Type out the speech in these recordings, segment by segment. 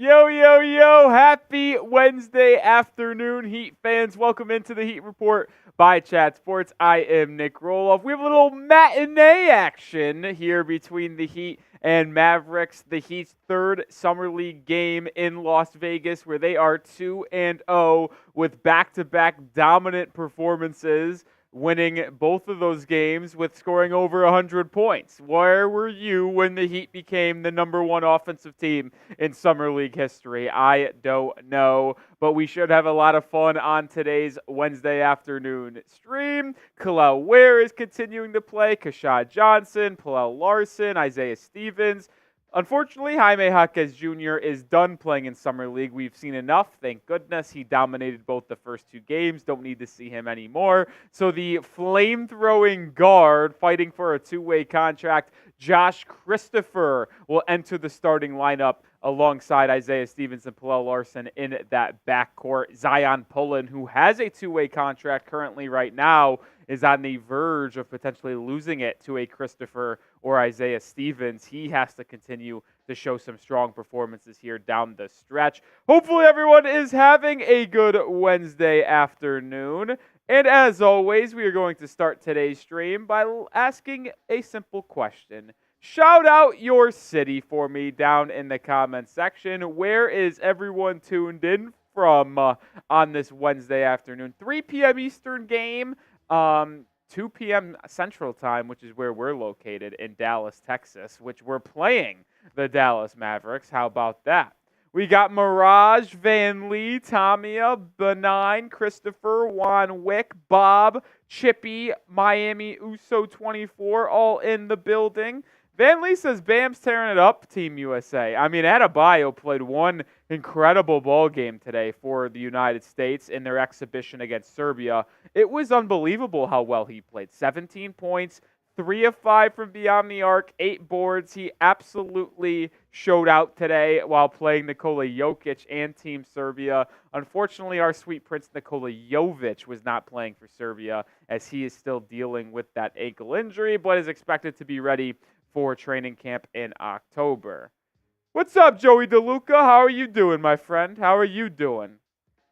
Yo, yo, yo, happy Wednesday afternoon, Heat fans. Welcome into the Heat Report by Chat Sports. I am Nic Rohloff. We have a little matinee action here between the Heat and Mavericks. The Heat's third Summer League game in Las Vegas, where they are 2-0 with back-to-back dominant performances, winning both of those games with scoring over 100 points. Where were you when the Heat became the number one offensive team in Summer League history? I don't know, but we should have a lot of fun on today's Wednesday afternoon stream. Kel'el Ware is continuing to play, Keshad Johnson, Pelle Larsson, Isaiah Stevens. Unfortunately, Jaime Jaquez Jr. is done playing in Summer League. We've seen enough. Thank goodness. He dominated both the first two games. Don't need to see him anymore. So the flame-throwing guard fighting for a two-way contract, Josh Christopher, will enter the starting lineup alongside Isaiah Stevens and Pelle Larsson in that backcourt. Zion Pullen, who has a two-way contract currently right now, is on the verge of potentially losing it to a Christopher or Isaiah Stevens. He has to continue to show some strong performances here down the stretch. Hopefully everyone is having a good Wednesday afternoon. And as always, we are going to start today's stream by asking a simple question. Shout out your city for me down in the comments section. Where is everyone tuned in from on this Wednesday afternoon? 3 p.m. Eastern game. 2 p.m. Central Time, which is where we're located in Dallas, Texas, which we're playing the Dallas Mavericks. How about that? We got Mirage, Van Lee, Tamia, Benign, Christopher, Juan Wick, Bob, Chippy, Miami, Uso24, all in the building. Van Lee says Bam's tearing it up, Team USA. I mean, Adebayo played one incredible ball game today for the United States in their exhibition against Serbia. It was unbelievable how well he played. 17 points, 3 of 5 from beyond the arc, 8 boards. He absolutely showed out today while playing Nikola Jokic and Team Serbia. Unfortunately, our sweet prince Nikola Jovic was not playing for Serbia as he is still dealing with that ankle injury, but is expected to be ready for training camp in October. What's up, Joey DeLuca? How are you doing, my friend? How are you doing?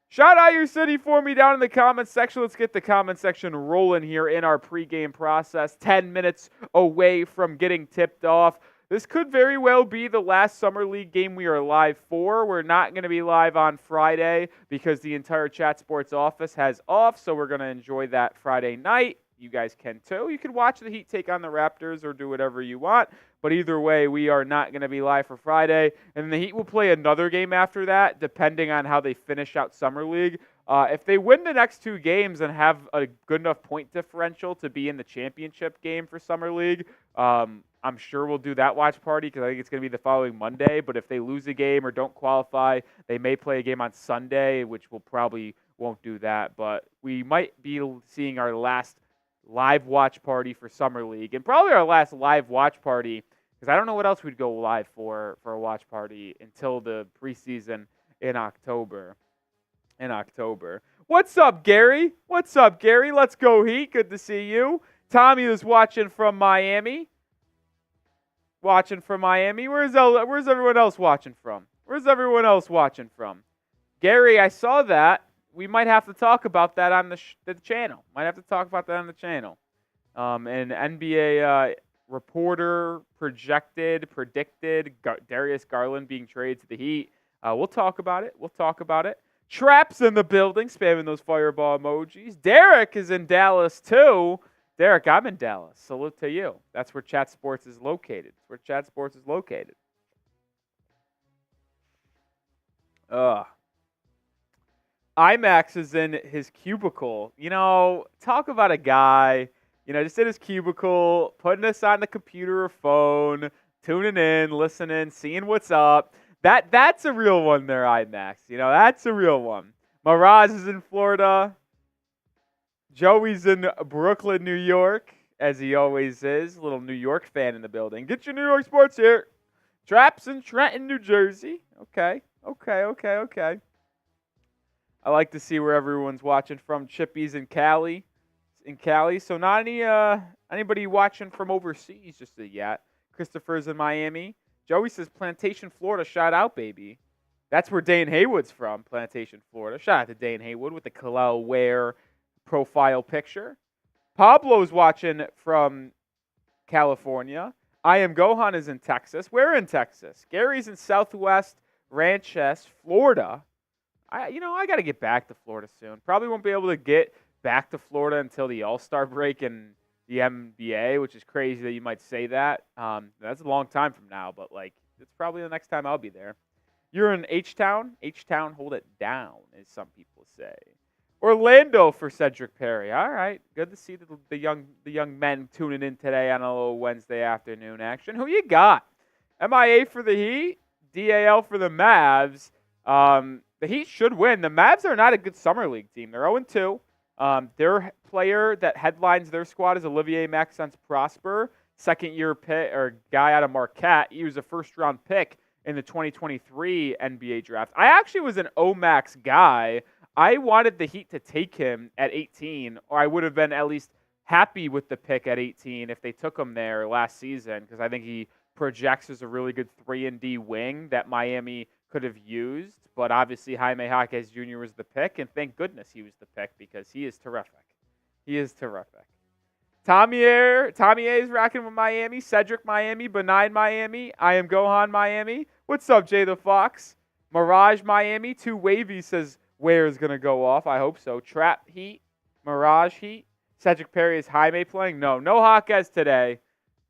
Shout out your city for me down in the comments section. Let's get the comment section rolling here in our pregame process. 10 minutes away from getting tipped off. This could very well be the last Summer League game we are live for. We're not going to be live on Friday because the entire Chat Sports office has off, so we're going to enjoy that Friday night. You guys can too. You can watch the Heat take on the Raptors or do whatever you want. But either way, we are not going to be live for Friday. And the Heat will play another game after that, depending on how they finish out Summer League. If they win the next two games and have a good enough point differential to be in the championship game for Summer League, I'm sure we'll do that watch party because I think it's going to be the following Monday. But if they lose a game or don't qualify, they may play a game on Sunday, which we'll probably won't do that. But we might be seeing our last live watch party for Summer League, and probably our last live watch party, because I don't know what else we'd go live for a watch party until the preseason in October. What's up, Gary? What's up, Gary? Let's go, Heat. Good to see you. Tommy is watching from Miami. Where's everyone else watching from? Gary, I saw that. We might have to talk about that on the channel. An NBA reporter predicted Darius Garland being traded to the Heat. We'll talk about it. Trap's in the building, spamming those fireball emojis. Derek is in Dallas too. Derek, I'm in Dallas. Salute to you. That's where Chat Sports is located. IMAX is in his cubicle. Talk about a guy, just in his cubicle, putting us on the computer or phone, tuning in, listening, seeing what's up. That's a real one there, IMAX. That's a real one. Mirage is in Florida. Joey's in Brooklyn, New York, as he always is. A little New York fan in the building. Get your New York sports here. Traps in Trenton, New Jersey. Okay. I like to see where everyone's watching from. Chippy's in Cali. So not anybody watching from overseas just yet. Christopher's in Miami. Joey says Plantation, Florida. Shout out, baby. That's where Dane Haywood's from, Plantation, Florida. Shout out to Dane Haywood with the Kel'el Ware profile picture. Pablo's watching from California. I Am Gohan is in Texas. We're in Texas. Gary's in Southwest Ranches, Florida. I got to get back to Florida soon. Probably won't be able to get back to Florida until the All-Star break and the NBA, which is crazy that you might say that. That's a long time from now, but it's probably the next time I'll be there. You're in H-Town. H-Town, hold it down, as some people say. Orlando for Cedric Perry. All right, good to see the young men tuning in today on a little Wednesday afternoon action. Who you got? MIA for the Heat, DAL for the Mavs. The Heat should win. The Mavs are not a good summer league team. They're 0-2. Their player that headlines their squad is Olivier-Maxence Prosper, second-year pick or guy out of Marquette. He was a first-round pick in the 2023 NBA draft. I actually was an Omax guy. I wanted the Heat to take him at 18, or I would have been at least happy with the pick at 18 if they took him there last season, because I think he projects as a really good 3-and-D wing that Miami could have used. But obviously Jaime Jaquez Jr. was the pick, and thank goodness he was the pick because he is terrific. He is terrific. Tommy is rocking with Miami. Cedric Miami. Benign Miami. I Am Gohan Miami. What's up, Jay the Fox? Mirage Miami. 2 Wavy says Ware is going to go off. I hope so. Trap Heat. Mirage Heat. Cedric Perry is Jaime playing? No Jaquez today.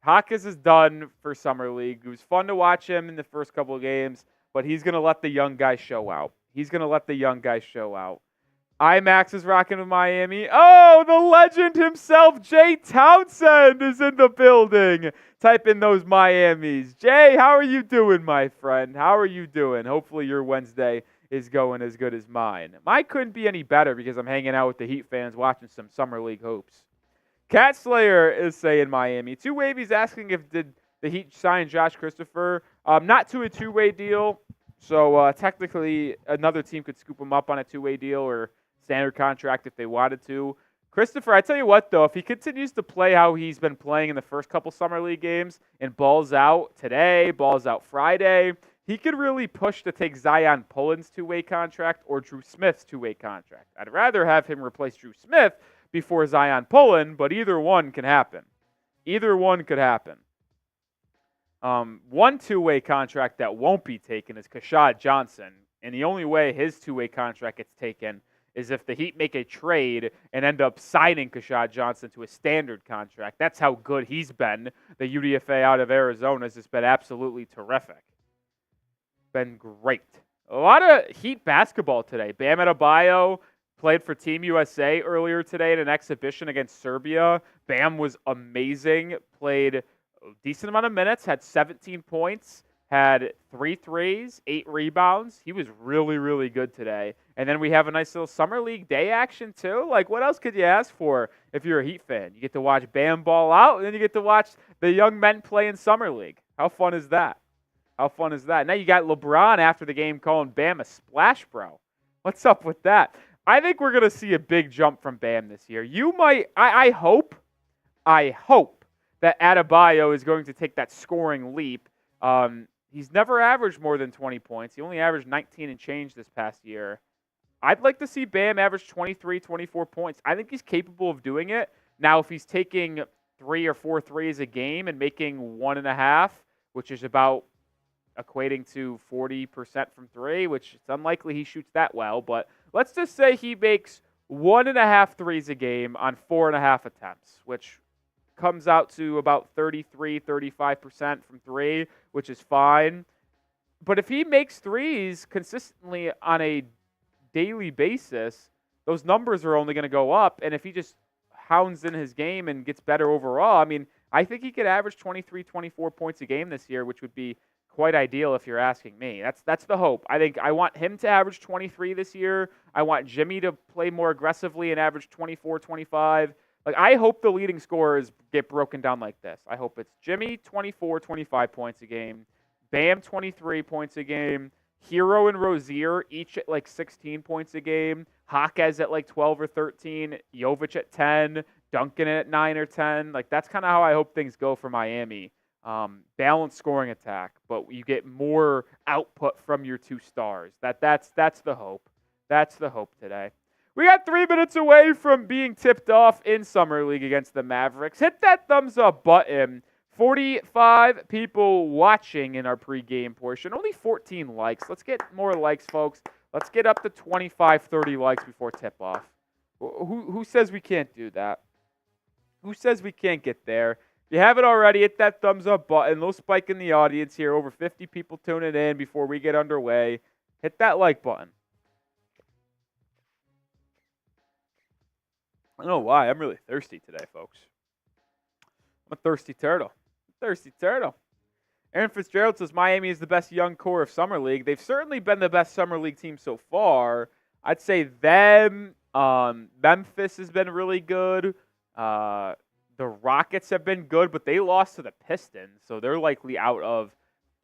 Jaquez is done for Summer League. It was fun to watch him in the first couple of games, but he's going to let the young guy show out. IMAX is rocking with Miami. Oh, the legend himself, Jay Townsend, is in the building. Type in those Miamis. Jay, how are you doing, my friend? How are you doing? Hopefully your Wednesday is going as good as mine. Mine couldn't be any better because I'm hanging out with the Heat fans watching some Summer League hoops. Cat Slayer is saying Miami. 2 Wavy's asking if did the Heat sign Josh Christopher. Not to a 2-way deal. So technically another team could scoop him up on a 2-way deal or standard contract if they wanted to. Christopher, I tell you what, though, if he continues to play how he's been playing in the first couple Summer League games and balls out today, balls out Friday, he could really push to take Zion Pullen's 2-way contract or Drew Smith's 2-way contract. I'd rather have him replace Drew Smith before Zion Pullen, but either one can happen. One 2-way contract that won't be taken is Keshad Johnson, and the only way his 2-way contract gets taken is if the Heat make a trade and end up signing Keshad Johnson to a standard contract. That's how good he's been. The UDFA out of Arizona has just been absolutely terrific. Been great. A lot of Heat basketball today. Bam Adebayo played for Team USA earlier today in an exhibition against Serbia. Bam was amazing. Played a decent amount of minutes, had 17 points, had 3 threes, 8 rebounds. He was really, really good today. And then we have a nice little Summer League day action, too. What else could you ask for if you're a Heat fan? You get to watch Bam ball out, and then you get to watch the young men play in Summer League. How fun is that? Now you got LeBron after the game calling Bam a splash bro. What's up with that? I think we're going to see a big jump from Bam this year. I hope that Adebayo is going to take that scoring leap. He's never averaged more than 20 points. He only averaged 19 and change this past year. I'd like to see Bam average 23, 24 points. I think he's capable of doing it. Now, if he's taking 3 or 4 threes a game and making 1.5, which is about equating to 40% from 3, which it's unlikely he shoots that well, but let's just say he makes 1.5 threes a game on 4.5 attempts, which comes out to about 33, 35% from 3, which is fine. But if he makes threes consistently on a daily basis, those numbers are only going to go up. And if he just hounds in his game and gets better overall, I think he could average 23, 24 points a game this year, which would be quite ideal if you're asking me. That's the hope. I want him to average 23 this year. I want Jimmy to play more aggressively and average 24, 25. I hope the leading scorers get broken down like this. I hope it's Jimmy 24, 25 points a game, Bam 23 points a game, Hero and Rozier each at 16 points a game, Jaquez at 12 or 13, Jovic at 10, Duncan at 9 or 10. That's kind of how I hope things go for Miami. Balanced scoring attack, but you get more output from from your 2 stars. That's the hope. That's the hope today. We got 3 minutes away from being tipped off in Summer League against the Mavericks. Hit that thumbs up button. 45 people watching in our pregame portion. Only 14 likes. Let's get more likes, folks. Let's get up to 25, 30 likes before tip-off. Who says we can't do that? Who says we can't get there? If you haven't already, hit that thumbs up button. Little spike in the audience here. Over 50 people tuning in before we get underway. Hit that like button. I don't know why. I'm really thirsty today, folks. I'm a thirsty turtle. Aaron Fitzgerald says Miami is the best young core of Summer League. They've certainly been the best Summer League team so far. I'd say them. Memphis has been really good. The Rockets have been good, but they lost to the Pistons, so they're likely out of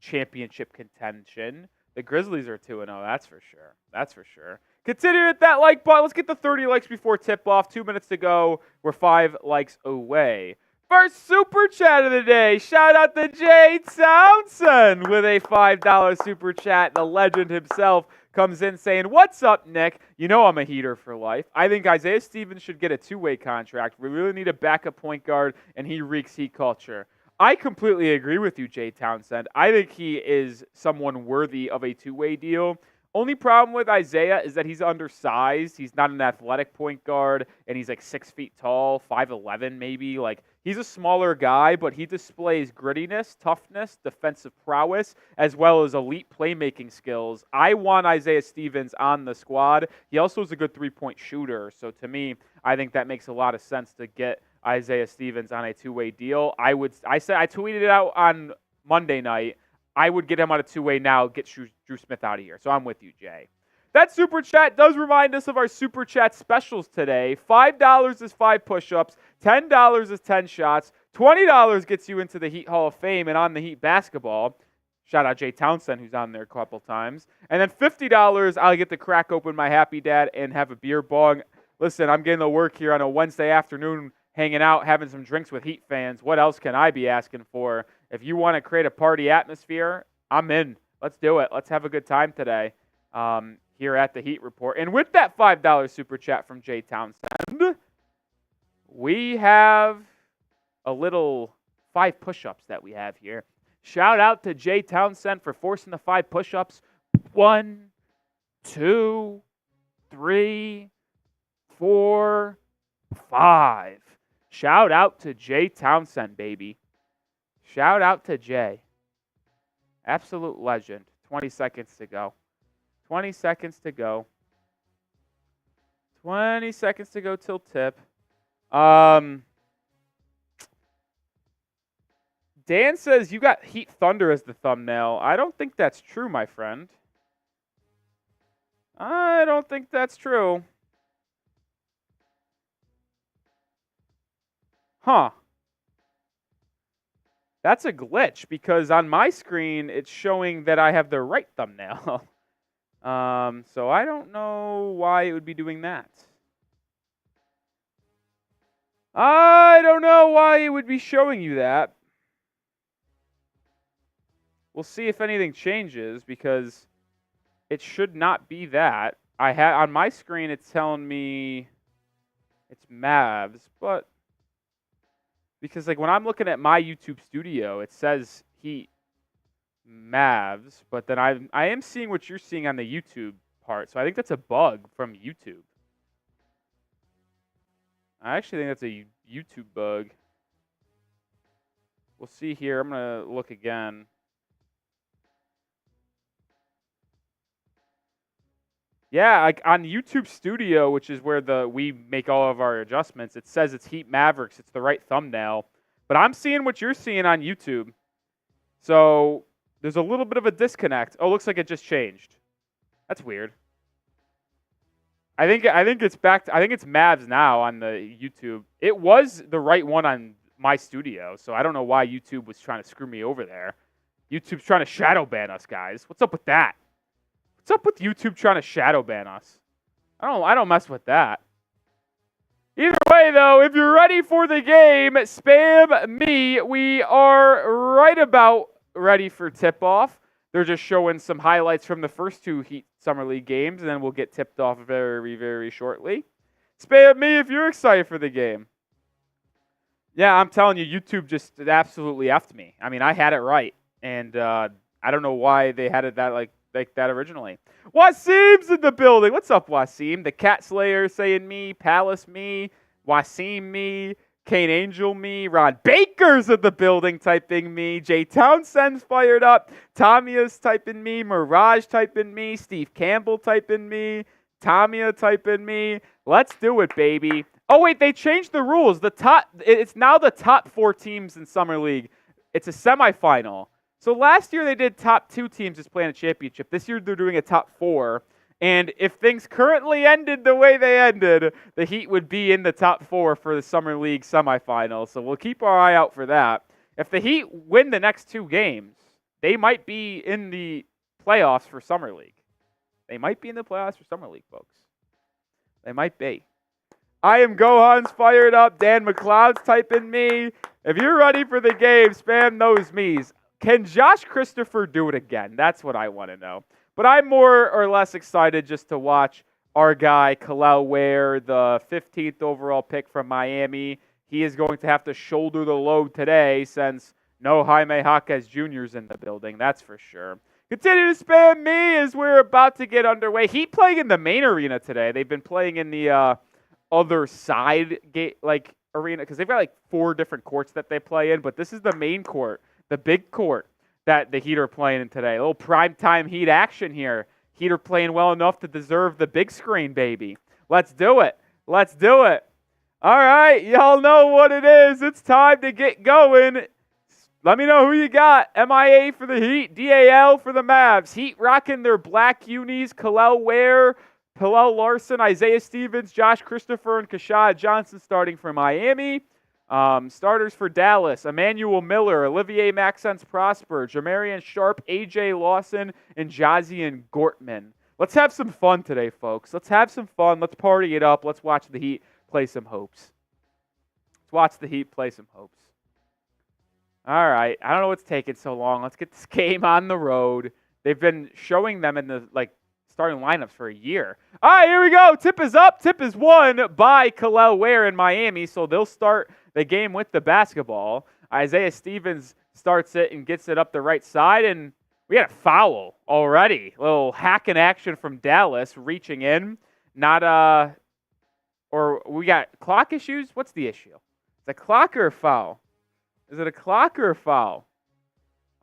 championship contention. The Grizzlies are 2-0, that's for sure. Continue with that like button. Let's get the 30 likes before tip-off. 2 minutes to go. We're 5 likes away. First super chat of the day. Shout out to Jay Townsend with a $5 super chat. The legend himself comes in saying, "What's up, Nick? You know I'm a Heater for life. I think Isaiah Stevens should get a 2-way contract. We really need a backup point guard, and he reeks Heat culture." I completely agree with you, Jay Townsend. I think he is someone worthy of a 2-way deal. Only problem with Isaiah is that he's undersized. He's not an athletic point guard, and he's like 6 feet tall, 5'11" maybe. Like, he's a smaller guy, but he displays grittiness, toughness, defensive prowess, as well as elite playmaking skills. I want Isaiah Stevens on the squad. He also is a good three-point shooter. So to me, I think that makes a lot of sense to get Isaiah Stevens on a 2-way deal. I tweeted it out on Monday night. I would get him on a 2-way now, get Drew Smith out of here. So I'm with you, Jay. That super chat does remind us of our super chat specials today. $5 is 5 push-ups, $10 is 10 shots, $20 gets you into the Heat Hall of Fame and on the Heat basketball. Shout out Jay Townsend, who's on there a couple times. And then $50, I'll get to crack open my Happy Dad and have a beer bong. Listen, I'm getting to work here on a Wednesday afternoon, hanging out, having some drinks with Heat fans. What else can I be asking for? If you want to create a party atmosphere, I'm in. Let's do it. Let's have a good time today here at the Heat Report. And with that $5 super chat from Jay Townsend, we have a little 5 push-ups that we have here. Shout out to Jay Townsend for forcing the 5 push-ups. 1, 2, 3, 4, 5. Shout out to Jay Townsend, baby. Shout out to Jay. Absolute legend. 20 seconds to go. 20 seconds to go. 20 seconds to go till tip. Dan says you got Heat Thunder as the thumbnail. I don't think that's true, my friend. I don't think that's true. Huh. That's a glitch because on my screen it's showing that I have the right thumbnail. So I don't know why it would be doing that. I don't know why it would be showing you that. We'll see if anything changes because it should not be that. On my screen it's telling me it's Mavs, but because like when I'm looking at my YouTube studio, it says Heat Mavs, but then I am seeing what you're seeing on the YouTube part. So I think that's a bug from YouTube. I actually think that's a YouTube bug. We'll see here. I'm going to look again. Yeah, like on YouTube Studio, which is where we make all of our adjustments, it says it's Heat-Mavericks. It's the right thumbnail. But I'm seeing what you're seeing on YouTube. So there's a little bit of a disconnect. Oh, looks like it just changed. That's weird. I think it's back to, I think it's Mavs now on the YouTube. It was the right one on my studio, so I don't know why YouTube was trying to screw me over there. YouTube's trying to shadow ban us, guys. What's up with that? What's up with YouTube trying to shadow ban us? I don't mess with that. Either way, though, if you're ready for the game, spam me. We are right about ready for tip-off. They're just showing some highlights from the first 2 Heat Summer League games, and then we'll get tipped off very, very shortly. Spam me if you're excited for the game. Yeah, I'm telling you, YouTube just absolutely effed me. I mean, I had it right, and I don't know why they had it that like that originally. Wasim's in the building. What's up, Wasim? The Cat Slayer saying me, Palace me, Wasim me, Kane Angel me, Ron Baker's in the building typing me, Jay Townsend's fired up, Tamia's typing me, Mirage typing me, Steve Campbell typing me, Tamia typing me. Let's do it, baby. Oh, wait, they changed the rules. It's now the top 4 teams in Summer League. It's a semifinal. So last year they did top 2 teams just playing a championship. This year they're doing a top 4. And if things currently ended the way they ended, the Heat would be in the top 4 for the Summer League semifinal. So we'll keep our eye out for that. If the Heat win the next 2 games, they might be in the playoffs for Summer League. They might be in the playoffs for Summer League, folks. They might be. I am Gohan's fired up. Dan McLeod's typing me. If you're ready for the game, spam those me's. Can Josh Christopher do it again? That's what I want to know. But I'm more or less excited just to watch our guy, Kel'el Ware, the 15th overall pick from Miami. He is going to have to shoulder the load today since no Jaime Jaquez Jr. is in the building, that's for sure. Continue to spam me as we're about to get underway. Heat playing in the main arena today. They've been playing in the other side arena because they've got 4 different courts that they play in, but this is the main court, the big court that the Heat are playing in today. A little primetime Heat action here. Heat are playing well enough to deserve the big screen, baby. Let's do it. Let's do it. All right, y'all know what it is. It's time to get going. Let me know who you got. MIA for the Heat, DAL for the Mavs. Heat rocking their black unis, Kel'el Ware, Pelle Larsson, Isaiah Stevens, Josh Christopher, and Keshad Johnson starting for Miami. Starters for Dallas, Emmanuel Miller, Olivier-Maxence Prosper, Jamarian Sharp, AJ Lawson, and Jazian Gortman. Let's have some fun today, folks. Let's have some fun. Let's party it up. Let's watch the Heat play some hopes. Let's watch the Heat play some hopes. All right. I don't know what's taking so long. Let's get this game on the road. They've been showing them in the starting lineups for a year. All right, here we go. Tip is up. Tip is won by Kel'el Ware in Miami, so they'll start the game with the basketball. Isaiah Stevens starts it and gets it up the right side, and we got a foul already. A little hacking action from Dallas, reaching in. Or we got clock issues? What's the issue? Is it a clock or a foul? Is it a clock or a foul?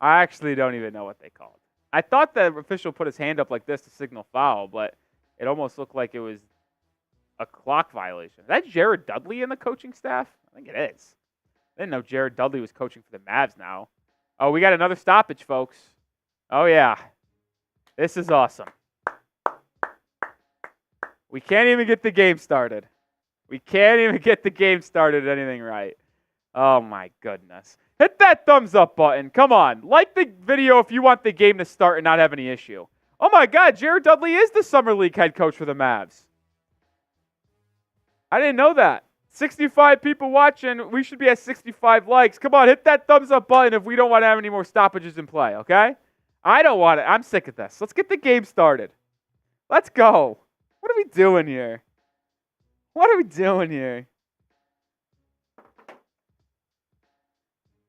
I actually don't even know what they called. I thought the official put his hand up like this to signal foul, but it almost looked like it was a clock violation. Is that Jared Dudley in the coaching staff? I think it is. I didn't know Jared Dudley was coaching for the Mavs now. Oh, we got another stoppage, folks. Oh, yeah. This is awesome. We can't even get the game started. We can't even get the game started anything right. Oh, my goodness. Hit that thumbs up button. Come on. Like the video if you want the game to start and not have any issue. Oh, my God. Jared Dudley is the Summer League head coach for the Mavs. I didn't know that. 65 people watching. We should be at 65 likes. Come on. Hit that thumbs up button if we don't want to have any more stoppages in play, okay? I don't want it. I'm sick of this. Let's get the game started. Let's go. What are we doing here? What are we doing here?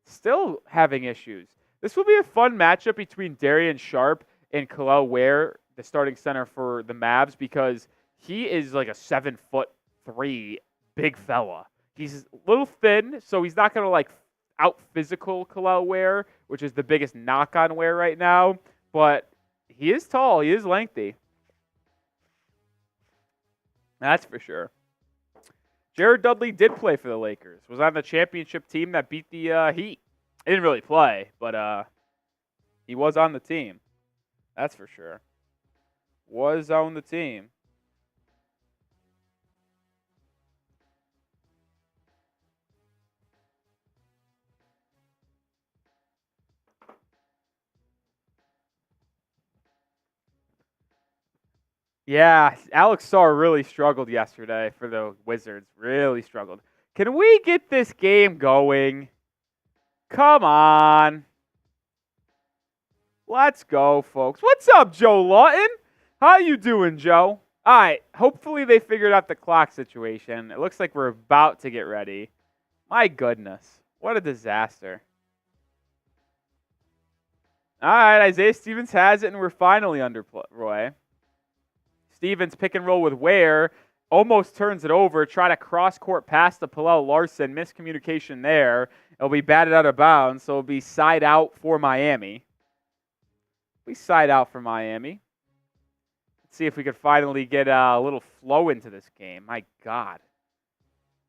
Still having issues. This will be a fun matchup between Darian Sharp and Kel'el Ware, the starting center for the Mavs, because he is like a 7'3" big fella. He's a little thin, so he's not going to out physical Kel'el Ware, which is the biggest knock on Ware right now. But he is tall. He is lengthy. That's for sure. Jared Dudley did play for the Lakers. Was on the championship team that beat the Heat. He didn't really play, but he was on the team. That's for sure. Was on the team. Yeah, Alex Sarr really struggled yesterday for the Wizards. Really struggled. Can we get this game going? Come on. Let's go, folks. What's up, Joe Lawton? How you doing, Joe? All right, hopefully they figured out the clock situation. It looks like we're about to get ready. My goodness, what a disaster. All right, Isaiah Stevens has it, and we're finally underway. Stevens pick and roll with Ware. Almost turns it over. Try to cross-court pass to Pelle Larsson. Miscommunication there. It'll be batted out of bounds, so it'll be side out for Miami. We side out for Miami. Let's see if we could finally get a little flow into this game. My God.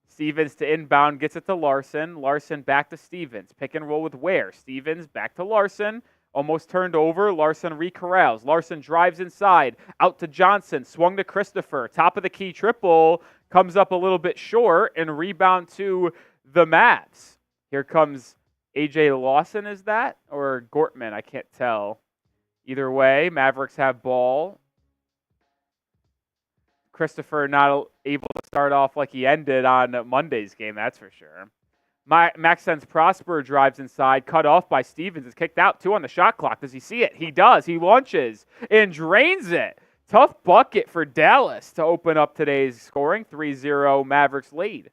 Stevens to inbound, gets it to Larson. Larson back to Stevens. Pick and roll with Ware. Stevens back to Larson. Almost turned over. Larson recorrals. Larson drives inside. Out to Johnson. Swung to Christopher. Top of the key triple. Comes up a little bit short. And rebound to the Mavs. Here comes A.J. Lawson, is that? Or Gortman? I can't tell. Either way, Mavericks have ball. Christopher not able to start off like he ended on Monday's game, that's for sure. Maxence Prosper drives inside, cut off by Stevens. Is kicked out, 2 on the shot clock. Does he see it? He does. He launches and drains it. Tough bucket for Dallas to open up today's scoring. 3-0 Mavericks lead.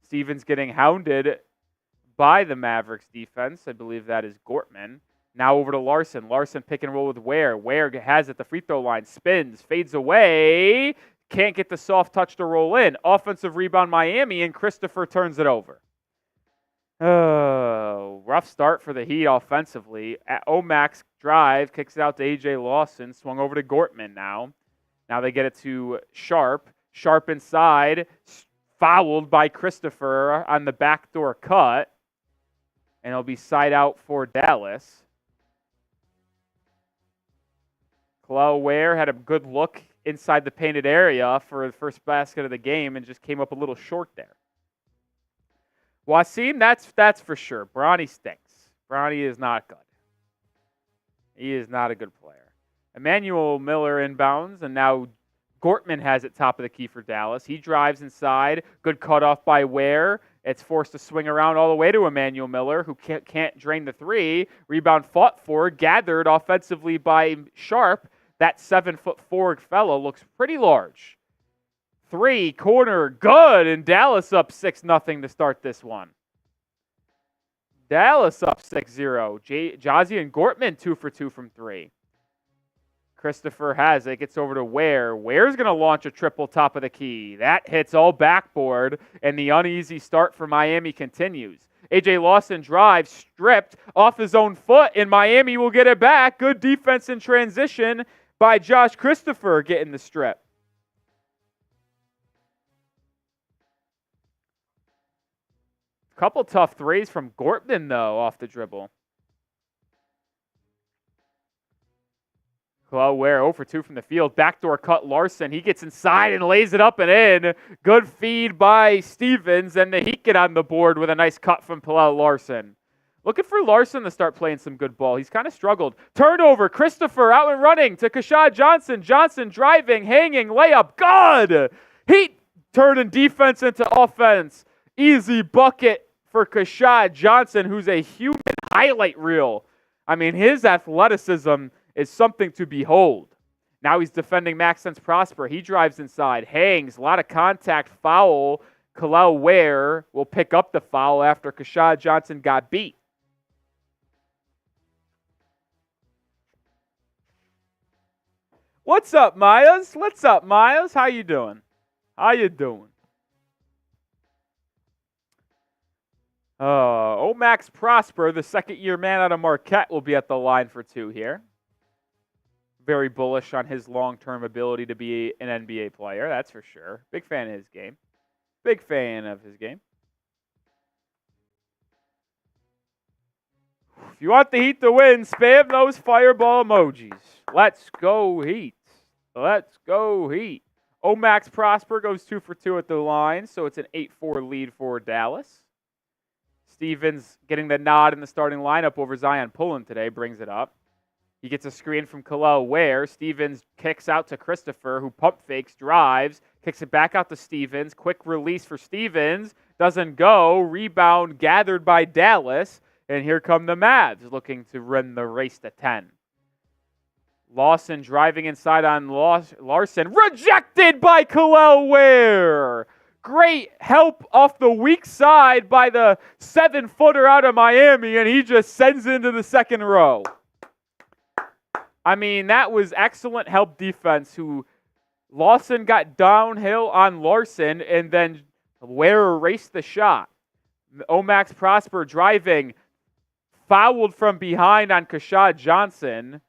Stevens getting hounded by the Mavericks defense. I believe that is Gortman. Now over to Larson. Larson pick and roll with Ware. Ware has it at the free throw line. Spins, fades away. Can't get the soft touch to roll in. Offensive rebound Miami, and Christopher turns it over. Oh, rough start for the Heat offensively. Omax drive, kicks it out to A.J. Lawson. Swung over to Gortman now. Now they get it to Sharp. Sharp inside. Fouled by Christopher on the backdoor cut. And it'll be side out for Dallas. Kel'el Ware had a good look inside the painted area for the first basket of the game and just came up a little short there. Wasim, that's for sure. Bronny stinks. Bronny is not good. He is not a good player. Emmanuel Miller inbounds, and now Gortman has it top of the key for Dallas. He drives inside. Good cutoff by Ware. It's forced to swing around all the way to Emmanuel Miller, who can't drain the three. Rebound fought for, gathered offensively by Sharp. That 7'4" fellow looks pretty large. 3, corner, good, and Dallas up 6-0 to start this one. Dallas up 6-0. Jazzy and Gortman 2 for 2 from 3. Christopher has it, gets over to Ware. Ware's going to launch a triple top of the key. That hits all backboard, and the uneasy start for Miami continues. A.J. Lawson drives, stripped off his own foot, and Miami will get it back. Good defense in transition by Josh Christopher getting the strip. Couple tough threes from Gortman, though, off the dribble. Kel'el Ware 0 for 2 from the field. Backdoor cut Larson. He gets inside and lays it up and in. Good feed by Stevens, and the Heat get on the board with a nice cut from Pelle Larsson. Looking for Larson to start playing some good ball. He's kind of struggled. Turnover. Christopher out and running to Keshad Johnson. Johnson driving, hanging, layup. Good. Heat turning defense into offense. Easy bucket for Keshad Johnson, who's a human highlight reel. I mean, his athleticism is something to behold. Now he's defending Maxence Prosper. He drives inside, hangs, a lot of contact, foul. Kel'el Ware will pick up the foul after Keshad Johnson got beat. What's up, Myers? What's up, Myers? How you doing? How you doing? Omax Prosper, the second-year man out of Marquette, will be at the line for 2 here. Very bullish on his long-term ability to be an NBA player, that's for sure. Big fan of his game. Big fan of his game. If you want the Heat to win, spam those fireball emojis. Let's go Heat. Let's go Heat. Omax Prosper goes 2 for 2 at the line, so it's an 8-4 lead for Dallas. Stevens getting the nod in the starting lineup over Zion Pullen today, brings it up. He gets a screen from Kel'el Ware. Stevens kicks out to Christopher, who pump fakes, drives, kicks it back out to Stevens. Quick release for Stevens. Doesn't go. Rebound gathered by Dallas. And here come the Mavs looking to run the race to 10. Lawson driving inside on Larson. Rejected by Kel'el Ware. Great help off the weak side by the 7-footer out of Miami, and he just sends it into the second row. I mean, that was excellent help defense. Lawson got downhill on Larson, and then Ware erased the shot. Omax Prosper driving, fouled from behind on Keshad Johnson.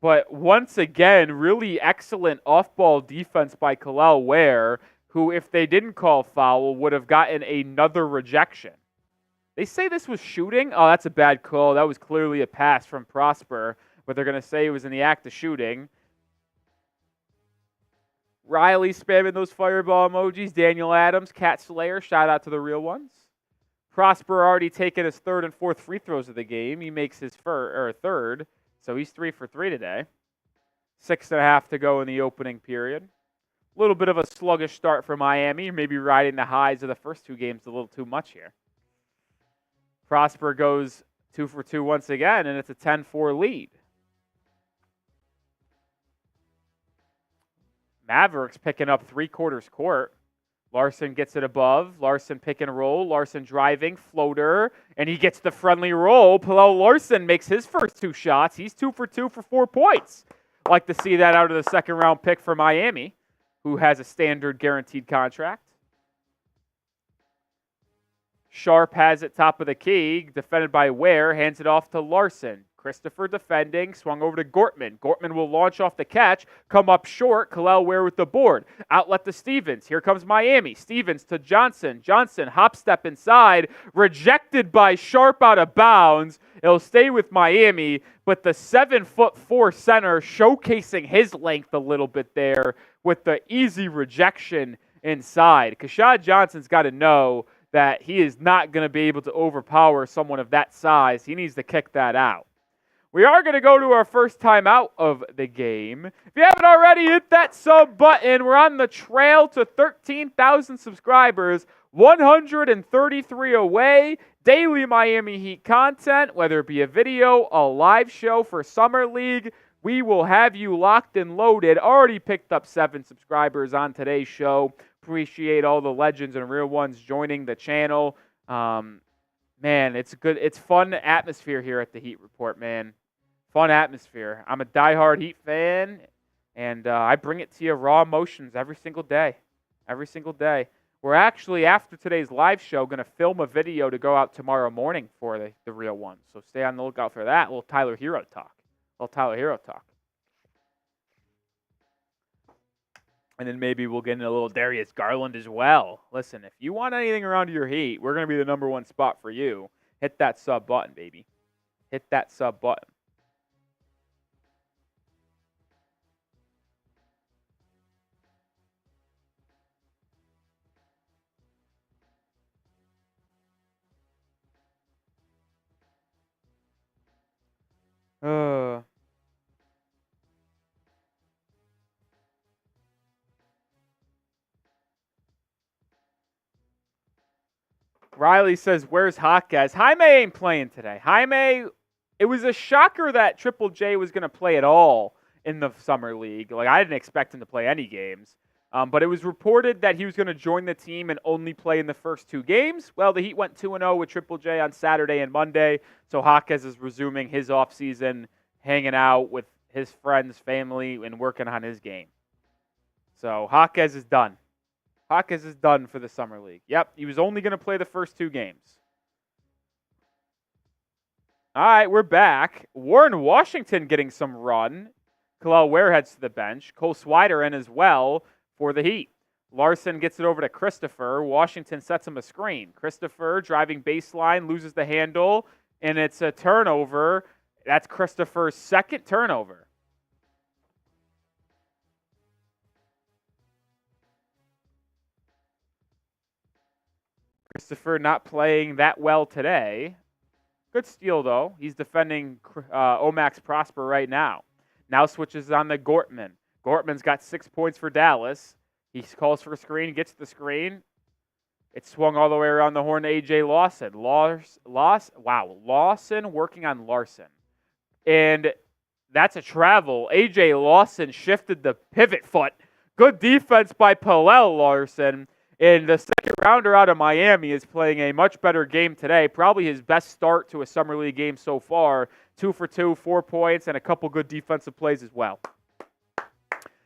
But once again, really excellent off-ball defense by Kel'el Ware, who, if they didn't call foul, would have gotten another rejection. They say this was shooting. Oh, that's a bad call. That was clearly a pass from Prosper, but they're going to say it was in the act of shooting. Riley spamming those fireball emojis. Daniel Adams, Cat Slayer, shout out to the real ones. Prosper already taken his third and fourth free throws of the game. He makes his third, so he's 3 for 3 today. 6.5 to go in the opening period. A little bit of a sluggish start for Miami, maybe riding the highs of the first two games a little too much here. Prosper goes 2 for 2 once again, and it's a 10-4 lead. Mavericks picking up 3/4 court. Larson gets it above. Larson pick and roll. Larson driving, floater, and he gets the friendly roll. Pelle Larsson makes his first 2 shots. He's 2 for 2 for 4 points. Like to see that out of the second-round pick for Miami, who has a standard guaranteed contract. Sharp has it top of the key, defended by Ware, hands it off to Larson. Christopher defending, swung over to Gortman. Gortman will launch off the catch, come up short. Kel'el Ware with the board. Outlet to Stevens. Here comes Miami. Stevens to Johnson. Johnson, hop step inside. Rejected by Sharp out of bounds. It'll stay with Miami, but the 7'4" center showcasing his length a little bit there with the easy rejection inside. Keshad Johnson's got to know that he is not going to be able to overpower someone of that size. He needs to kick that out. We are going to go to our first timeout of the game. If you haven't already, hit that sub button. We're on the trail to 13,000 subscribers, 133 away. Daily Miami Heat content, whether it be a video, a live show for Summer League, we will have you locked and loaded. Already picked up 7 subscribers on today's show. Appreciate all the legends and real ones joining the channel. Man, it's good. It's fun atmosphere here at the Heat Report, man. Fun atmosphere. I'm a diehard Heat fan, and I bring it to you raw emotions every single day. Every single day. We're actually, after today's live show, going to film a video to go out tomorrow morning for the real ones. So stay on the lookout for that. A little Tyler Hero talk. And then maybe we'll get into a little Darius Garland as well. Listen, if you want anything around your Heat, we're going to be the number 1 spot for you. Hit that sub button, baby. Hit that sub button. Riley says, where's Jaquez? Jaime ain't playing today. Jaime, it was a shocker that Triple J was going to play at all in the Summer League. Like, I didn't expect him to play any games. But it was reported that he was going to join the team and only play in the first 2 games. Well, the Heat went 2-0 with Triple J on Saturday and Monday. So Jaquez is resuming his offseason, hanging out with his friends, family, and working on his game. So Jaquez is done. Jaquez is done for the Summer League. Yep, he was only going to play the first 2 games. All right, we're back. Warren Washington getting some run. Kel'el Ware heads to the bench. Cole Swider in as well for the Heat. Larson gets it over to Christopher. Washington sets him a screen. Christopher driving baseline, loses the handle, and it's a turnover. That's Christopher's 2nd turnover. Christopher not playing that well today. Good steal, though. He's defending Omax Prosper right now. Now switches on to Gortman. Gortman's got 6 points for Dallas. He calls for a screen, gets the screen. It's swung all the way around the horn to A.J. Lawson. Lawson working on Larson. And That's a travel. A.J. Lawson shifted the pivot foot. Good defense by Pelle Larsson. And the second rounder out of Miami is playing a much better game today. Probably his best start to a Summer League game so far. 2 for 2, 4 points, and a couple good defensive plays as well.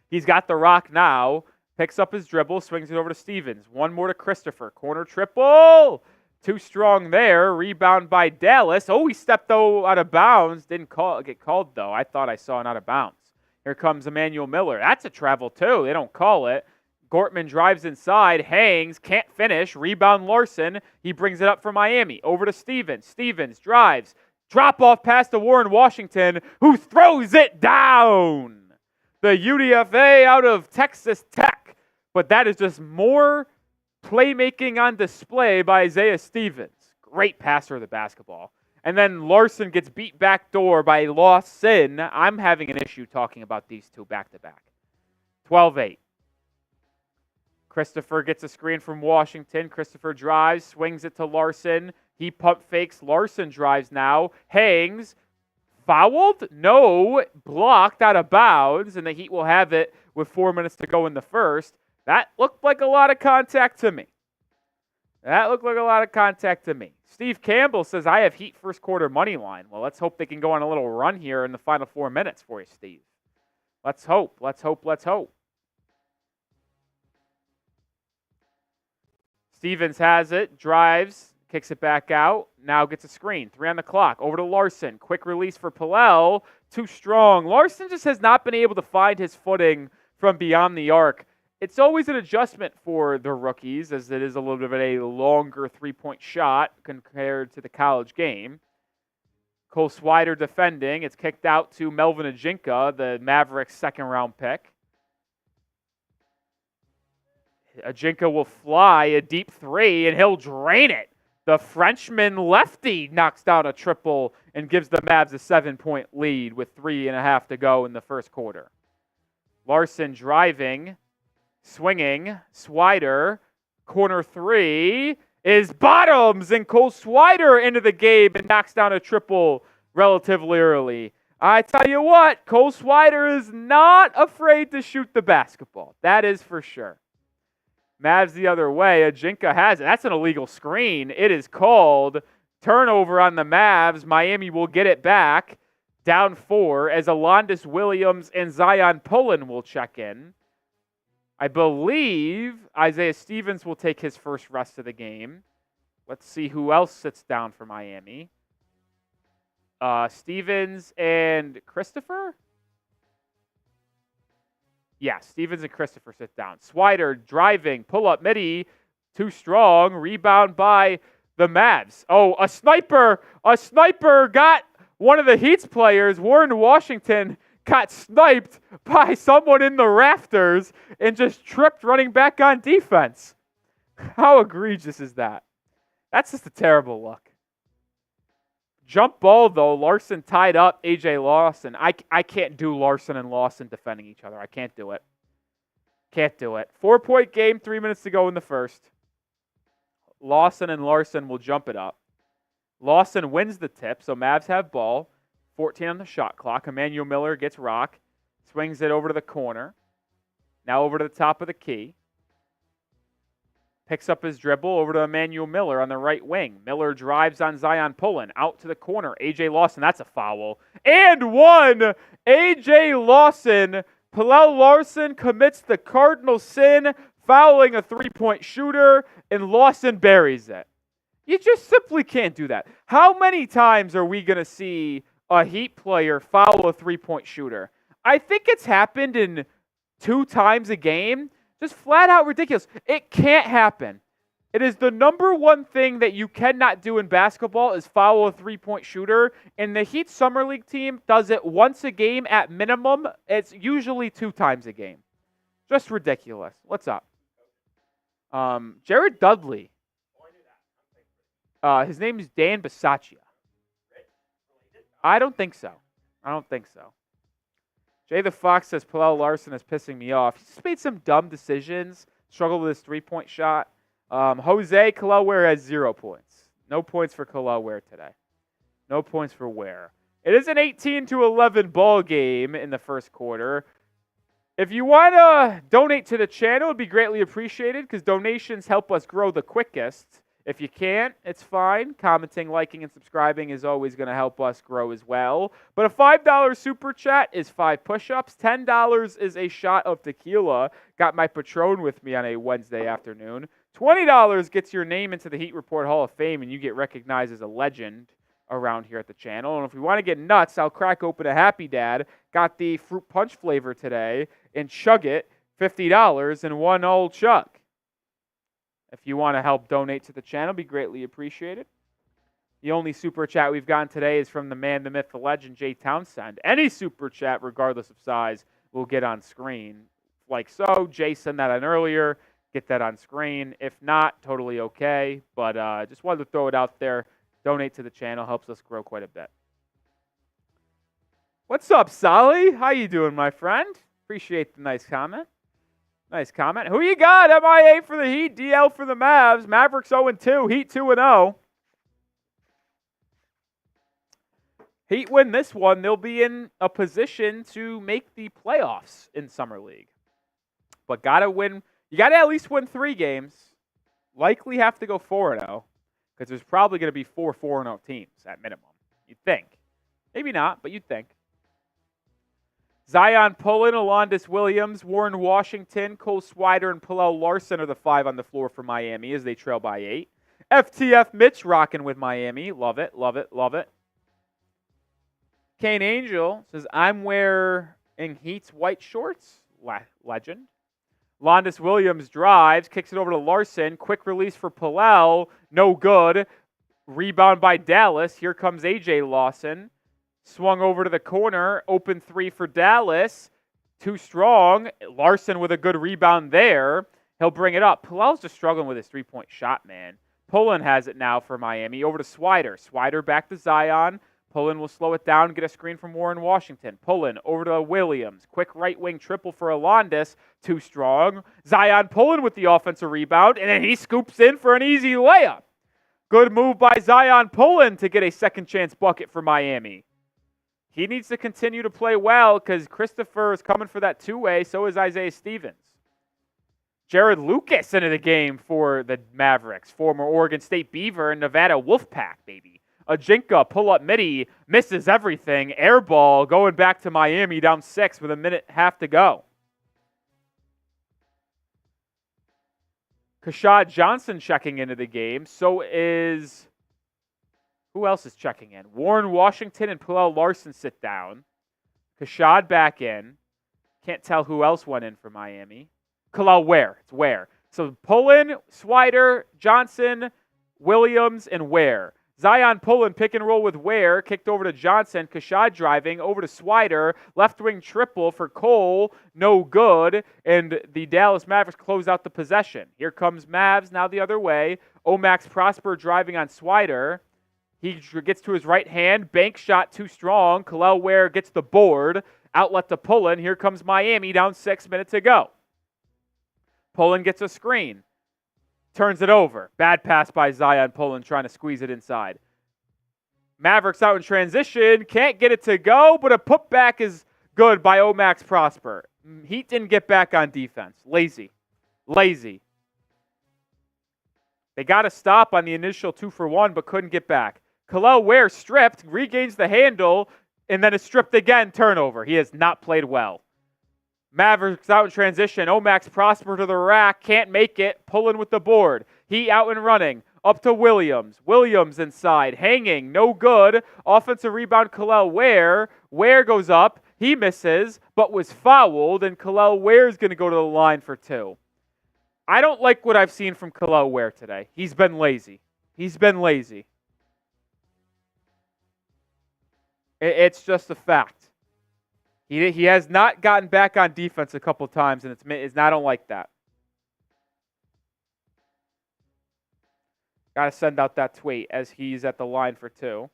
He's got the rock now. Picks up his dribble, swings it over to Stevens. One more to Christopher. Corner triple. Too strong there. Rebound by Dallas. Oh, he stepped though out of bounds. Didn't get called though. I thought I saw an out of bounds. Here comes Emmanuel Miller. That's a travel too. They don't call it. Gortman drives inside, hangs, can't finish. Rebound Larson. He brings it up for Miami. Over to Stevens. Stevens drives. Drop off pass to Warren Washington, who throws it down. The UDFA out of Texas Tech. But that is just more playmaking on display by Isaiah Stevens. Great passer of the basketball. And then Larson gets beat backdoor by Lawson. I'm having an issue talking about these two back-to-back. 12-8. Christopher gets a screen from Washington. Christopher drives, swings it to Larson. He pump fakes. Larson drives now. Hangs. Fouled? No. Blocked out of bounds. And the Heat will have it with 4 minutes to go in the first. That looked like a lot of contact to me. Steve Campbell says, I have Heat first quarter money line. Well, let's hope they can go on a little run here in the final 4 minutes for you, Steve. Let's hope. Stevens has it, drives, kicks it back out, now gets a screen. 3 on the clock, over to Larson. Quick release for Pelle, too strong. Larson just has not been able to find his footing from beyond the arc. It's always an adjustment for the rookies, as it is a little bit of a longer three-point shot compared to the college game. Cole Swider defending. It's kicked out to Melvin Ajinka, the Mavericks second-round pick. Ajinka will fly a deep three, and he'll drain it. The Frenchman lefty knocks down a triple and gives the Mavs a 7-point lead with 3.5 to go in the first quarter. Larson driving, swinging, Swider, corner three is bottoms, and Cole Swider into the game and knocks down a triple relatively early. I tell you what, Cole Swider is not afraid to shoot the basketball. That is for sure. Mavs the other way. Ajinka has it. That's an illegal screen. It is called. Turnover on the Mavs. Miami will get it back. Down 4 as Alondas Williams and Zion Pullen will check in. I believe Isaiah Stevens will take his first rest of the game. Let's see who else sits down for Miami. Stevens and Christopher? Yeah, Stevens and Christopher sit down. Swider driving, pull up midi, too strong. Rebound by the Mavs. Oh, a sniper got one of the Heat's players. Warren Washington got sniped by someone in the rafters and just tripped running back on defense. How egregious is that? That's just a terrible look. Jump ball, though. Larson tied up A.J. Lawson. I can't do Larson and Lawson defending each other. I can't do it. 4-point game, 3 minutes to go in the first. Lawson and Larson will jump it up. Lawson wins the tip, so Mavs have ball. 14 on the shot clock. Emmanuel Miller gets rock. Swings it over to the corner. Now over to the top of the key. Picks up his dribble over to Emmanuel Miller on the right wing. Miller drives on Zion Pullen. Out to the corner. A.J. Lawson, that's a foul. And one! A.J. Lawson. Pelle Larsson commits the cardinal sin, fouling a three-point shooter, and Lawson buries it. You just simply can't do that. How many times are we going to see a Heat player foul a three-point shooter? I think it's happened in 2 times a game. Just flat out ridiculous. It can't happen. It is the number one thing that you cannot do in basketball is foul a three-point shooter. And the Heat Summer League team does it once a game at minimum. It's usually 2 times a game. Just ridiculous. What's up? Jared Dudley. His name is Dan Bisaccia. I don't think so. Jay the Fox says Pelle Larsson is pissing me off. He's just made some dumb decisions. Struggled with his three-point shot. Jose Kel'el Ware has 0 points. No points for Kel'el Ware today. No points for Ware. It is an 18-11 ball game in the first quarter. If you want to donate to the channel, it would be greatly appreciated because donations help us grow the quickest. If you can't, it's fine. Commenting, liking, and subscribing is always going to help us grow as well. But a $5 super chat is 5 push-ups. $10 is a shot of tequila. Got my Patron with me on a Wednesday afternoon. $20 gets your name into the Heat Report Hall of Fame, and you get recognized as a legend around here at the channel. And if we want to get nuts, I'll crack open a Happy Dad. Got the fruit punch flavor today, and chug it, $50 in one old chug. If you want to help donate to the channel, be greatly appreciated. The only super chat we've gotten today is from the man, the myth, the legend, Jay Townsend. Any super chat, regardless of size, will get on screen. Like so, Jay sent that in earlier. Get that on screen. If not, totally okay. But just wanted to throw it out there. Donate to the channel. Helps us grow quite a bit. What's up, Solly? How you doing, my friend? Appreciate the nice comment. Nice comment. Who you got? MIA for the Heat, DL for the Mavs. Mavericks 0-2, Heat 2-0. Heat win this one, they'll be in a position to make the playoffs in Summer League. But gotta win. You gotta at least win 3 games. Likely have to go 4-0 because there's probably going to be 4 4-0 teams at minimum. You'd think. Maybe not, but you'd think. Zion Pullen, Alondas Williams, Warren Washington, Cole Swider, and Pelle Larsson are the 5 on the floor for Miami as they trail by 8. FTF Mitch rocking with Miami. Love it, love it, love it. Kane Angel says, I'm wearing Heat's white shorts. Legend. Alondas Williams drives, kicks it over to Larsson. Quick release for Pelle. No good. Rebound by Dallas. Here comes A.J. Lawson. Swung over to the corner. Open 3 for Dallas. Too strong. Larsson with a good rebound there. He'll bring it up. Pelle's just struggling with his three-point shot, man. Pullen has it now for Miami. Over to Swider. Swider back to Zion. Pullen will slow it down, get a screen from Warren Washington. Pullen over to Williams. Quick right-wing triple for Alondas. Too strong. Zion Pullen with the offensive rebound, and then he scoops in for an easy layup. Good move by Zion Pullen to get a second-chance bucket for Miami. He needs to continue to play well because Christopher is coming for that two-way. So is Isaiah Stevens. Jared Lucas into the game for the Mavericks. Former Oregon State Beaver and Nevada Wolfpack, baby. Ajinka, pull-up midi, misses everything. Air ball going back to Miami down 6 with a minute half to go. Keshad Johnson checking into the game. So is... Who else is checking in? Warren Washington and Pelle Larsson sit down. Keshad back in. Can't tell who else went in for Miami. Kel'el Ware. It's Ware. So Pullen, Swider, Johnson, Williams, and Ware. Zion Pullen pick and roll with Ware. Kicked over to Johnson. Keshad driving. Over to Swider. Left wing triple for Cole. No good. And the Dallas Mavericks close out the possession. Here comes Mavs now the other way. Max Prosper driving on Swider. He gets to his right hand. Bank shot too strong. Kel'el Ware gets the board. Outlet to Pullen. Here comes Miami down 6 minutes to go. Pullen gets a screen. Turns it over. Bad pass by Zion Pullen trying to squeeze it inside. Mavericks out in transition. Can't get it to go, but a putback is good by Max Prosper. Heat didn't get back on defense. Lazy. They got a stop on the initial 2-for-1, but couldn't get back. Kel'el Ware stripped, regains the handle, and then is stripped again. Turnover. He has not played well. Mavericks out in transition. Max Prosper to the rack. Can't make it. Pulling with the board. He out and running. Up to Williams. Williams inside. Hanging. No good. Offensive rebound Kel'el Ware. Ware goes up. He misses, but was fouled, and Kel'el Ware is going to go to the line for 2. I don't like what I've seen from Kel'el Ware today. He's been lazy. It's just a fact. He has not gotten back on defense a couple times, and I don't like that. Got to send out that tweet as he's at the line for 2.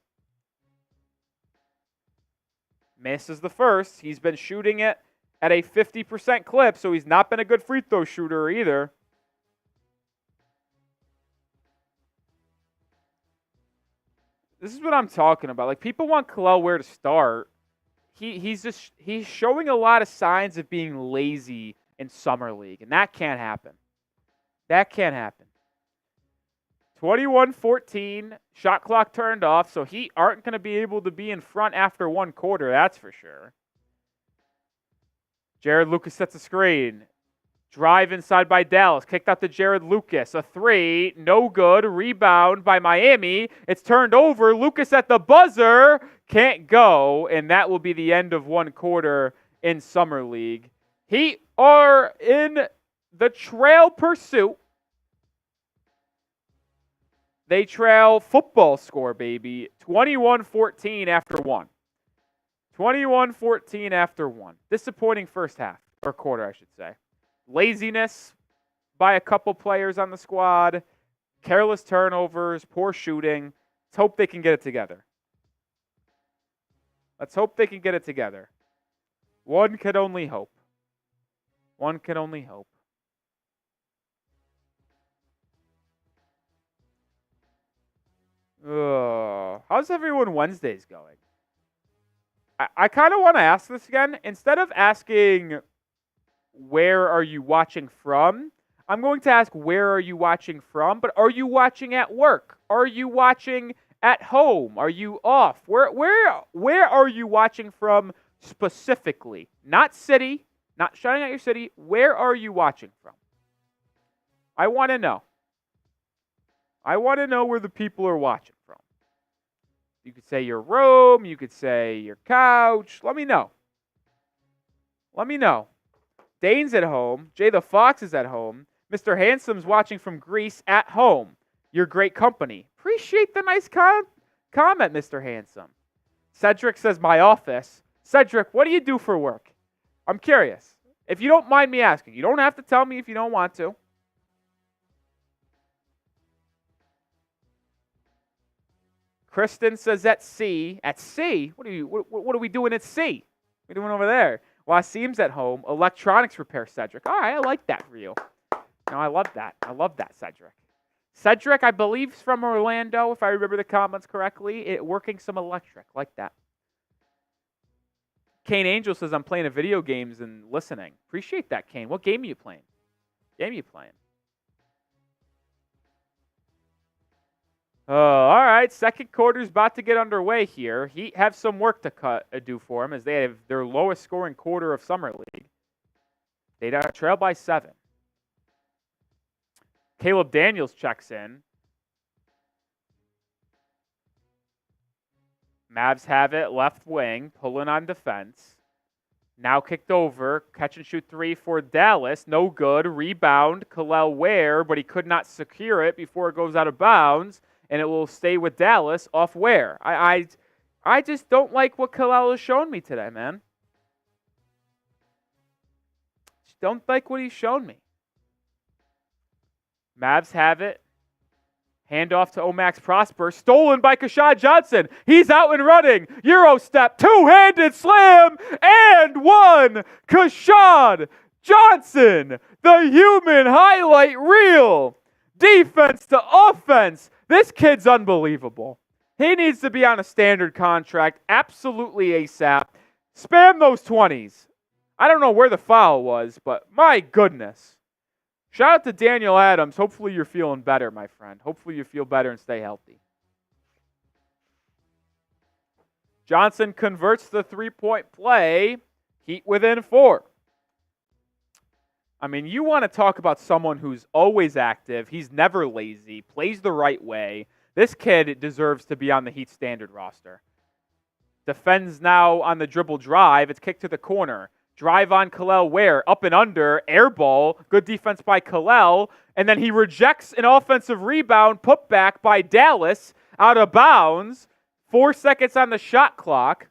Misses the first. He's been shooting it at a 50% clip, so he's not been a good free throw shooter either. This is what I'm talking about. Like, people want Kel'el Ware to start. He's showing a lot of signs of being lazy in Summer League, and that can't happen. That can't happen. 21-14, shot clock turned off, so Heat aren't going to be able to be in front after one quarter, that's for sure. Jared Lucas sets a screen. Drive inside by Dallas. Kicked out to Jared Lucas. A three. No good. Rebound by Miami. It's turned over. Lucas at the buzzer. Can't go. And that will be the end of one quarter in Summer League. Heat are in the trail pursuit. They trail football score, baby. 21-14 after one. 21-14 after one. Disappointing first half. Or quarter, I should say. Laziness by a couple players on the squad, careless turnovers, poor shooting. Let's hope they can get it together. Let's hope they can get it together. One could only hope. One can only hope. How's everyone Wednesdays going? I kind of want to ask this again. Instead of asking, where are you watching from? I'm going to ask, where are you watching from? But are you watching at work? Are you watching at home? Are you off? Where are you watching from specifically? Not city, not shouting out your city. Where are you watching from? I want to know. I want to know where the people are watching from. You could say your room. You could say your couch. Let me know. Let me know. Dane's at home. Jay the Fox is at home. Mr. Handsome's watching from Greece at home. You're great company. Appreciate the nice comment, Mr. Handsome. Cedric says, my office. Cedric, what do you do for work? I'm curious. If you don't mind me asking. You don't have to tell me if you don't want to. Kristen says at sea. At sea? What are we doing at sea? What are we doing over there? Wasim's at home. Electronics repair, Cedric. All right, I like that for you. No, I love that. I love that, Cedric. Cedric, I believe, is from Orlando, if I remember the comments correctly. Working some electric. Like that. Kane Angel says, I'm playing video games and listening. Appreciate that, Kane. What game are you playing? All right, second quarter's about to get underway here. Heat have some work to do for them as they have their lowest scoring quarter of Summer League. They trail by 7. Caleb Daniels checks in. Mavs have it, left wing, pulling on defense. Now kicked over, catch and shoot three for Dallas. No good, rebound, Kel'el Ware, but he could not secure it before it goes out of bounds. And it will stay with Dallas off Ware. I just don't like what Kel'el has shown me today, man. Just don't like what he's shown me. Mavs have it. Handoff to Omax Prosper. Stolen by Keshad Johnson. He's out and running. Euro step. Two-handed slam. And one. Keshad Johnson. The human highlight reel. Defense to offense. This kid's unbelievable. He needs to be on a standard contract absolutely ASAP. Spam those 20s. I don't know where the foul was, but my goodness. Shout out to Daniel Adams. Hopefully you're feeling better, my friend. Hopefully you feel better and stay healthy. Johnson converts the three-point play. Heat within 4. I mean, you want to talk about someone who's always active. He's never lazy, plays the right way. This kid deserves to be on the Heat standard roster. Defends now on the dribble drive. It's kicked to the corner. Drive on Kel'el Ware, up and under, air ball. Good defense by Kel'el. And then he rejects an offensive rebound, put back by Dallas, out of bounds. 4 seconds on the shot clock.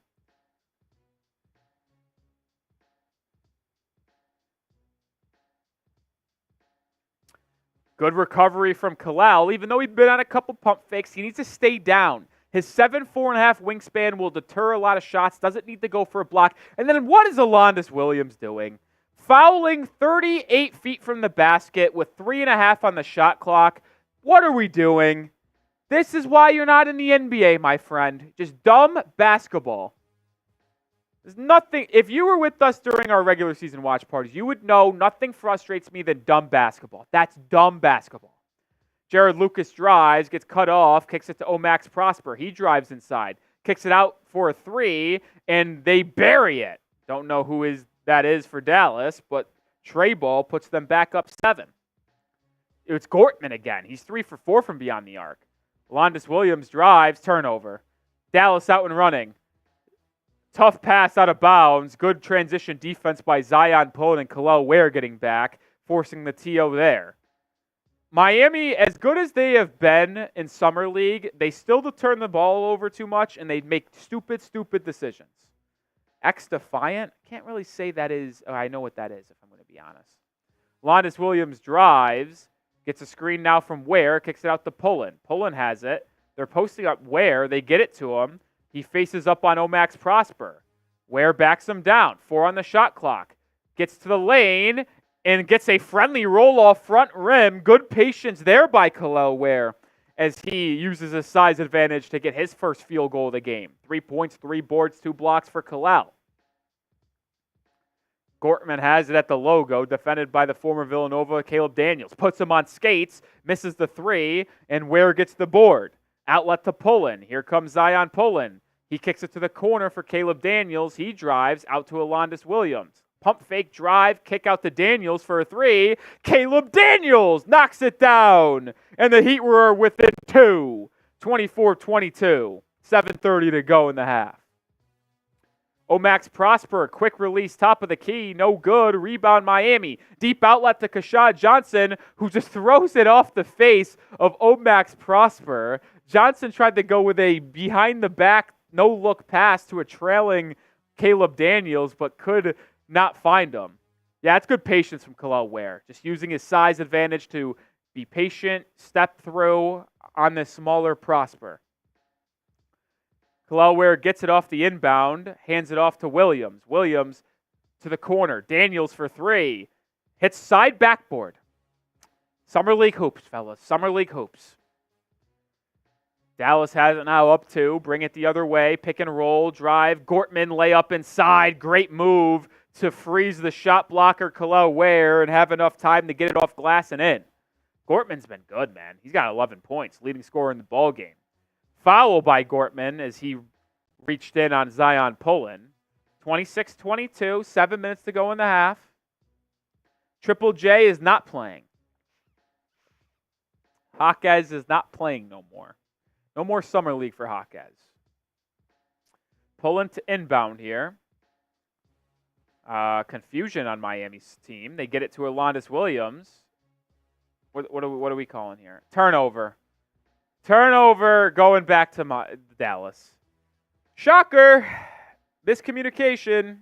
Good recovery from Kel'el. Even though he's been on a couple pump fakes, he needs to stay down. His 7'4.5" wingspan will deter a lot of shots. Doesn't need to go for a block. And then what is Alondas Williams doing? Fouling 38 feet from the basket with 3.5 on the shot clock. What are we doing? This is why you're not in the NBA, my friend. Just dumb basketball. There's nothing. If you were with us during our regular season watch parties, you would know nothing frustrates me than dumb basketball. That's dumb basketball. Jared Lucas drives, gets cut off, kicks it to Omax Prosper. He drives inside, kicks it out for a three, and they bury it. Don't know who that is for Dallas, but Trey Ball puts them back up 7. It's Gortman again. He's 3 for 4 from beyond the arc. Alondes Williams drives, turnover. Dallas out and running. Tough pass out of bounds. Good transition defense by Zion Pullen and Kel'el Ware getting back, forcing the TO there. Miami, as good as they have been in Summer League, they still turn the ball over too much, and they make stupid decisions. X-Defiant? Can't really say that is. Oh, I know what that is, if I'm going to be honest. Alondes Williams drives, gets a screen now from Ware, kicks it out to Pullen. Pullen has it. They're posting up Ware. They get it to him. He faces up on Omax Prosper. Ware backs him down. 4 on the shot clock. Gets to the lane and gets a friendly roll-off front rim. Good patience there by Kel'el Ware as he uses his size advantage to get his first field goal of the game. 3 points, 3 boards, 2 blocks for Kel'el. Gortman has it at the logo, defended by the former Villanova, Caleb Daniels. Puts him on skates, misses the 3, and Ware gets the board. Outlet to Pullen. Here comes Zion Pullen. He kicks it to the corner for Caleb Daniels. He drives out to Alondes Williams. Pump fake drive, kick out to Daniels for a 3. Caleb Daniels knocks it down. And the Heat were within 2. 24-22. 7:30 to go in the half. Omax Prosper, quick release, top of the key, no good. Rebound Miami. Deep outlet to Keshad Johnson, who just throws it off the face of Omax Prosper. Johnson tried to go with a behind-the-back, no-look pass to a trailing Caleb Daniels, but could not find him. Yeah, it's good patience from Kel'el Ware. Just using his size advantage to be patient, step through on the smaller Prosper. Kel'el Ware gets it off the inbound, hands it off to Williams. Williams to the corner. Daniels for 3. Hits side backboard. Summer League hoops, fellas. Summer League hoops. Dallas has it now up 2. Bring it the other way. Pick and roll. Drive. Gortman lay up inside. Great move to freeze the shot blocker Kel'el Ware and have enough time to get it off glass and in. Gortman's been good, man. He's got 11 points, leading scorer in the ballgame. Foul by Gortman as he reached in on Zion Pullen. 26-22, 7 minutes to go in the half. Triple J is not playing. Jaquez is not playing no more. No more Summer League for Jaquez. Pullen to inbound here. Confusion on Miami's team. They get it to Alondes Williams. What are we calling here? Turnover. Turnover going back to Dallas. Shocker. Miscommunication.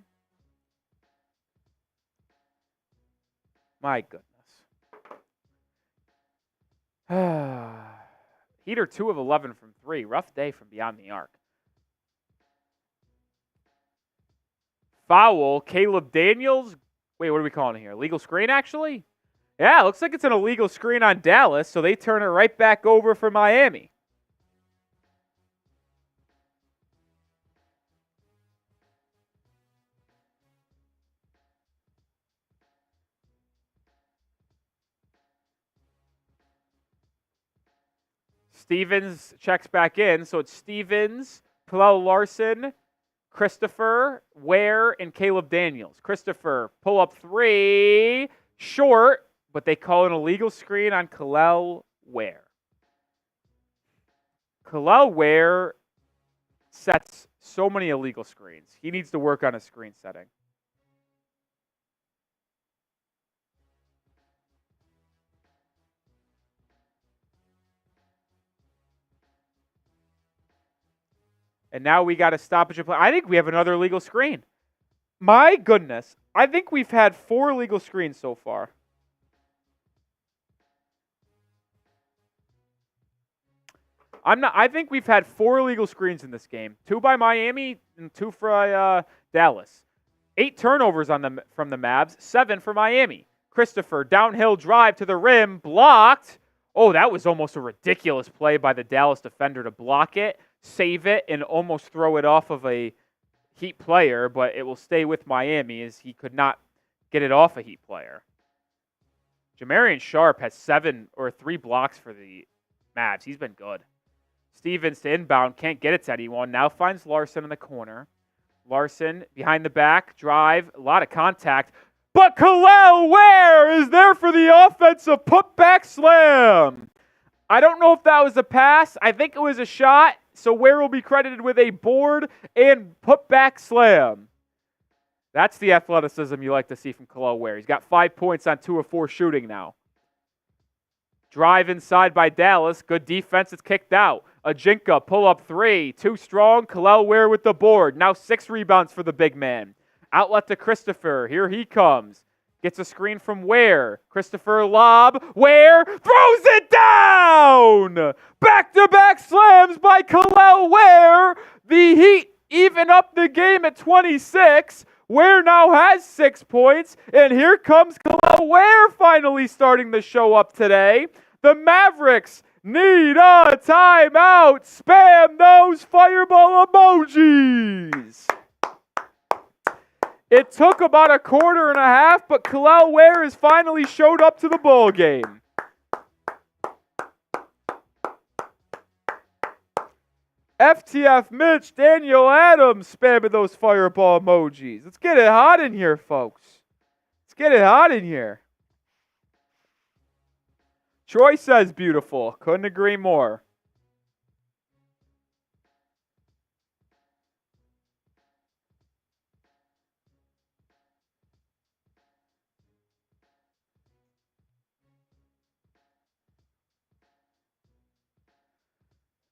My goodness. Heater 2 of 11 from 3. Rough day from beyond the arc. Foul. Caleb Daniels. Wait, what are we calling it here? Legal screen, actually? Yeah, looks like it's an illegal screen on Dallas, so they turn it right back over for Miami. Stevens checks back in, so it's Stevens, Pelle Larsson, Christopher, Ware, and Caleb Daniels. Christopher, pull up 3, short, but they call an illegal screen on Kel'el Ware. Kel'el Ware sets so many illegal screens. He needs to work on his screen setting. And now we got a stoppage of play. I think we have another illegal screen. My goodness. I think we've had 4 illegal screens so far. I think we've had 4 illegal screens in this game. 2 by Miami and 2 for Dallas. 8 turnovers from the Mavs, 7 for Miami. Christopher, downhill drive to the rim, blocked. Oh, that was almost a ridiculous play by the Dallas defender to block it, save it, and almost throw it off of a Heat player, but it will stay with Miami as he could not get it off a Heat player. Jamarian Sharp has 3 blocks for the Mavs. He's been good. Stevens to inbound, can't get it to anyone. Now finds Larson in the corner. Larson behind the back, drive, a lot of contact. But Kel'el Ware is there for the offensive putback slam. I don't know if that was a pass. I think it was a shot. So Ware will be credited with a board and putback slam. That's the athleticism you like to see from Kel'el Ware. He's got 5 points on 2 of 4 shooting now. Drive inside by Dallas. Good defense. It's kicked out. Ajinka, pull up 3. Too strong. Kel'el Ware with the board. Now 6 rebounds for the big man. Outlet to Christopher. Here he comes. Gets a screen from Ware. Christopher lob. Ware throws it down! Back-to-back slams by Kel'el Ware. The Heat even up the game at 26. Ware now has 6 points. And here comes Kel'el Ware finally starting the show up today. The Mavericks need a timeout. Spam those fireball emojis. It took about a quarter and a half, but Kel'el Ware has finally showed up to the ball game. FTF Mitch, Daniel Adams spamming those fireball emojis. Let's get it hot in here, folks. Let's get it hot in here. Troy says beautiful. Couldn't agree more.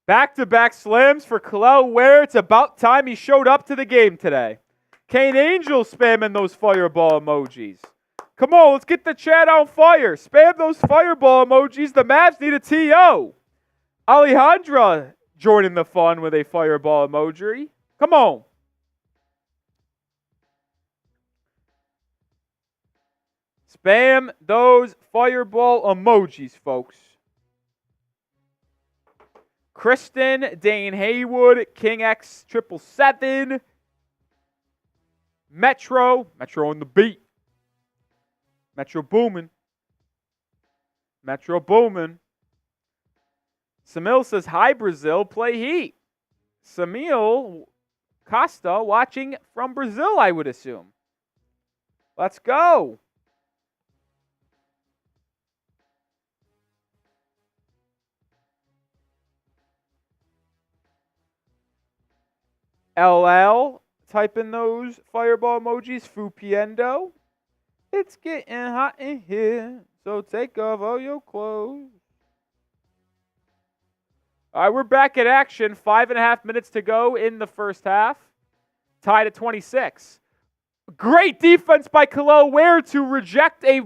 Back-to-back slams for Kel'el Ware. It's about time he showed up to the game today. Kane Angel spamming those fireball emojis. Come on, let's get the chat on fire. Spam those fireball emojis. The Mavs need a TO. Alejandra joining the fun with a fireball emoji. Come on. Spam those fireball emojis, folks. Kristen, Dane Haywood, King X 777, Metro on the beat. Metro booming. Samil says, hi Brazil, play Heat. Samil Costa watching from Brazil, I would assume. Let's go. LL, type in those fireball emojis. Fupiendo. It's getting hot in here, so take off all your clothes. All right, we're back at action. 5.5 minutes to go in the first half. Tied at 26. Great defense by Kel'el Ware to reject a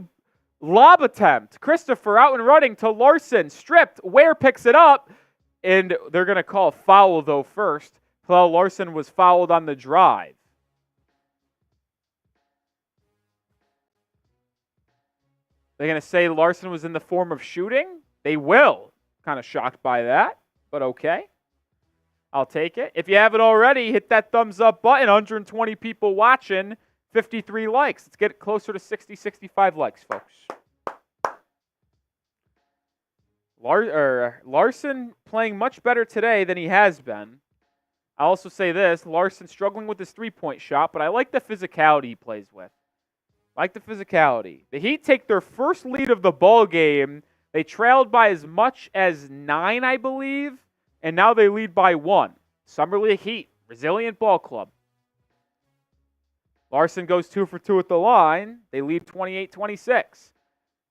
lob attempt. Christopher out and running to Larson. Stripped. Ware picks it up, and they're going to call a foul, though, first. Pelle Larsson was fouled on the drive. They're going to say Larsson was in the form of shooting? They will. Kind of shocked by that, but okay. I'll take it. If you haven't already, hit that thumbs up button. 120 people watching, 53 likes. Let's get closer to 60, 65 likes, folks. Larsson playing much better today than he has been. I'll also say this, Larsson struggling with his three-point shot, but I like the physicality he plays with. Like the physicality. The Heat take their first lead of the ball game. They trailed by as much as 9, I believe, and now they lead by 1. Summer League Heat, resilient ball club. Larsson goes 2 for 2 at the line. They lead 28-26.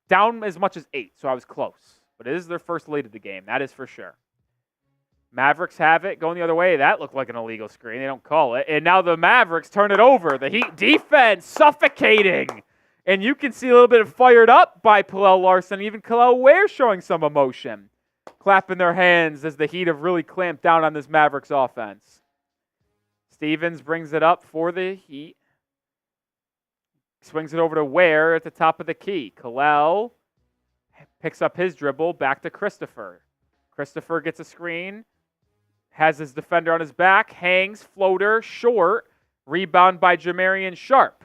Down as much as 8, so I was close. But it is their first lead of the game, that is for sure. Mavericks have it going the other way. That looked like an illegal screen. They don't call it. And now the Mavericks turn it over. The Heat defense suffocating. And you can see a little bit of fired up by Pelle Larsson. Even Kel'el Ware showing some emotion. Clapping their hands as the Heat have really clamped down on this Mavericks offense. Stevens brings it up for the Heat. Swings it over to Ware at the top of the key. Kel'el picks up his dribble, back to Christopher. Christopher gets a screen, has his defender on his back, hangs, floater, short, rebound by Jamarian Sharp.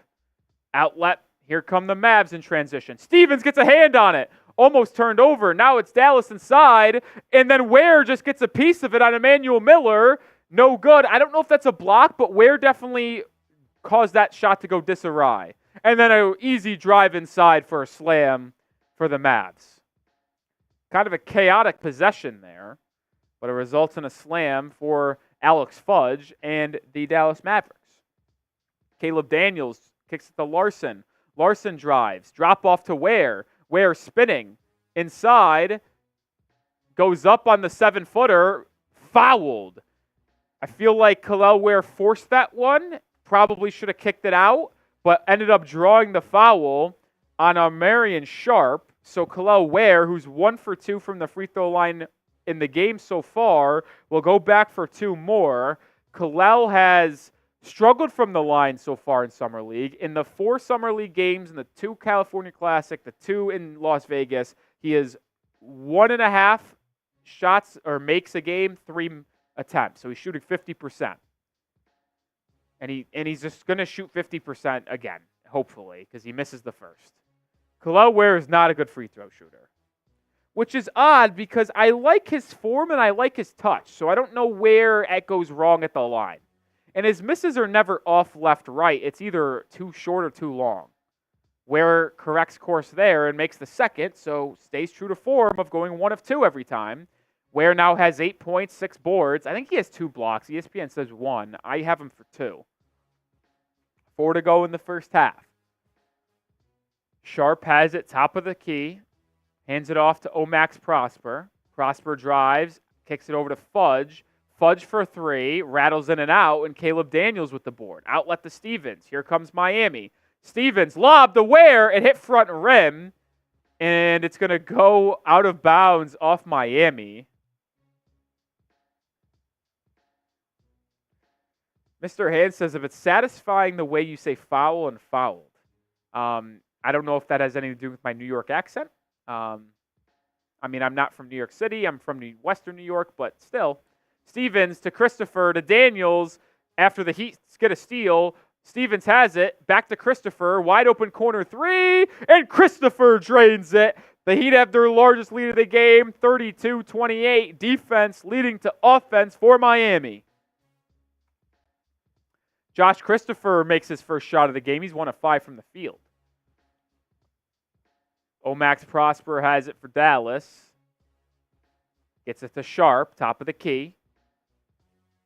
Outlet, here come the Mavs in transition. Stevens gets a hand on it, almost turned over. Now it's Dallas inside, and then Ware just gets a piece of it on Emmanuel Miller. No good. I don't know if that's a block, but Ware definitely caused that shot to go disarray. And then an easy drive inside for a slam for the Mavs. Kind of a chaotic possession there, but it results in a slam for Alex Fudge and the Dallas Mavericks. Caleb Daniels kicks it to Larson. Larson drives. Drop off to Ware. Ware spinning. Inside. Goes up on the 7-footer. Fouled. I feel like Kel'el Ware forced that one. Probably should have kicked it out, but ended up drawing the foul on Marion Sharp. So Kel'el Ware, who's 1 for 2 from the free throw line in the game so far, will go back for 2 more. Kel'el has struggled from the line so far in Summer League. In the 4 Summer League games, in the 2 California Classic, the 2 in Las Vegas, he is 1.5 shots or makes a game, 3 attempts. So he's shooting 50%. And he's just going to shoot 50% again, hopefully, because he misses the first. Kel'el Ware is not a good free throw shooter, which is odd because I like his form and I like his touch. So I don't know where it goes wrong at the line. And his misses are never off, left, right. It's either too short or too long. Ware corrects course there and makes the second, so stays true to form of going 1 of 2 every time. Ware now has 8 points, 6 boards. I think he has 2 blocks. ESPN says 1. I have him for 2. 4 to go in the first half. Sharp has it, top of the key. Hands it off to Max Prosper. Prosper drives, kicks it over to Fudge. Fudge for 3, rattles in and out, and Caleb Daniels with the board. Outlet to Stevens. Here comes Miami. Stevens lobbed to Ware and hit front rim, and it's going to go out of bounds off Miami. Mr. Hand says, if it's satisfying the way you say foul and fouled. I don't know if that has anything to do with my New York accent. I mean, I'm not from New York City. I'm from Western New York, but still. Stevens to Christopher to Daniels after the Heat get a steal. Stevens has it. Back to Christopher. Wide open corner 3. And Christopher drains it. The Heat have their largest lead of the game, 32-28. Defense leading to offense for Miami. Josh Christopher makes his first shot of the game. He's 1 of 5 from the field. Max Prosper has it for Dallas. Gets it to Sharp, top of the key.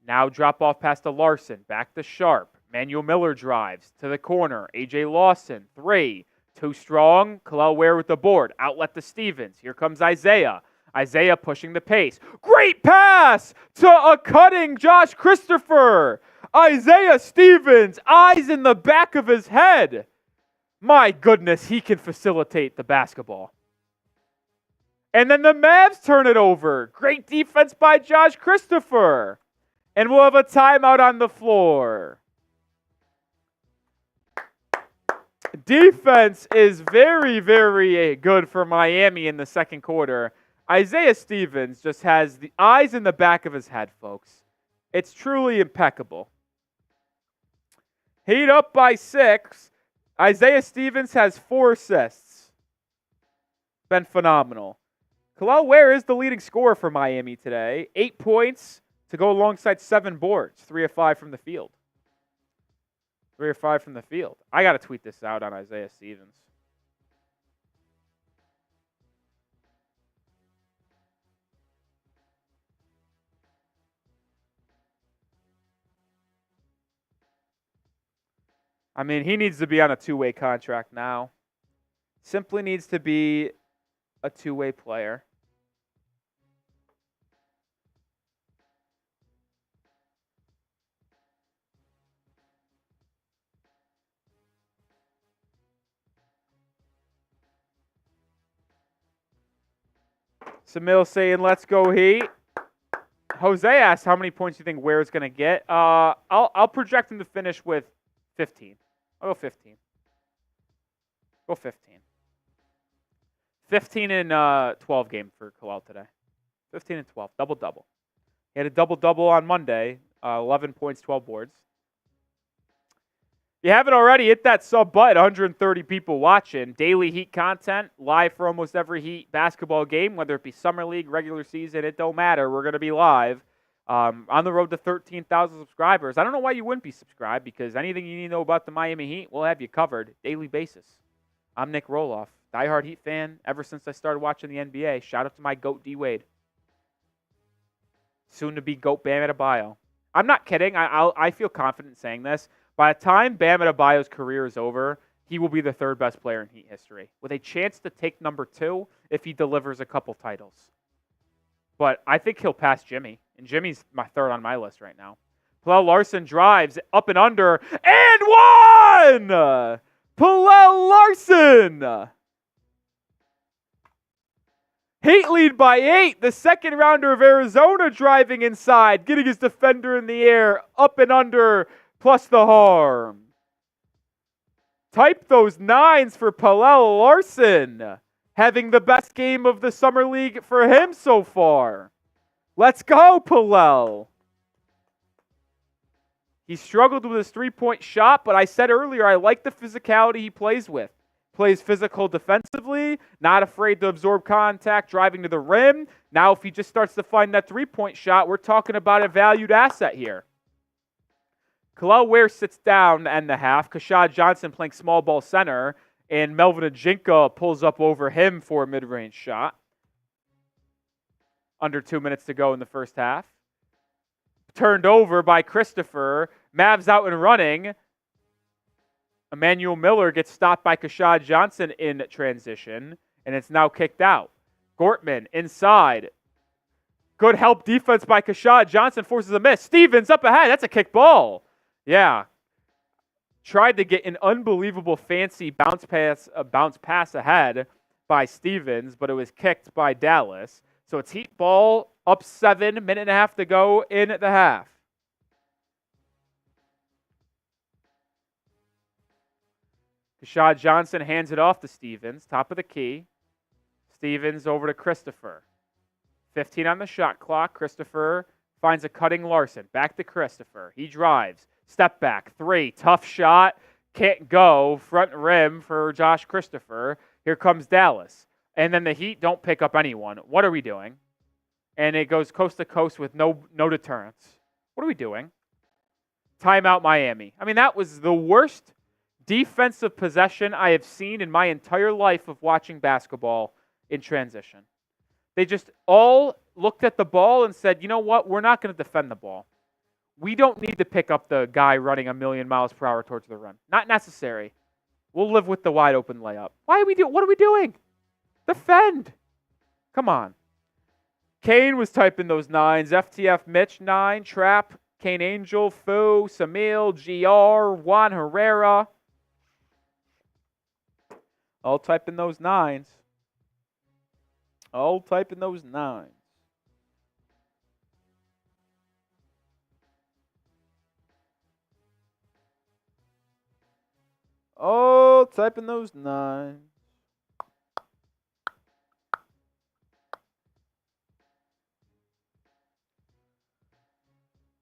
Now drop off pass to Larson. Back to Sharp. Manuel Miller drives to the corner. A.J. Lawson, 3. Too strong. Kel'el Ware with the board. Outlet to Stevens. Here comes Isaiah. Isaiah pushing the pace. Great pass to a cutting Josh Christopher. Isaiah Stevens, eyes in the back of his head. My goodness, he can facilitate the basketball. And then the Mavs turn it over. Great defense by Josh Christopher. And we'll have a timeout on the floor. Defense is very, very good for Miami in the second quarter. Isaiah Stevens just has the eyes in the back of his head, folks. It's truly impeccable. Heat up by 6. Isaiah Stevens has 4 assists. Been phenomenal. Kel'el Ware is the leading scorer for Miami today. 8 points to go alongside 7 boards. 3 of 5 from the field. 3 of 5 from the field. I got to tweet this out on Isaiah Stevens. I mean, he needs to be on a 2-way contract now. Simply needs to be a 2-way player. Samil saying, let's go Heat. Jose asked how many points you think Ware's going to get. I'll project him to finish with 15. I'll go 15. Go 15. 15 and 12 game for Kel'el today. 15 and 12, double-double. He had a double-double on Monday, 11 points, 12 boards. If you haven't already, hit that sub button. 130 people watching. Daily Heat content, live for almost every Heat basketball game, whether it be Summer League, regular season, it don't matter. We're going to be live. On the road to 13,000 subscribers. I don't know why you wouldn't be subscribed, because anything you need to know about the Miami Heat, we'll have you covered daily basis. I'm Nic Rohloff, diehard Heat fan ever since I started watching the NBA. Shout out to my GOAT D-Wade. Soon to be GOAT Bam Adebayo. I'm not kidding. I feel confident saying this. By the time Bam Adebayo's career is over, he will be the third best player in Heat history, with a chance to take number 2 if he delivers a couple titles. But I think he'll pass Jimmy. And Jimmy's my third on my list right now. Pelle Larsson drives up and under. And one! Pelle Larsson! Heat lead by 8. The second rounder of Arizona driving inside. Getting his defender in the air. Up and under. Plus the harm. Type those 9s for Pelle Larsson. Having the best game of the Summer League for him so far. Let's go, Pelle. He struggled with his three-point shot, but I said earlier I like the physicality he plays with. Plays physical defensively, not afraid to absorb contact, driving to the rim. Now if he just starts to find that three-point shot, we're talking about a valued asset here. Kel'el Ware sits down to end the half. Keshad Johnson playing small ball center, and Melvin Ajinka pulls up over him for a mid-range shot. Under 2 minutes to go in the first half. Turned over by Christopher. Mavs out and running. Emmanuel Miller gets stopped by Keshad Johnson in transition, and it's now kicked out. Gortman inside. Good help defense by Keshad Johnson, forces a miss. Stevens up ahead. That's a kick ball. Yeah. Tried to get an unbelievable fancy bounce pass ahead by Stevens, but it was kicked by Dallas. So it's Heat ball, up 7, minute and a half to go in the half. Keshad Johnson hands it off to Stevens, top of the key. Stevens over to Christopher. 15 on the shot clock. Christopher finds a cutting Larsson. Back to Christopher. He drives. Step back. 3. Tough shot. Can't go. Front rim for Josh Christopher. Here comes Dallas. And then the Heat don't pick up anyone. What are we doing? And it goes coast to coast with no deterrence. What are we doing? Timeout Miami. I mean, that was the worst defensive possession I have seen in my entire life of watching basketball in transition. They just all looked at the ball and said, you know what? We're not going to defend the ball. We don't need to pick up the guy running 1,000,000 miles per hour towards the rim. Not necessary. We'll live with the wide open layup. What are we doing? Defend. Come on. Kane was typing those 9s. FTF Mitch 9. Trap. Kane Angel. Fu. Samil. GR. Juan Herrera. All typing those 9s. All typing those 9s. All typing those 9s.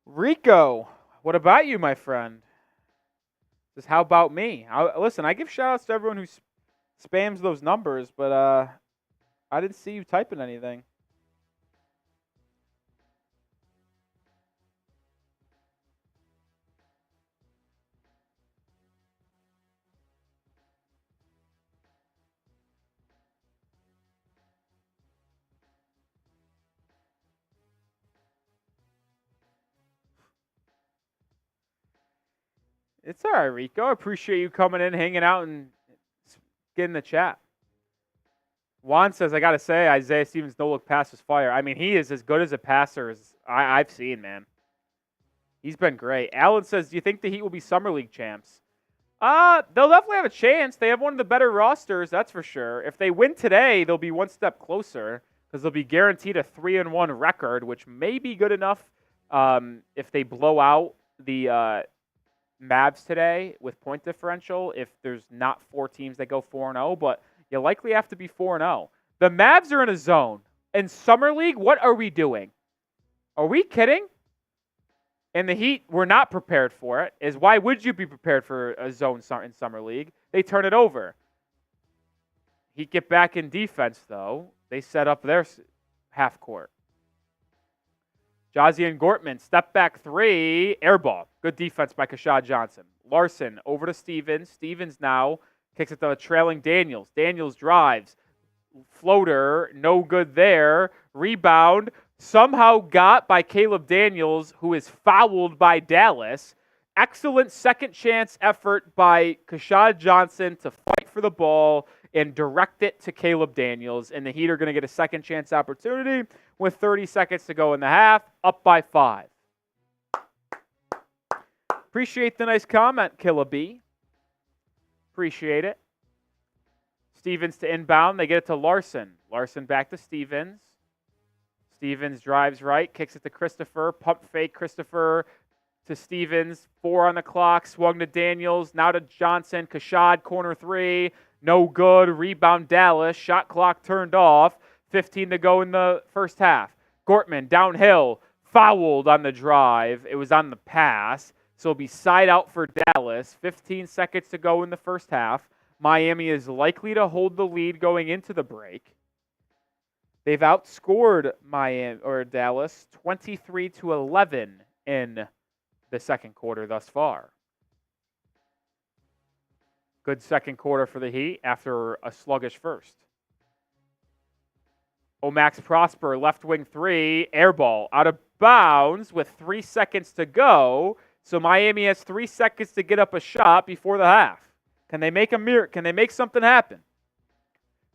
Rico, what about you, my friend? Says, how about me? Listen, I give shout-outs to everyone who spams those numbers, but I didn't see you typing anything. It's all right, Rico. I appreciate you coming in, hanging out, and getting the chat. Juan says, I got to say, Isaiah Stevens' no-look pass was fire. I mean, he is as good as a passer as I've seen, man. He's been great. Alan says, do you think the Heat will be Summer League champs? They'll definitely have a chance. They have one of the better rosters, that's for sure. If they win today, they'll be one step closer because they'll be guaranteed a 3-1 record, which may be good enough if they blow out the Mavs today with point differential, if there's not 4 teams that go 4-0, but you likely have to be 4-0. The Mavs are in a zone. In Summer League, what are we doing? Are we kidding? And the Heat were not prepared for it. Why would you be prepared for a zone in Summer League? They turn it over. Heat get back in defense, though. They set up their half court. Jazzy and Gortman, step back three, air ball. Good defense by Keshad Johnson. Larson over to Stevens. Stevens now kicks it to a trailing Daniels. Daniels drives. Floater, no good there. Rebound, somehow got by Caleb Daniels, who is fouled by Dallas. Excellent second chance effort by Keshad Johnson to fight for the ball and direct it to Caleb Daniels. And the Heat are going to get a second chance opportunity with 30 seconds to go in the half, up by 5. Appreciate the nice comment, Killa B. Appreciate it. Stevens to inbound. They get it to Larson. Larson back to Stevens. Stevens drives right, kicks it to Christopher. Pump fake, Christopher to Stevens. 4 on the clock. Swung to Daniels. Now to Johnson. Keshad, corner 3. No good. Rebound Dallas. Shot clock turned off. 15 to go in the first half. Gortman downhill. Fouled on the drive. It was on the pass. So it'll be side out for Dallas. 15 seconds to go in the first half. Miami is likely to hold the lead going into the break. They've outscored Dallas 23-11 in the second quarter thus far. Good second quarter for the Heat after a sluggish first. Max Prosper, left wing 3, air ball, out of bounds with 3 seconds to go. So Miami has 3 seconds to get up a shot before the half. Can they make a mirror? Can they make something happen?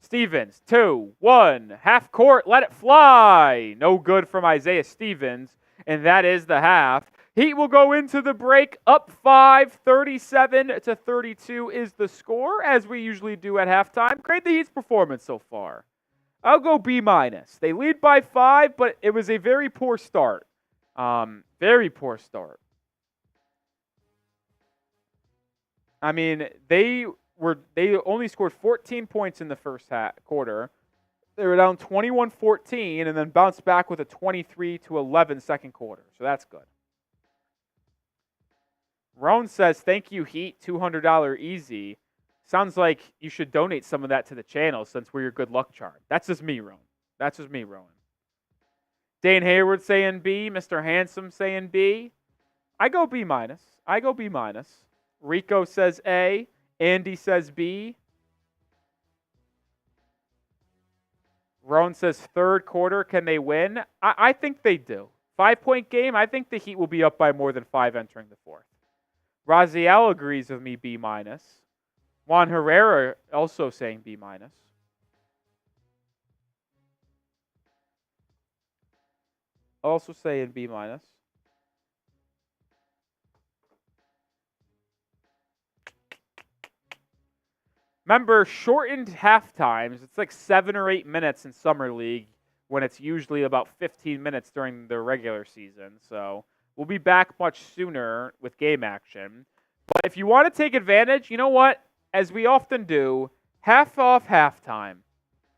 Stevens, 2, 1, half court, let it fly. No good from Isaiah Stevens, and that is the half. Heat will go into the break up 5, 37-32 is the score, as we usually do at halftime. Great the Heat's performance so far. I'll go B-. They lead by 5, but it was a very poor start. Very poor start. I mean, they only scored 14 points in the first quarter. They were down 21-14 and then bounced back with a 23-11 second quarter. So that's good. Roan says, thank you, Heat, $200 easy. Sounds like you should donate some of that to the channel since we're your good luck charm. That's just me, Roan. That's just me, Rowan. Dane Hayward saying B. Mr. Handsome saying B. I go B-. I go B-. Rico says A. Andy says B. Roan says third quarter, can they win? I think they do. 5-point game, I think the Heat will be up by more than 5 entering the fourth. Raziel agrees with me, B-. Juan Herrera also saying B-. Also saying B-. Remember, shortened half times, it's like 7 or 8 minutes in Summer League when it's usually about 15 minutes during the regular season. So we'll be back much sooner with game action. But if you want to take advantage, you know what? As we often do, half off halftime,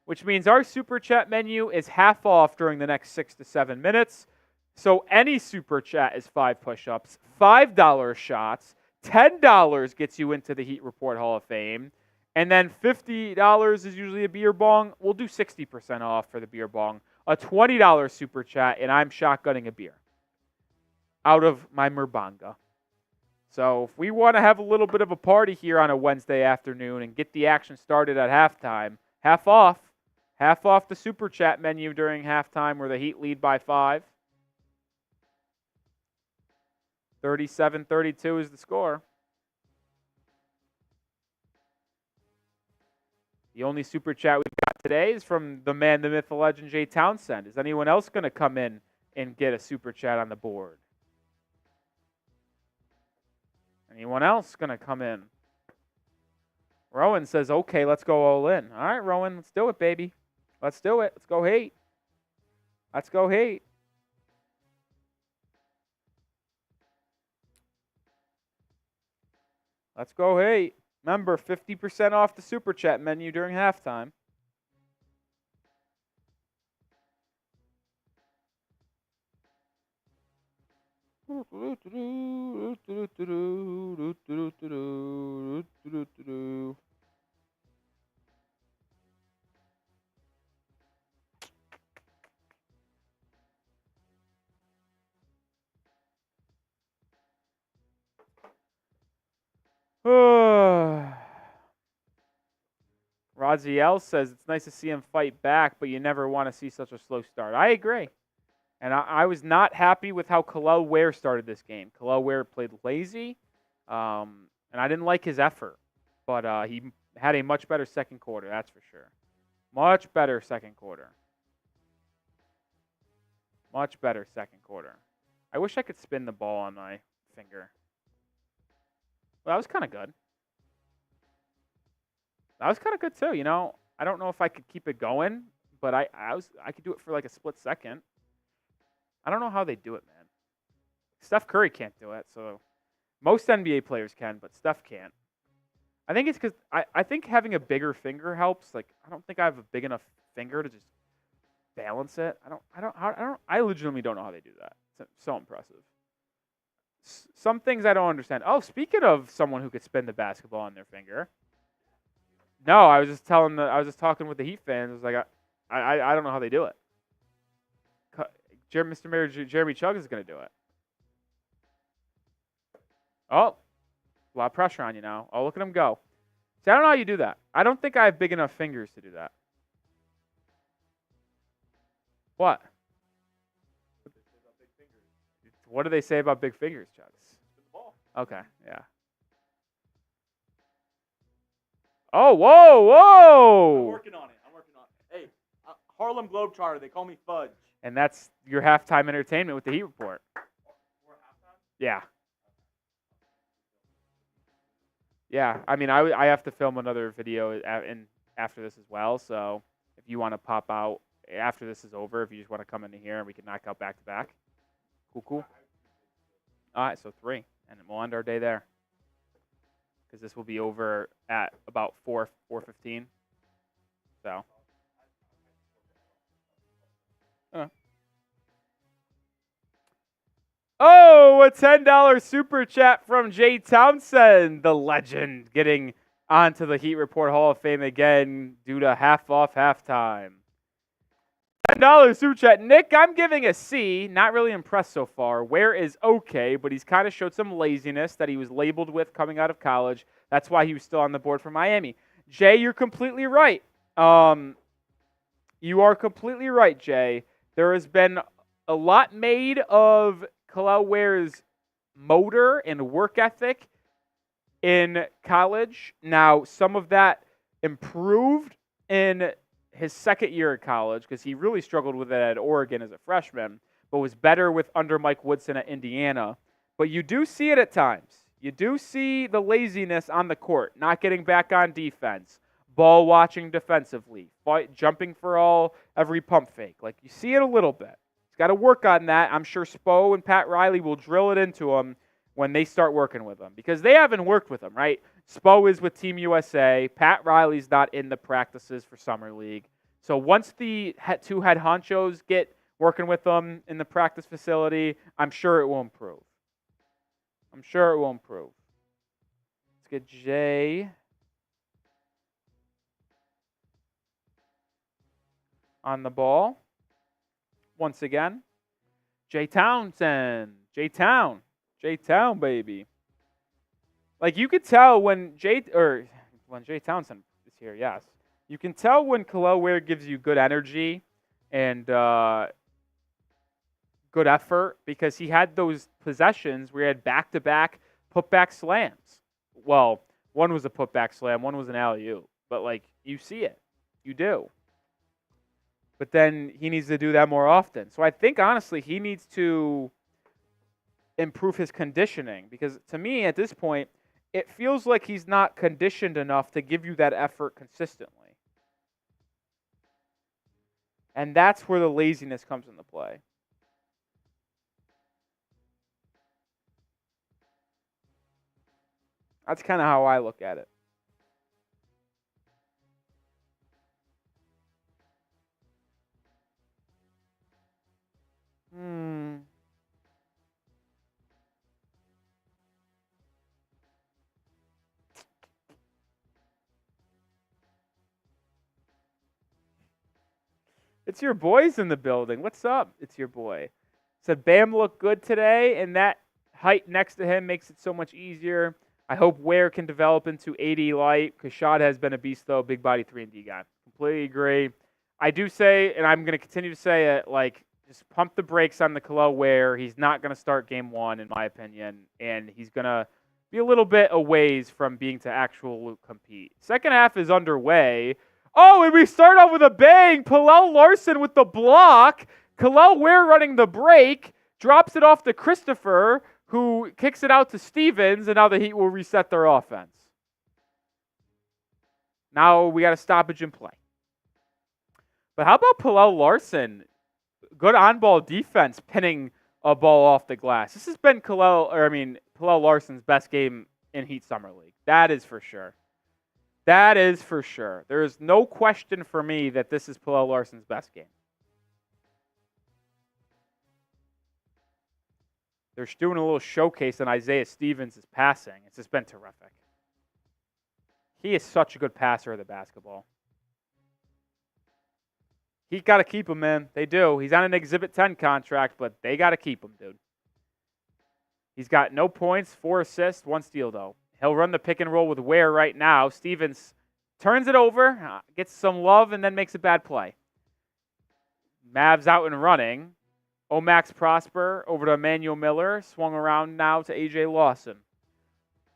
which means our Super Chat menu is half off during the next 6 to 7 minutes. So any Super Chat is 5 push-ups, $5 shots, $10 gets you into the Heat Report Hall of Fame. And then $50 is usually a beer bong. We'll do 60% off for the beer bong. A $20 super chat, and I'm shotgunning a beer out of my Merbanga. So if we want to have a little bit of a party here on a Wednesday afternoon and get the action started at halftime, half off the super chat menu during halftime where the Heat lead by 5. 37-32 is the score. The only super chat we've got today is from the man, the myth, the legend, Jay Townsend. Is anyone else going to come in and get a super chat on the board? Anyone else going to come in? Rowan says, okay, let's go all in. All right, Rowan, let's do it, baby. Let's do it. Let's go Heat. Let's go Heat. Let's go Heat. Remember, 50% off the Super Chat menu during halftime. Raziel says it's nice to see him fight back, but you never want to see such a slow start. I agree. And I was not happy with how Kel'el Ware started this game. Kel'el Ware played lazy, and I didn't like his effort. But he had a much better second quarter, that's for sure. Much better second quarter. Much better second quarter. I wish I could spin the ball on my finger. Well, that was kind of good. That was kind of good too, you know. I don't know if I could keep it going, but I could do it for like a split second. I don't know how they do it, man. Steph Curry can't do it, so most NBA players can, but Steph can't. I think it's because I think having a bigger finger helps. Like, I don't think I have a big enough finger to just balance it. I legitimately don't know how they do that. It's so impressive. Some things I don't understand. Oh, speaking of someone who could spin the basketball on their finger. No, I was just talking with the Heat fans. I was like, I don't know how they do it. Mr. Mayor Jeremy Chug is going to do it. Oh, a lot of pressure on you now. Oh, look at him go. See, I don't know how you do that. I don't think I have big enough fingers to do that. What? What do they say about big fingers, Chugs? Okay, yeah. Oh, whoa! I'm working on it. Hey, Harlem Globetrotter, they call me Fudge. And that's your halftime entertainment with the Heat Report. Yeah. Yeah, I mean, I have to film another video after this as well, so if you want to pop out after this is over, if you just want to come into here and we can knock out back-to-back. Cool. All right, so 3, and we'll end our day there because this will be over at about 4:15. So. Oh, a $10 super chat from Jay Townsend, the legend, getting onto the Heat Report Hall of Fame again due to half-off halftime. $10 super chat. Nick, I'm giving a C. Not really impressed so far. Ware is okay, but he's kind of showed some laziness that he was labeled with coming out of college. That's why he was still on the board for Miami. Jay, you're completely right. You are completely right, Jay. There has been a lot made of Kel'el Ware's motor and work ethic in college. Now, some of that improved in his second year at college because he really struggled with it at Oregon as a freshman, but was better with under Mike Woodson at Indiana. But you do see it at times. You do see the laziness on the court, not getting back on defense, ball watching defensively, jumping for every pump fake. Like, you see it a little bit. He's got to work on that. I'm sure Spo and Pat Riley will drill it into him when they start working with him because they haven't worked with him, right? Spo is with Team USA. Pat Riley's not in the practices for Summer League. So once the 2 head honchos get working with them in the practice facility, I'm sure it will improve. Let's get Jay on the ball. Once again, Jay Townsend. J-Town, baby. Like, you could tell when Jay Townsend is here, yes. You can tell when Kel'el Ware gives you good energy and good effort because he had those possessions where he had back-to-back putback slams. Well, one was a putback slam, one was an alley-oop. But, like, you see it. You do. But then he needs to do that more often. So I think, honestly, he needs to improve his conditioning because, to me, at this point, it feels like he's not conditioned enough to give you that effort consistently. And that's where the laziness comes into play. That's kind of how I look at it. It's your boys in the building. What's up? It's your boy. Said Bam looked good today, and that height next to him makes it so much easier. I hope Ware can develop into AD light. Keshad has been a beast, though. Big body 3-and-D guy. Completely agree. I do say, and I'm going to continue to say it, like, just pump the brakes on the Kel'el Ware. He's not going to start game one, in my opinion, and he's going to be a little bit a ways from being to actual compete. Second half is underway. Oh, and we start off with a bang. Pelle Larsson with the block. Kel'el Ware running the break. Drops it off to Christopher, who kicks it out to Stevens, and now the Heat will reset their offense. Now we got a stoppage in play. But how about Pelle Larsson? Good on-ball defense, pinning a ball off the glass. This has been Pelle Larsson's best game in Heat Summer League. That is for sure. That is for sure. There is no question for me that this is Pelle Larsson's best game. They're doing a little showcase on Isaiah Stevens' passing. It's just been terrific. He is such a good passer of the basketball. Heat got to keep him, man. They do. He's on an Exhibit 10 contract, but they got to keep him, dude. He's got no points, 4 assists, 1 steal, though. He'll run the pick and roll with Ware right now. Stevens turns it over, gets some love, and then makes a bad play. Mavs out and running. Max Prosper over to Emmanuel Miller. Swung around now to AJ Lawson.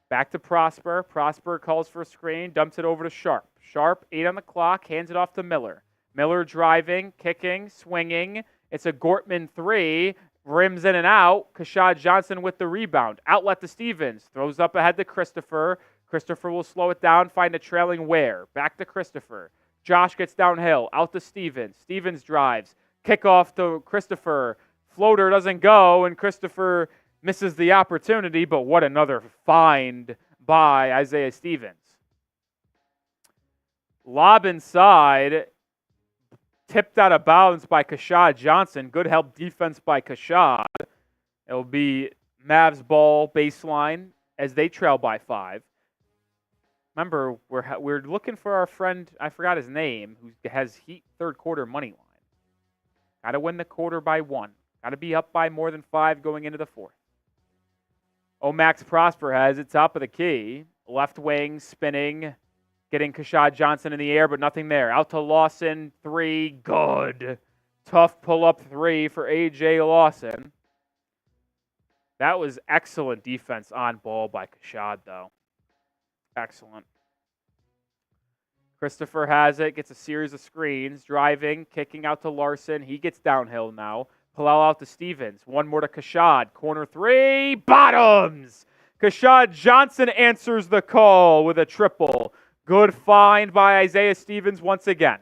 Back to Prosper. Prosper calls for a screen. Dumps it over to Sharp. Sharp, 8 on the clock. Hands it off to Miller. Miller driving, kicking, swinging. It's a Gortman 3. Rims in and out. Keshad Johnson with the rebound. Outlet to Stevens. Throws up ahead to Christopher. Christopher will slow it down. Find a trailing Ware. Back to Christopher. Josh gets downhill. Out to Stevens. Stevens drives. Kickoff to Christopher. Floater doesn't go, and Christopher misses the opportunity, but what another find by Isaiah Stevens. Lob inside. Tipped out of bounds by Keshad Johnson. Good help defense by Keshad. It'll be Mavs ball baseline as they trail by 5. Remember, we're looking for our friend, I forgot his name, who has Heat third quarter money line. Got to win the quarter by 1. Got to be up by more than 5 going into the 4th. Max Prosper has it top of the key. Left wing, spinning. Getting Keshad Johnson in the air, but nothing there. Out to Lawson, 3, good. Tough pull-up 3 for A.J. Lawson. That was excellent defense on ball by Keshad, though. Excellent. Christopher has it, gets a series of screens, driving, kicking out to Larson. He gets downhill now. Pelle out to Stevens. 1 more to Keshad. Corner 3, bottoms! Keshad Johnson answers the call with a triple. Good find by Isaiah Stevens once again.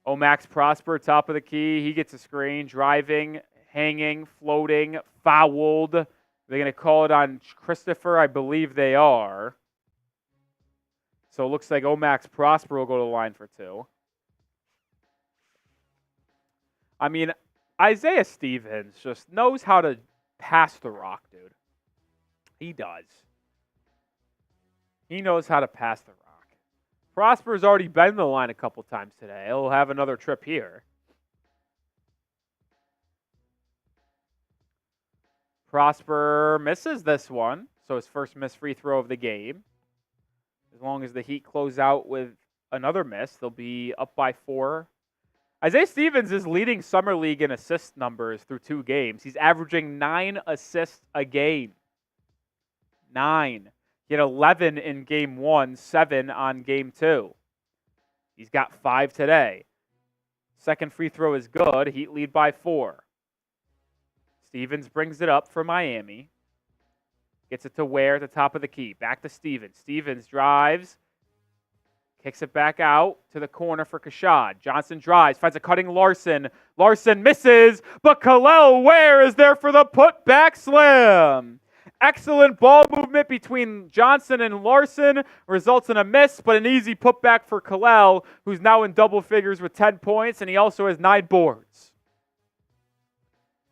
Max Prosper, top of the key. He gets a screen, driving, hanging, floating, fouled. They're going to call it on Christopher. I believe they are. So it looks like Max Prosper will go to the line for 2. I mean, Isaiah Stevens just knows how to pass the rock, dude. He does. He knows how to pass the rock. Prosper's already been in the line a couple times today. He'll have another trip here. Prosper misses this one, so his first missed free throw of the game. As long as the Heat close out with another miss, they'll be up by 4. Isaiah Stevens is leading Summer League in assist numbers through 2 games. He's averaging 9 assists a game. 9. He had 11 in Game 1, 7 on Game 2. He's got 5 today. Second free throw is good. Heat lead by 4. Stevens brings it up for Miami. Gets it to Ware at the top of the key. Back to Stevens. Stevens drives. Kicks it back out to the corner for Keshad. Johnson drives. Finds a cutting Larson. Larson misses, but Kel'el Ware is there for the putback slam. Excellent ball movement between Johnson and Larson results in a miss, but an easy putback for Kel'el, who's now in double figures with 10 points, and he also has 9 boards.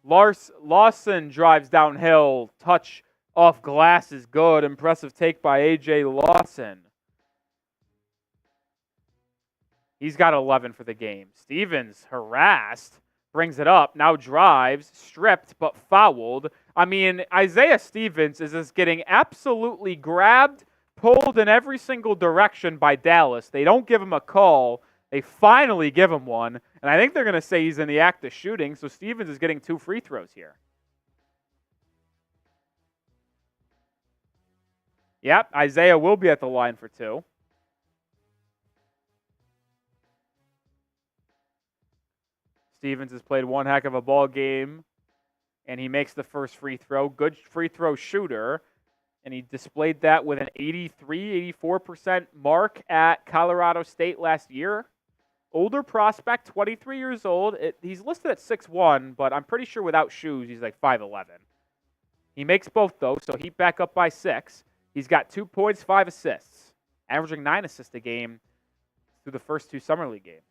Lawson drives downhill. Touch off glass is good. Impressive take by A.J. Lawson. He's got 11 for the game. Stevens harassed, brings it up, now drives, stripped, but fouled. I mean, Isaiah Stevens is just getting absolutely grabbed, pulled in every single direction by Dallas. They don't give him a call. They finally give him one, and I think they're going to say he's in the act of shooting, so Stevens is getting 2 free throws here. Yep, Isaiah will be at the line for 2. Stevens has played one heck of a ball game, and he makes the first free throw. Good free throw shooter, and he displayed that with an 83, 84% mark at Colorado State last year. Older prospect, 23 years old. He's listed at 6'1", but I'm pretty sure without shoes, he's like 5'11". He makes both, though, so Heat back up by 6. He's got 2 points, 5 assists, averaging 9 assists a game through the first 2 Summer League games.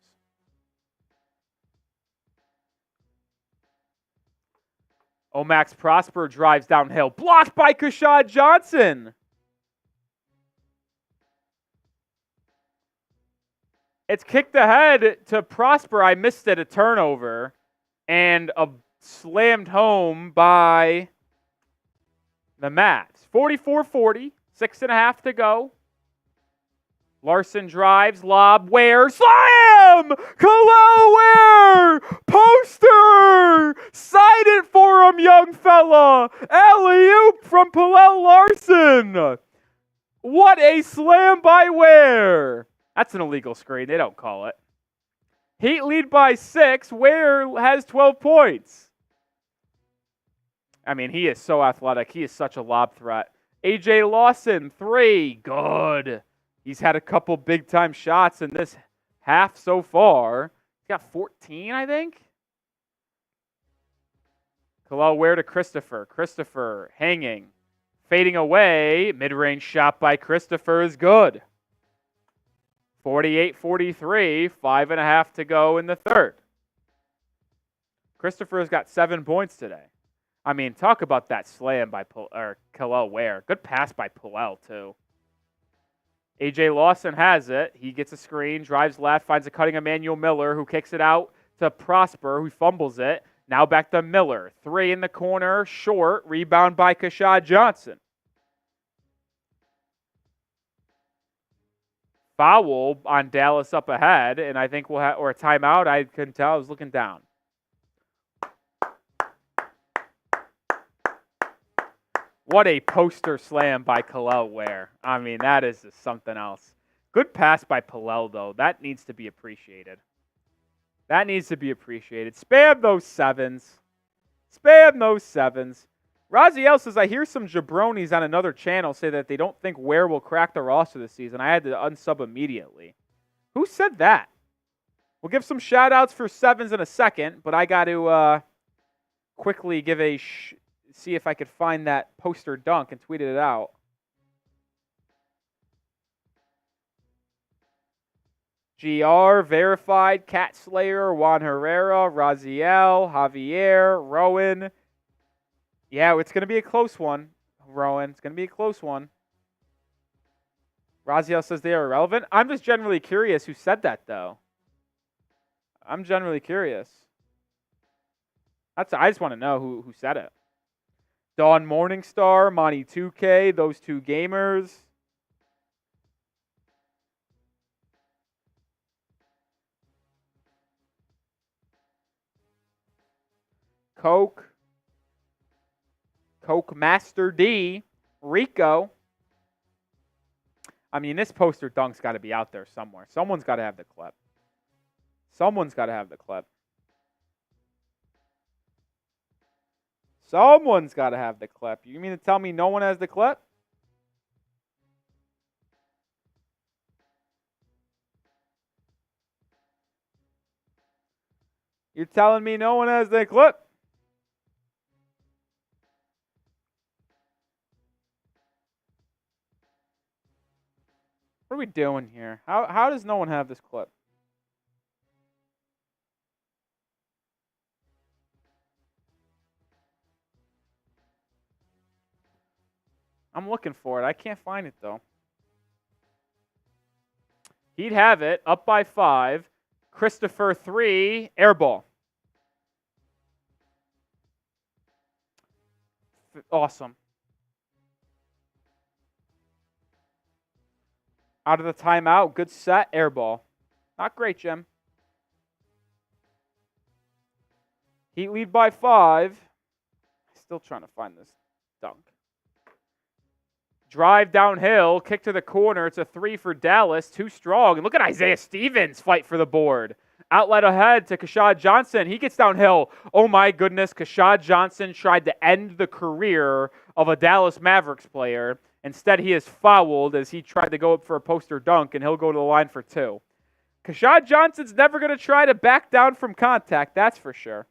Max Prosper drives downhill. Blocked by Keshad Johnson. It's kicked ahead to Prosper. I missed it, a turnover. And slammed home by the Mavs. 44-40, 6.5 to go. Larson drives, lob, Ware, slam! Kel'el Ware! Poster! Side it for him, young fella! Alley-oop from Pelle Larsson! What a slam by Ware! That's an illegal screen. They don't call it. Heat lead by 6. Ware has 12 points. I mean, he is so athletic. He is such a lob threat. A.J. Lawson, 3. Good. He's had a couple big-time shots in this half so far. He's got 14, I think. Kel'el Ware to Christopher. Christopher hanging. Fading away. Mid-range shot by Christopher is good. 48-43. 5.5 to go in the third. Christopher's got 7 points today. I mean, talk about that slam by Kel'el Ware. Good pass by Pelle, too. A.J. Lawson has it. He gets a screen, drives left, finds a cutting Emmanuel Miller, who kicks it out to Prosper, who fumbles it. Now back to Miller. 3 in the corner, short. Rebound by Keshad Johnson. Foul on Dallas up ahead, and I think we'll have, or a timeout. I couldn't tell. I was looking down. What a poster slam by Kel'el Ware. I mean, that is just something else. Good pass by Pelle, though. That needs to be appreciated. That needs to be appreciated. Spam those 7s. Spam those 7s. Raziel says, I hear some jabronis on another channel say that they don't think Ware will crack the roster this season. I had to unsub immediately. Who said that? We'll give some shout-outs for 7s in a second, but I got to quickly give a... see if I could find that poster dunk and tweeted it out. GR, verified, Cat Slayer, Juan Herrera, Raziel, Javier, Rowan. Yeah, it's going to be a close one, Rowan. It's going to be a close one. Raziel says they are irrelevant. I'm just generally curious who said that, though. I'm generally curious. I just want to know who said it. Dawn Morningstar, Monty 2K, those two gamers. Coke Master D, Rico. I mean, this poster dunk's got to be out there somewhere. Someone's got to have the clip. Someone's got to have the clip. Someone's got to have the clip. You mean to tell me no one has the clip? You're telling me no one has the clip? What are we doing here? How does no one have this clip? I'm looking for it. I can't find it, though. Heat have it, up by 5. Christopher 3, air ball. Awesome. Out of the timeout, good set, air ball. Not great, Jim. Heat lead by 5. Still trying to find this dunk. Drive downhill, kick to the corner. It's a 3 for Dallas. Too strong. And look at Isaiah Stevens fight for the board. Outlet ahead to Keshad Johnson. He gets downhill. Oh my goodness. Keshad Johnson tried to end the career of a Dallas Mavericks player. Instead, he is fouled as he tried to go up for a poster dunk, and he'll go to the line for 2. Keshad Johnson's never going to try to back down from contact, that's for sure.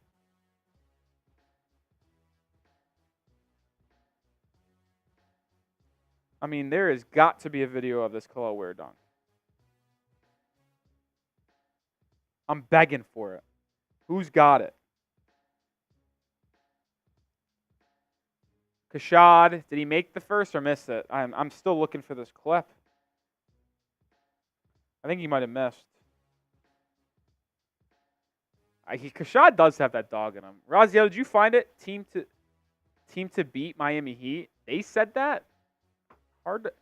I mean, there has got to be a video of this Kel'el Ware dunk. I'm begging for it. Who's got it? Keshad, did he make the first or miss it? I'm still looking for this clip. I think he might have missed. Keshad does have that dog in him. Raziel, did you find it? Team to beat Miami Heat. They said that? Hard to,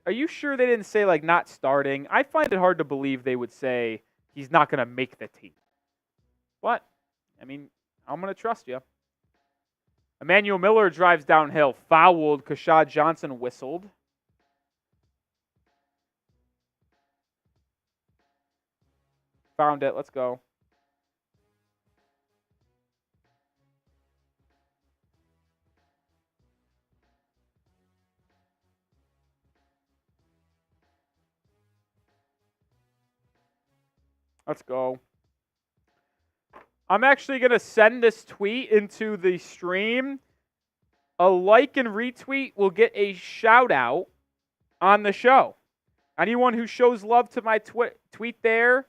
are you sure they didn't say, like, not starting? I find it hard to believe they would say he's not going to make the team. What? I mean, I'm going to trust you. Emmanuel Miller drives downhill. Fouled. Keshad Johnson whistled. Found it. Let's go. Let's go. I'm actually going to send this tweet into the stream. A like and retweet will get a shout out on the show. Anyone who shows love to my tweet there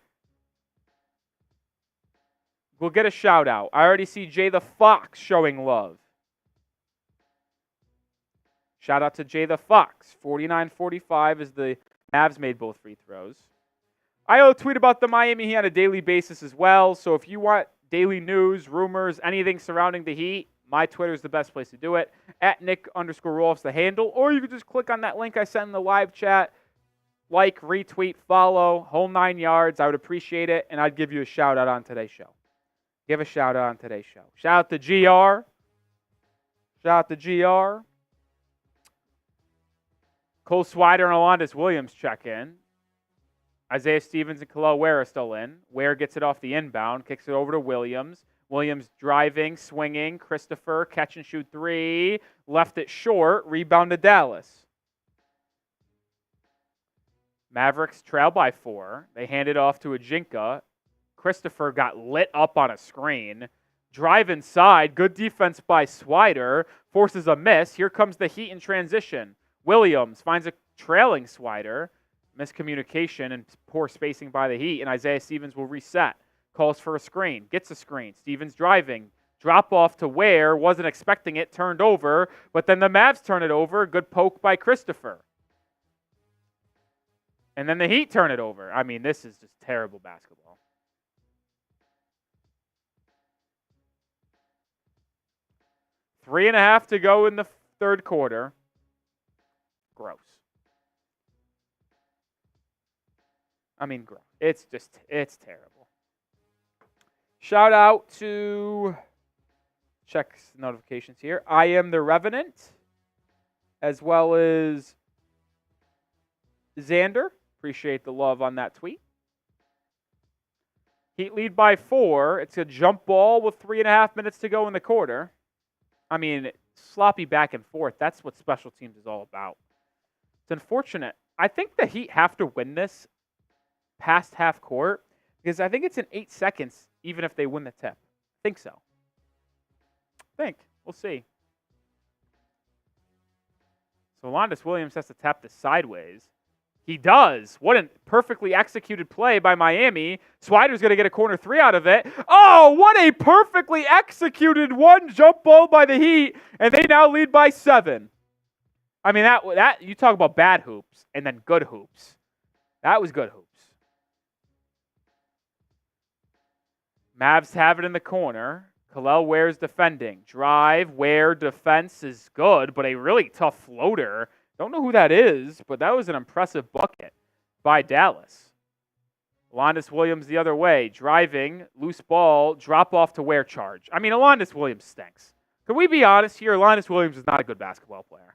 will get a shout out. I already see Jay the Fox showing love. Shout out to Jay the Fox. 49-45 as the Mavs made both free throws. I tweet about the Miami Heat on a daily basis as well. So if you want daily news, rumors, anything surrounding the Heat, my Twitter is the best place to do it. At Nic_Rohloff's the handle. Or you can just click on that link I sent in the live chat. Like, retweet, follow, whole 9 yards. I would appreciate it. And I'd give you a shout out on today's show. Give a shout out on today's show. Shout out to GR. Shout out to GR. Cole Swider and Alondas Williams check in. Isaiah Stevens and Kel'el Ware are still in. Ware gets it off the inbound, kicks it over to Williams. Williams driving, swinging. Christopher, catch and shoot 3. Left it short. Rebound to Dallas. Mavericks trail by 4. They hand it off to Ajinka. Christopher got lit up on a screen. Drive inside. Good defense by Swider. Forces a miss. Here comes the Heat in transition. Williams finds a trailing Swider. Miscommunication and poor spacing by the Heat, and Isaiah Stevens will reset. Calls for a screen. Gets a screen. Stevens driving. Drop off to Ware. Wasn't expecting it. Turned over. But then the Mavs turn it over. Good poke by Christopher. And then the Heat turn it over. I mean, this is just terrible basketball. Three and a half to go in the third quarter. Gross. I mean, gross. It's terrible. Shout out to, check notifications here. I am the Revenant, as well as Xander. Appreciate the love on that tweet. Heat lead by 4. It's a jump ball with 3.5 minutes to go in the quarter. I mean, sloppy back and forth. That's what special teams is all about. It's unfortunate. I think the Heat have to win this past half court because I think it's in 8 seconds, even if they win the tip. I think so. We'll see. So Alondas Williams has to tap this sideways. He does. What a perfectly executed play by Miami. Swider's going to get a corner 3 out of it. Oh, what a perfectly executed one jump ball by the Heat, and they now lead by 7. I mean, that you talk about bad hoops and then good hoops. That was good hoops. Mavs have it in the corner. Kel'el Ware's defending. Drive, Ware, defense is good, but a really tough floater. Don't know who that is, but that was an impressive bucket by Dallas. Alondes Williams the other way. Driving, loose ball, drop off to Ware charge. I mean, Alondes Williams stinks. Can we be honest here? Alondes Williams is not a good basketball player.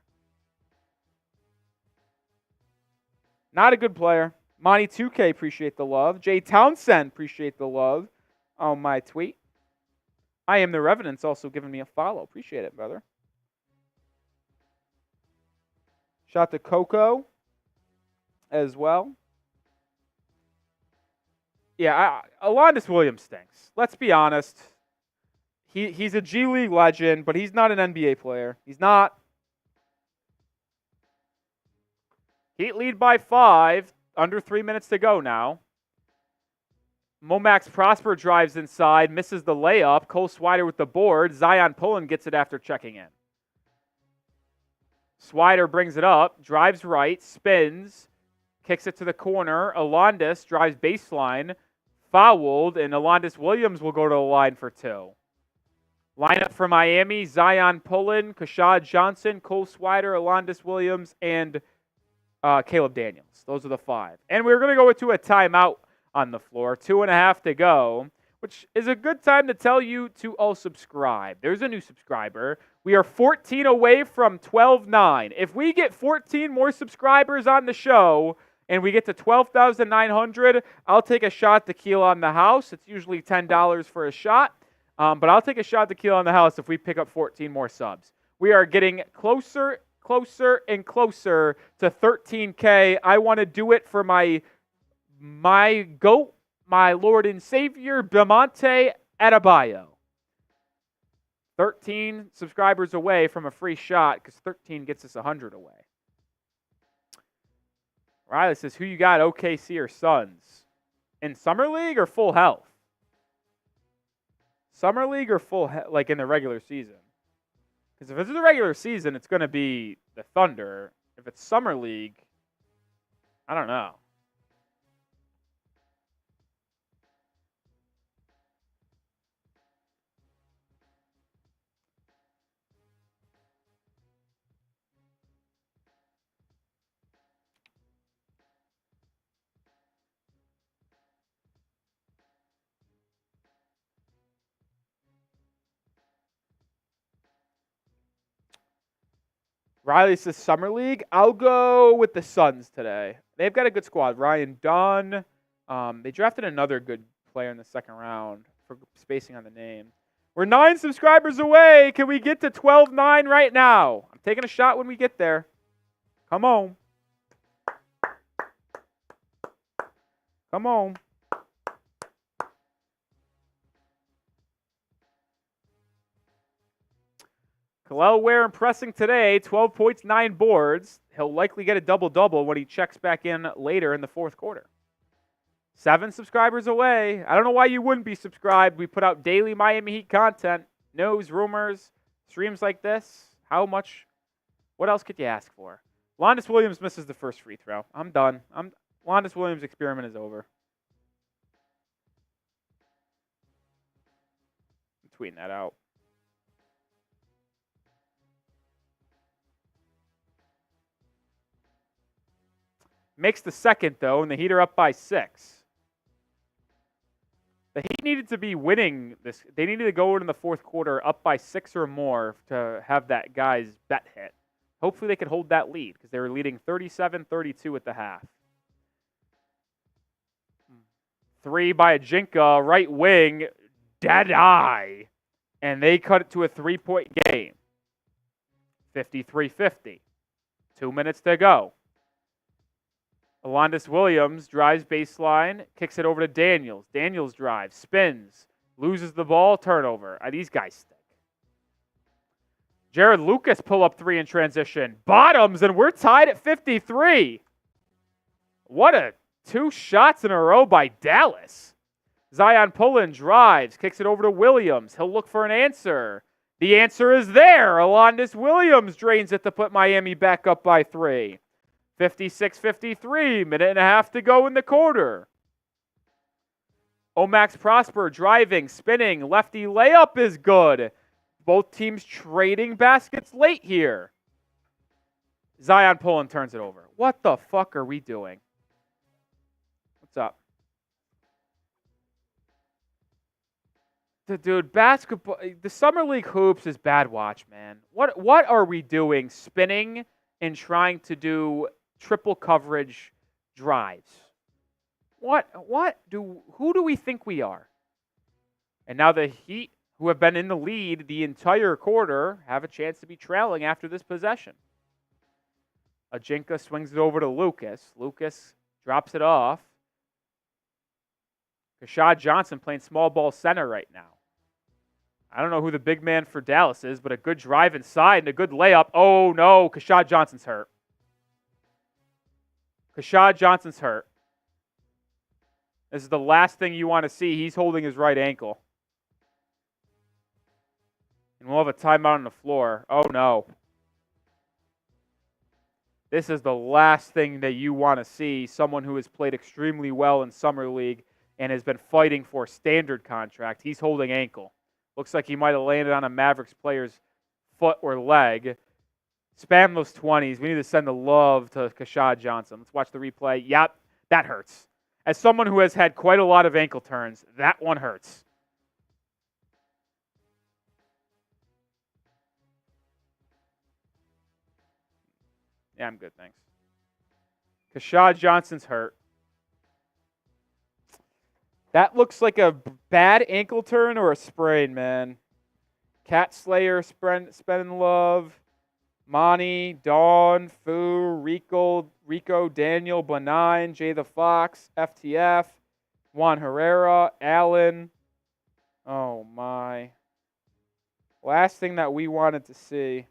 Not a good player. Monty 2K, appreciate the love. Jay Townsend, appreciate the love on my tweet. I am the Revenant's also giving me a follow. Appreciate it, brother. Shout to Coco as well. Yeah, Alondes Williams stinks. Let's be honest. He's a G League legend, but he's not an NBA player. He's not. Heat lead by 5. Under 3 minutes to go now. Momax Prosper drives inside, misses the layup. Cole Swider with the board. Zion Pullen gets it after checking in. Swider brings it up, drives right, spins, kicks it to the corner. Alondes drives baseline, fouled, and Alondes Williams will go to the line for 2. Lineup for Miami, Zion Pullen, Keshad Johnson, Cole Swider, Alondes Williams, and Caleb Daniels. Those are the 5. And we're going to go into a timeout on the floor. 2.5 to go, which is a good time to tell you to all subscribe. There's a new subscriber. We are 14 away from 12,900. If we get 14 more subscribers on the show and we get to 12,900, I'll take a shot tequila on the house. It's usually $10 for a shot, but I'll take a shot tequila on the house if we pick up 14 more subs. We are getting closer and closer to 13K. I want to do it for my GOAT, my Lord and Savior, Belmonte Adebayo. 13 subscribers away from a free shot because 13 gets us 100 away. Riley says, who you got, OKC or Suns? In Summer League or full health? Summer League or like in the regular season? Because if it's the regular season, it's going to be the Thunder. If it's Summer League, I don't know. Riley says Summer League. I'll go with the Suns today. They've got a good squad. Ryan Dunn. They drafted another good player in the second round for spacing on the name. We're 9 subscribers away. Can we get to 12,900 right now? I'm taking a shot when we get there. Come on. Come on. Kel'el Ware impressing today, 12 points, 9 boards. He'll likely get a double-double when he checks back in later in the fourth quarter. 7 subscribers away. I don't know why you wouldn't be subscribed. We put out daily Miami Heat content, news, rumors, streams like this. How much? What else could you ask for? Alondes Williams misses the first free throw. I'm done. Alondes Williams' experiment is over. I'm tweeting that out. Makes the second, though, and the Heat are up by 6. The Heat needed to be winning this. They needed to go into the fourth quarter up by 6 or more to have that guy's bet hit. Hopefully they could hold that lead because they were leading 37-32 at the half. 3 by Ajinka, right wing, dead eye. And they cut it to a 3-point game. 53-50. 2 minutes to go. Alondes Williams drives baseline, kicks it over to Daniels. Daniels drives, spins, loses the ball, turnover. These guys stink. Jared Lucas pull up 3 in transition. Bottoms, and we're tied at 53. What a 2 shots in a row by Dallas. Zion Pullen drives, kicks it over to Williams. He'll look for an answer. The answer is there. Alondes Williams drains it to put Miami back up by 3. 56-53, minute and a half to go in the quarter. Omax Prosper driving, spinning, lefty layup is good. Both teams trading baskets late here. Zion Pullen turns it over. What the fuck are we doing? What's up? Dude, basketball, the Summer League hoops is bad watch, man. What are we doing spinning and trying to do triple coverage drives? Who do we think we are? And now the Heat, who have been in the lead the entire quarter, have a chance to be trailing after this possession. Ajinka swings it over to Lucas. Lucas drops it off. Keshad Johnson playing small ball center right now. I don't know who the big man for Dallas is, but a good drive inside and a good layup. Oh, no, Keshad Johnson's hurt. Keshad Johnson's hurt. This is the last thing you want to see. He's holding his right ankle. And we'll have a timeout on the floor. Oh, no. This is the last thing that you want to see. Someone who has played extremely well in Summer League and has been fighting for a standard contract. He's holding ankle. Looks like he might have landed on a Mavericks player's foot or leg. Spam those 20s. We need to send the love to Keshad Johnson. Let's watch the replay. Yep, that hurts. As someone who has had quite a lot of ankle turns, that one hurts. Yeah, I'm good, thanks. Keshad Johnson's hurt. That looks like a bad ankle turn or a sprain, man. Cat Slayer, Spending Love, Monty, Dawn, Fu, Rico, Daniel, Benign, Jay the Fox, FTF, Juan Herrera, Allen. Oh, my. Last thing that we wanted to see.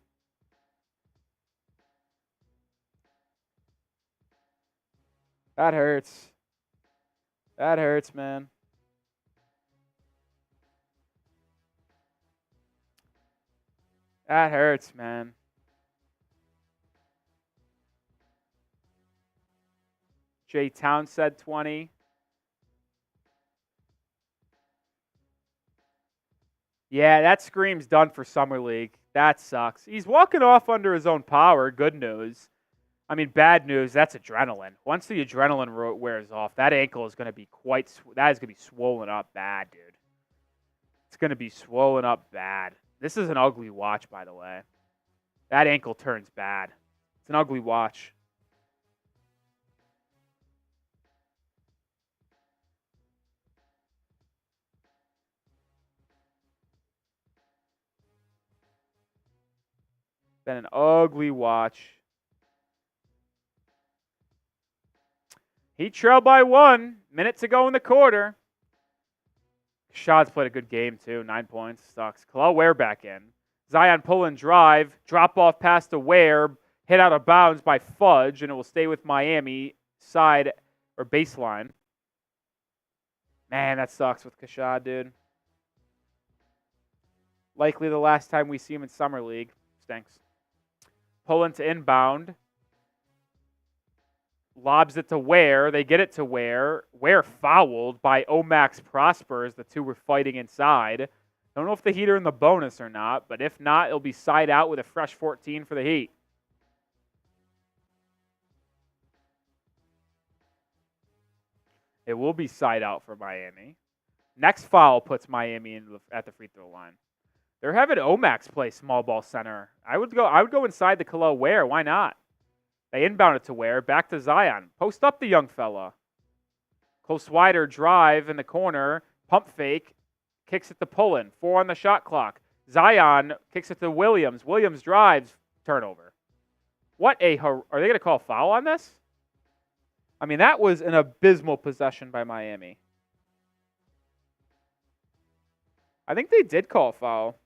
That hurts. That hurts, man. That hurts, man. Jay Townsend, 20. Yeah, that screams done for Summer League. That sucks. He's walking off under his own power. Good news. I mean, bad news, that's adrenaline. Once the adrenaline wears off, that ankle is going to be that is going to be swollen up bad, dude. It's going to be swollen up bad. This is an ugly watch, by the way. That ankle turns bad. It's an ugly watch. Been an ugly watch. He trailed by 1. Minute to go in the quarter. Keshad's played a good game, too. 9 points. Sucks. Kel'el Ware back in. Zion Pullen drive. Drop off pass to Ware. Hit out of bounds by Fudge, and it will stay with Miami side or baseline. Man, that sucks with Keshad, dude. Likely the last time we see him in Summer League. Stinks. Pullen to inbound. Lobs it to Ware. They get it to Ware. Ware fouled by Omax Prosper as the two were fighting inside. Don't know if the Heat are in the bonus or not, but if not, it'll be side out with a fresh 14 for the Heat. It will be side out for Miami. Next foul puts Miami at the free throw line. They're having Omax play small ball center. I would go inside the Kel'el Ware. Why not? They inbound it to Ware. Back to Zion. Post up the young fella. Close wider drive in the corner. Pump fake. Kicks it to Pullen. 4 on the shot clock. Zion kicks it to Williams. Williams drives. Turnover. Are they going to call a foul on this? I mean, that was an abysmal possession by Miami. I think they did call a foul.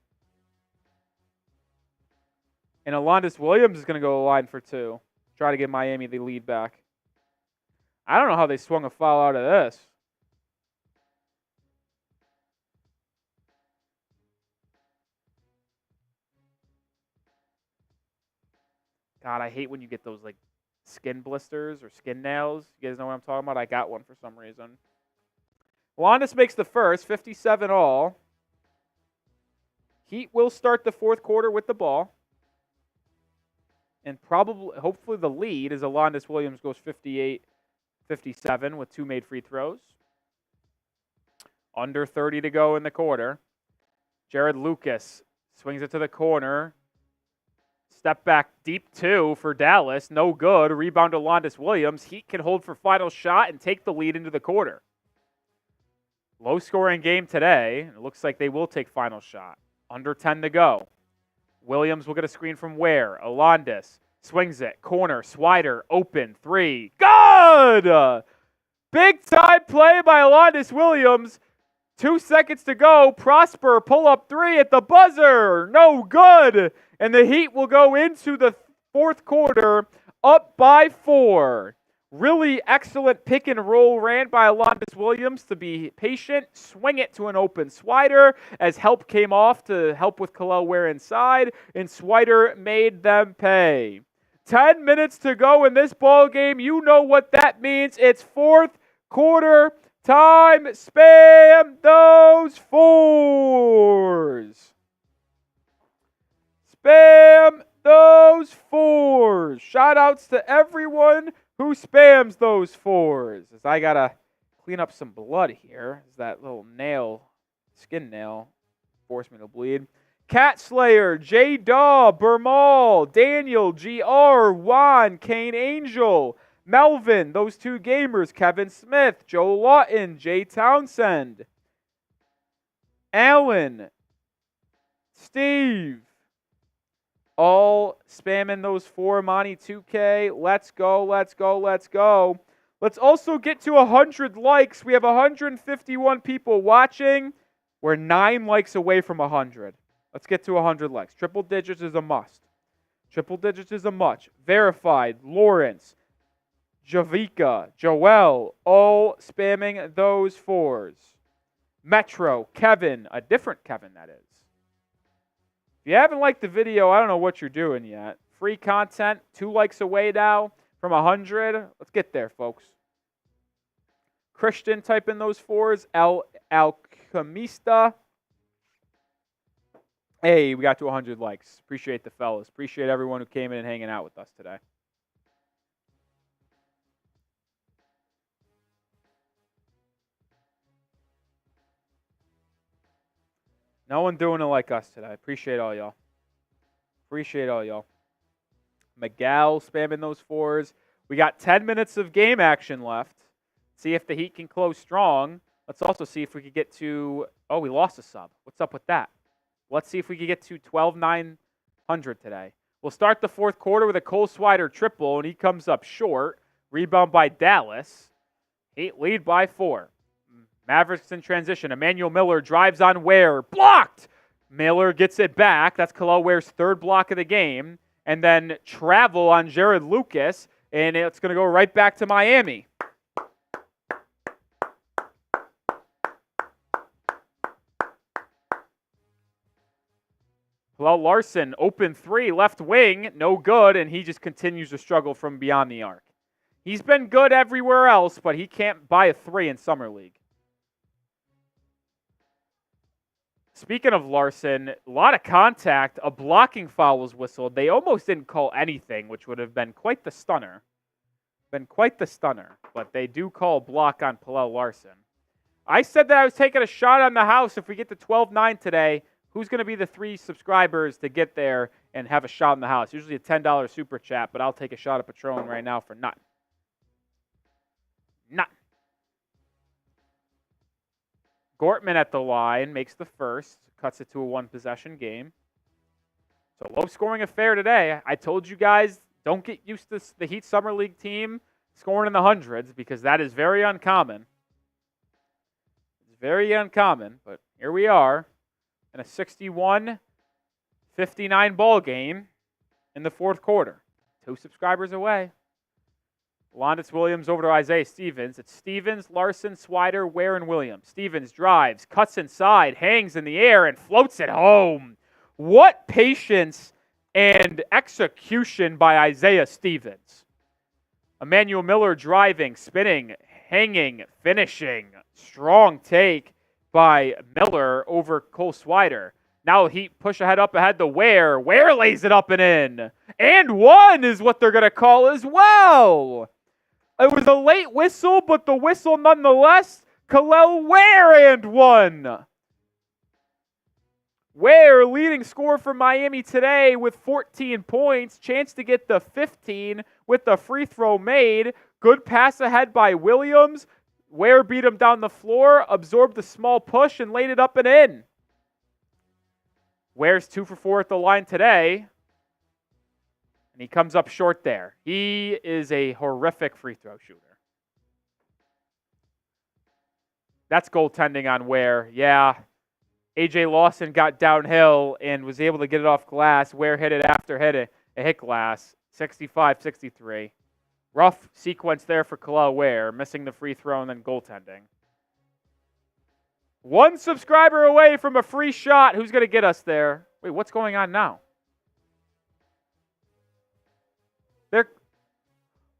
And Alondas Williams is going to go to the line for 2. Try to give Miami the lead back. I don't know how they swung a foul out of this. God, I hate when you get those like skin blisters or skin nails. You guys know what I'm talking about? I got one for some reason. Alondas makes the first, 57 all. Heat will start the fourth quarter with the ball. And hopefully the lead as Alondas Williams goes 58-57 with 2 made free throws. Under 30 to go in the quarter. Jared Lucas swings it to the corner. Step back deep 2 for Dallas. No good. Rebound to Alondas Williams. Heat can hold for final shot and take the lead into the quarter. Low scoring game today. It looks like they will take final shot. Under 10 to go. Williams will get a screen from Ware. Alondas swings it. Corner. Swider. Open. 3. Good! Big time play by Alondas Williams. 2 seconds to go. Prosper pull up 3 at the buzzer. No good. And the Heat will go into the fourth quarter up by 4. Really excellent pick and roll ran by Alondas Williams to be patient, swing it to an open Swider as help came off to help with Kel'el Ware inside, and Swider made them pay. 10 minutes to go in this ball game. You know what that means. It's fourth quarter time. Spam those 4s. Spam those 4s. Shout outs to everyone who spams those 4s? As I gotta clean up some blood here. As that little skin nail, forced me to bleed. Cat Slayer, J Daw, Bermal, Daniel, GR, Juan, Kane Angel, Melvin, those 2 gamers, Kevin Smith, Joe Lawton, Jay Townsend, Alan, Steve. All spamming those 4 Monty 2K. Let's go, let's go, let's go. Let's also get to 100 likes. We have 151 people watching. We're 9 likes away from 100. Let's get to 100 likes. Triple digits is a must. Triple digits is a must. Verified, Lawrence, Javika, Joel, all spamming those 4s. Metro, Kevin, a different Kevin that is. If you haven't liked the video, I don't know what you're doing yet. Free content, 2 likes away now from 100. Let's get there, folks. Christian, type in those 4s. Alchemista. Hey, we got to 100 likes. Appreciate the fellas. Appreciate everyone who came in and hanging out with us today. No one doing it like us today. Appreciate all y'all. Appreciate all y'all. Miguel spamming those 4s. We got 10 minutes of game action left. See if the Heat can close strong. Let's also see if we could get to... Oh, we lost a sub. What's up with that? Let's see if we could get to 12,900 today. We'll start the fourth quarter with a Cole Swider triple, and he comes up short. Rebound by Dallas. Heat lead by 4. Mavericks in transition. Emmanuel Miller drives on Ware. Blocked! Miller gets it back. That's Kel'el Ware's 3rd block of the game. And then travel on Jared Lucas. And it's going to go right back to Miami. Pelle Larsson, open 3, left wing. No good. And he just continues to struggle from beyond the arc. He's been good everywhere else, but he can't buy a 3 in Summer League. Speaking of Larsson, a lot of contact, a blocking foul was whistled. They almost didn't call anything, which would have been quite the stunner. But they do call a block on Pelle Larsson. I said that I was taking a shot on the house. If we get to 12-9 today, who's going to be the 3 subscribers to get there and have a shot in the house? Usually a $10 super chat, but I'll take a shot of Patron right now for nothing. Nothing. Gortman at the line makes the first, cuts it to a 1-possession game. So low-scoring affair today. I told you guys, don't get used to the Heat Summer League team scoring in the hundreds because that is very uncommon. It's very uncommon, but here we are in a 61-59 ball game in the fourth quarter. 2 subscribers away. Alondas Williams over to Isaiah Stevens. It's Stevens, Larsson, Swider, Ware, and Williams. Stevens drives, cuts inside, hangs in the air, and floats it home. What patience and execution by Isaiah Stevens. Emmanuel Miller driving, spinning, hanging, finishing. Strong take by Miller over Cole Swider. Now Heat push ahead to Ware. Ware lays it up and in. And one is what they're going to call as well. It was a late whistle, but the whistle nonetheless. Kel'el Ware and one. Ware leading scorer for Miami today with 14 points. Chance to get the 15 with the free throw made. Good pass ahead by Williams. Ware beat him down the floor, absorbed the small push, and laid it up and in. Ware's 2 for 4 at the line today. And he comes up short there. He is a horrific free throw shooter. That's goaltending on Ware. Yeah. AJ Lawson got downhill and was able to get it off glass. Ware hit it after a hit glass. 65-63. Rough sequence there for Kel'el Ware, missing the free throw and then goaltending. One subscriber away from a free shot. Who's going to get us there? Wait, what's going on now?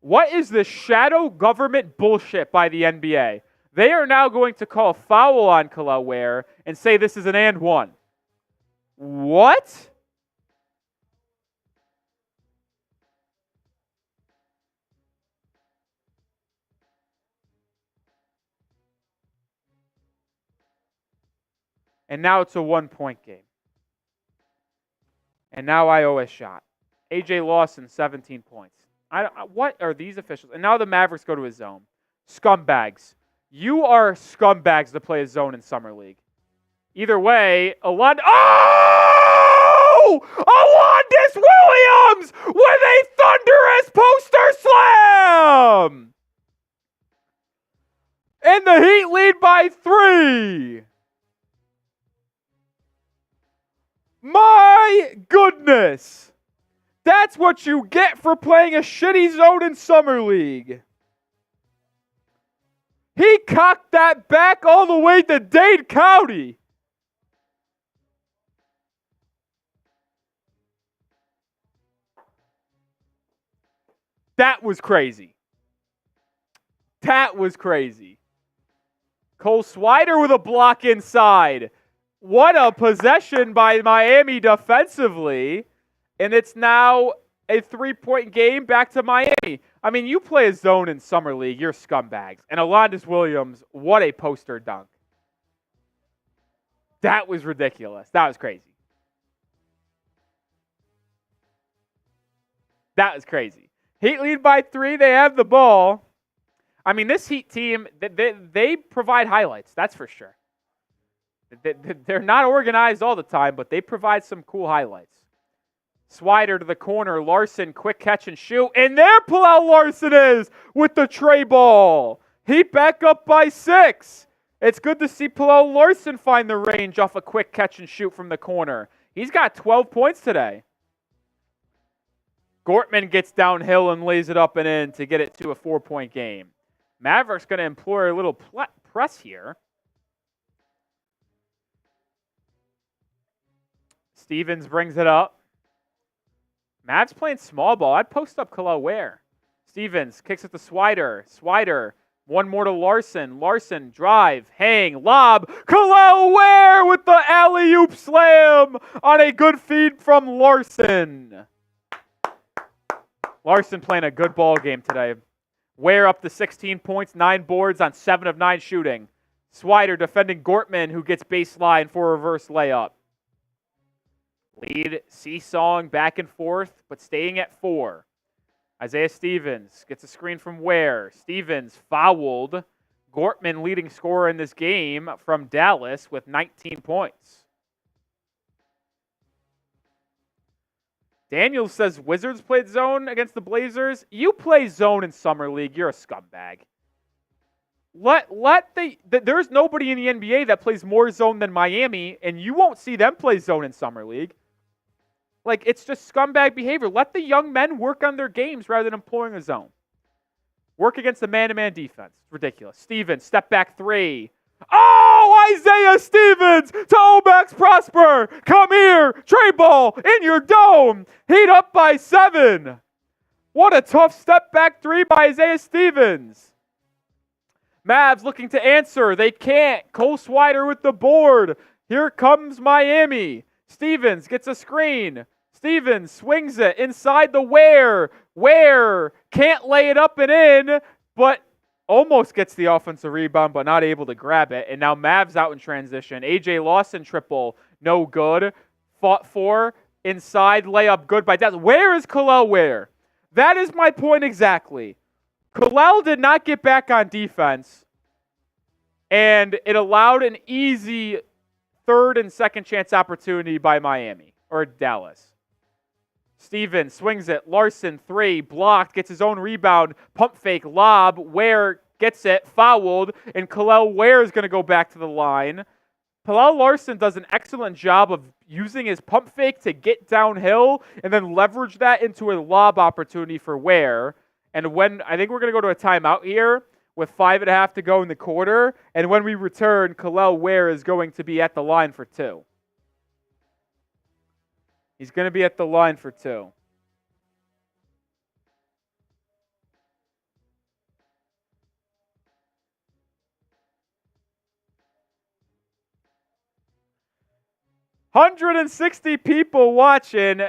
What is this shadow government bullshit by the NBA? They are now going to call a foul on Kel'el Ware and say this is an and one. What? And now it's a 1-point game. And now I owe a shot. AJ Lawson, 17 points. What are these officials? And now the Mavericks go to a zone. Scumbags. You are scumbags to play a zone in Summer League. Either way, Alondis Williams with a thunderous poster slam! And the Heat lead by 3. My goodness. That's what you get for playing a shitty zone in Summer League. He cocked that back all the way to Dade County. That was crazy. That was crazy. Cole Swider with a block inside. What a possession by Miami defensively. And it's now a 3-point game back to Miami. I mean, you play a zone in Summer League, you're scumbags. And Alondis Williams, what a poster dunk. That was ridiculous. That was crazy. That was crazy. Heat lead by 3. They have the ball. I mean, this Heat team, they provide highlights. That's for sure. They're not organized all the time, but they provide some cool highlights. Swider to the corner. Larson, quick catch and shoot. And there Pelle Larsson is with the tray ball. Heat back up by 6. It's good to see Pelle Larsson find the range off a quick catch and shoot from the corner. He's got 12 points today. Gortman gets downhill and lays it up and in to get it to a 4-point game. Mavericks going to employ a little press here. Stevens brings it up. Mavs playing small ball. I'd post up Kel'el Ware. Stevens kicks it to Swider. Swider, one more to Larson. Larson, drive, hang, lob. Kel'el Ware with the alley-oop slam on a good feed from Larson. Larson playing a good ball game today. Ware up to 16 points, 9 boards on 7 of 9 shooting. Swider defending Gortman, who gets baseline for a reverse layup. Lead seesawing back and forth, but staying at 4. Isaiah Stevens gets a screen from Ware. Stevens fouled. Gortman leading scorer in this game from Dallas with 19 points. Daniels says Wizards played zone against the Blazers. You play zone in Summer League, you're a scumbag. There's nobody in the NBA that plays more zone than Miami, and you won't see them play zone in Summer League. Like, it's just scumbag behavior. Let the young men work on their games rather than employing a zone. Work against the man-to-man defense. It's ridiculous. Stevens, step back 3. Oh, Isaiah Stevens to Omax Prosper. Come here. Tray ball in your dome. Heat up by 7. What a tough step back 3 by Isaiah Stevens. Mavs looking to answer. They can't. Cole Swider with the board. Here comes Miami. Stevens gets a screen. Stevens swings it inside the Ware. Ware can't lay it up and in, but almost gets the offensive rebound, but not able to grab it. And now Mavs out in transition. A.J. Lawson triple, no good. Fought for, inside, layup good by Dallas. Where is Kel'el Ware? That is my point exactly. Kel'el did not get back on defense, and it allowed an easy third and second chance opportunity by Miami, or Dallas. Stevens swings it. Larson, three, blocked, gets his own rebound. Pump fake, lob. Ware gets it, fouled, and Kel'el Ware is going to go back to the line. Pelle Larsson does an excellent job of using his pump fake to get downhill and then leverage that into a lob opportunity for Ware. And I think we're going to go to a timeout here with 5.5 to go in the quarter. And when we return, Kel'el Ware is going to be at the line for two. He's going to be at the line for two. $160 people watching.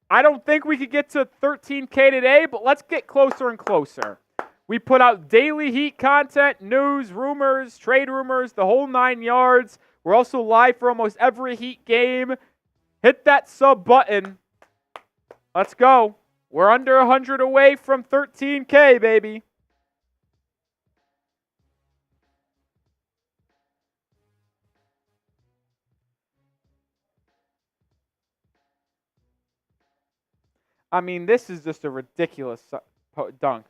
I don't think we could get to 13K today, but let's get closer and closer. We put out daily Heat content, news, rumors, trade rumors, the whole 9 yards. We're also live for almost every Heat game. Hit that sub button. Let's go. We're under 100 away from 13K, baby. I mean, this is just a ridiculous dunk.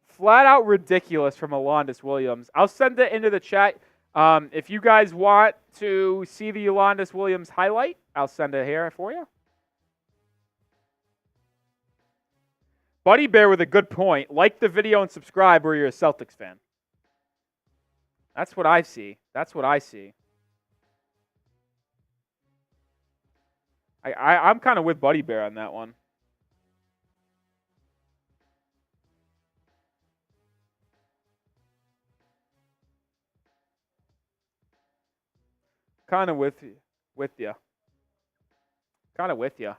Flat out ridiculous from Alondas Williams. I'll send it into the chat. If you guys want to see the Alondas Williams highlight, I'll send it here for you. Buddy Bear with a good point. Like the video and subscribe or you're a Celtics fan. That's what I see. That's what I see. I'm kind of with Buddy Bear on that one. Kind of with you. Kind of with you.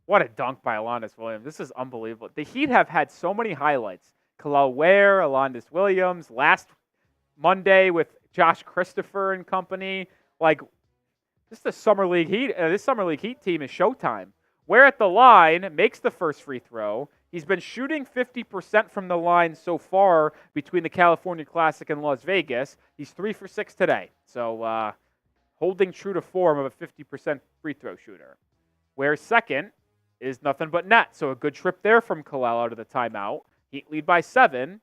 What a dunk by Alondas Williams. This is unbelievable. The Heat have had so many highlights. Kel'el Ware, Alondas Williams, last Monday with Josh Christopher and company. Like, this Summer League Heat. This Summer League Heat team is showtime. Ware at the line makes the first free throw. He's been shooting 50% from the line so far between the California Classic and Las Vegas. He's 3 for 6 today. So, holding true to form of a 50% free throw shooter. Ware's second is nothing but net. So a good trip there from Kel'el out of the timeout. Heat lead by 7.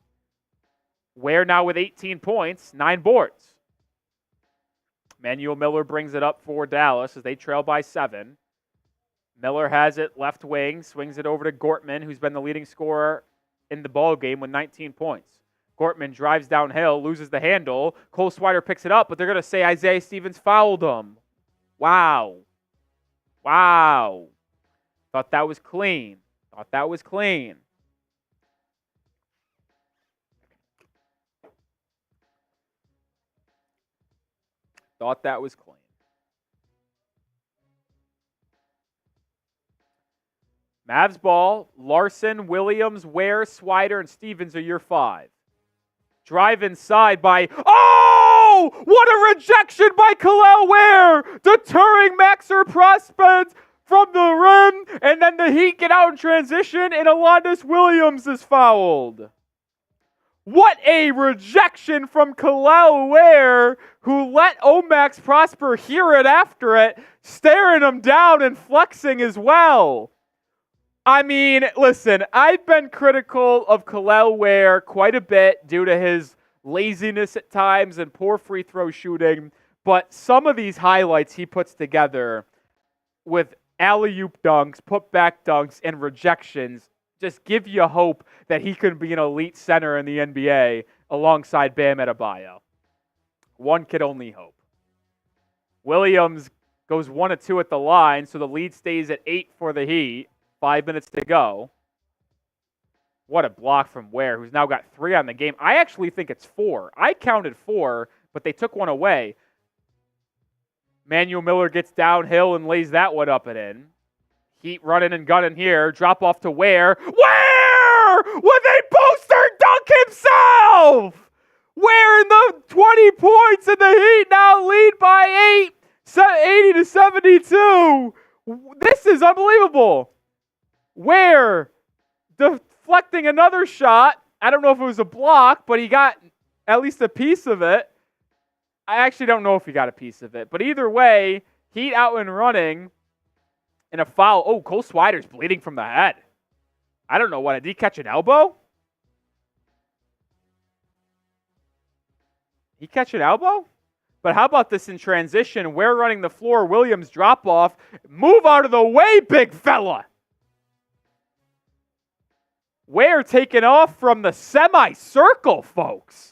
Ware now with 18 points, 9 boards. Manuel Miller brings it up for Dallas as they trail by 7. Miller has it left wing, swings it over to Gortman, who's been the leading scorer in the ball game with 19 points. Gortman drives downhill, loses the handle. Cole Swider picks it up, but they're going to say Isaiah Stevens fouled him. Wow. Wow. Thought that was clean. Thought that was clean. Thought that was clean. Mavs ball. Larson, Williams, Ware, Swider, and Stevens are your 5. Drive inside by... Oh! What a rejection by Kel'el Ware! Deterring Maxer prospect from the rim, and then the Heat get out in transition, and Alondas Williams is fouled. What a rejection from Kel'el Ware, who let Omax Prosper hear it after it, staring him down and flexing as well. I mean, listen, I've been critical of Kel'el Ware quite a bit due to his laziness at times and poor free throw shooting, but some of these highlights he puts together with alley-oop dunks, put-back dunks, and rejections just give you hope that he can be an elite center in the NBA alongside Bam Adebayo. One could only hope. Williams goes 1 of 2 at the line, so the lead stays at 8 for the Heat. 5 minutes to go. What a block from Ware, who's now got 3 on the game. I actually think it's 4. I counted 4, but they took one away. Manuel Miller gets downhill and lays that one up and in. Heat running and gunning here. Drop off to Ware. Ware with a poster dunk himself! Ware in the 20 points, and the Heat now lead by 8, 80-72. This is unbelievable. Ware deflecting another shot. I don't know if it was a block, but he got at least a piece of it. I actually don't know if he got a piece of it. But either way, Heat out and running. And a foul. Oh, Cole Swider's bleeding from the head. I don't know what. Did he catch an elbow? He catch an elbow? But how about this in transition? Ware running the floor. Williams drop off. Move out of the way, big fella. Ware taking off from the semicircle, folks.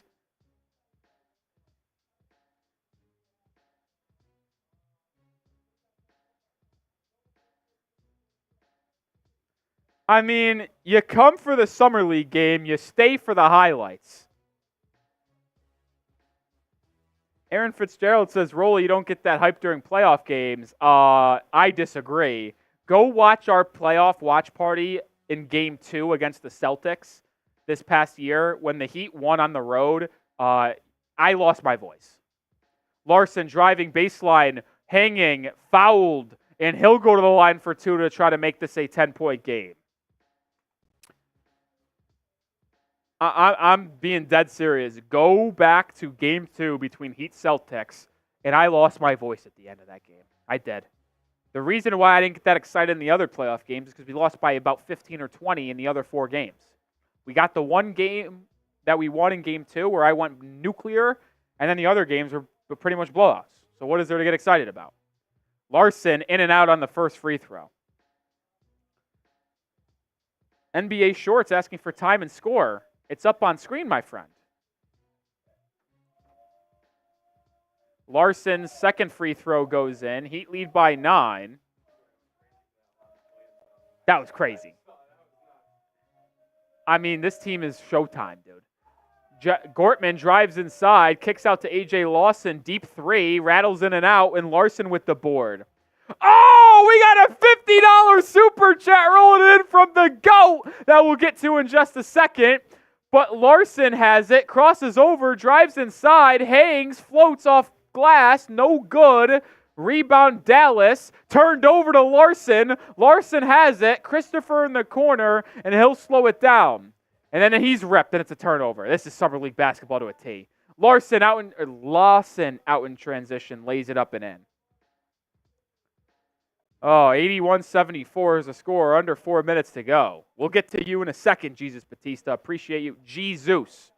I mean, you come for the Summer League game, you stay for the highlights. Aaron Fitzgerald says, Rolly, you don't get that hype during playoff games. I disagree. Go watch our playoff watch party in Game 2 against the Celtics this past year. When the Heat won on the road, I lost my voice. Lawson driving baseline, hanging, fouled, and he'll go to the line for 2 to try to make this a 10-point game. I'm being dead serious. Go back to Game 2 between Heat Celtics, and I lost my voice at the end of that game. I did. The reason why I didn't get that excited in the other playoff games is because we lost by about 15 or 20 in the other 4 games. We got the one game that we won in Game 2 where I went nuclear, and then the other games were pretty much blowouts. So what is there to get excited about? Larson in and out on the first free throw. NBA Shorts asking for time and score. It's up on screen, my friend. Larson's second free throw goes in. Heat lead by 9. That was crazy. I mean, this team is showtime, dude. Gortman drives inside, kicks out to A.J. Lawson, deep 3, rattles in and out, and Larson with the board. Oh, we got a $50 super chat rolling in from the GOAT that we'll get to in just a second. But Larson has it, crosses over, drives inside, hangs, floats off glass, no good. Rebound Dallas, turned over to Larson. Larson has it, Christopher in the corner, and he'll slow it down. And then he's repped, and it's a turnover. This is Summer League basketball to a T. Lawson out in transition, lays it up and in. Oh, 81-74 is the score, under 4 minutes to go. We'll get to you in a second, Jesus Batista. Appreciate you. Jesus.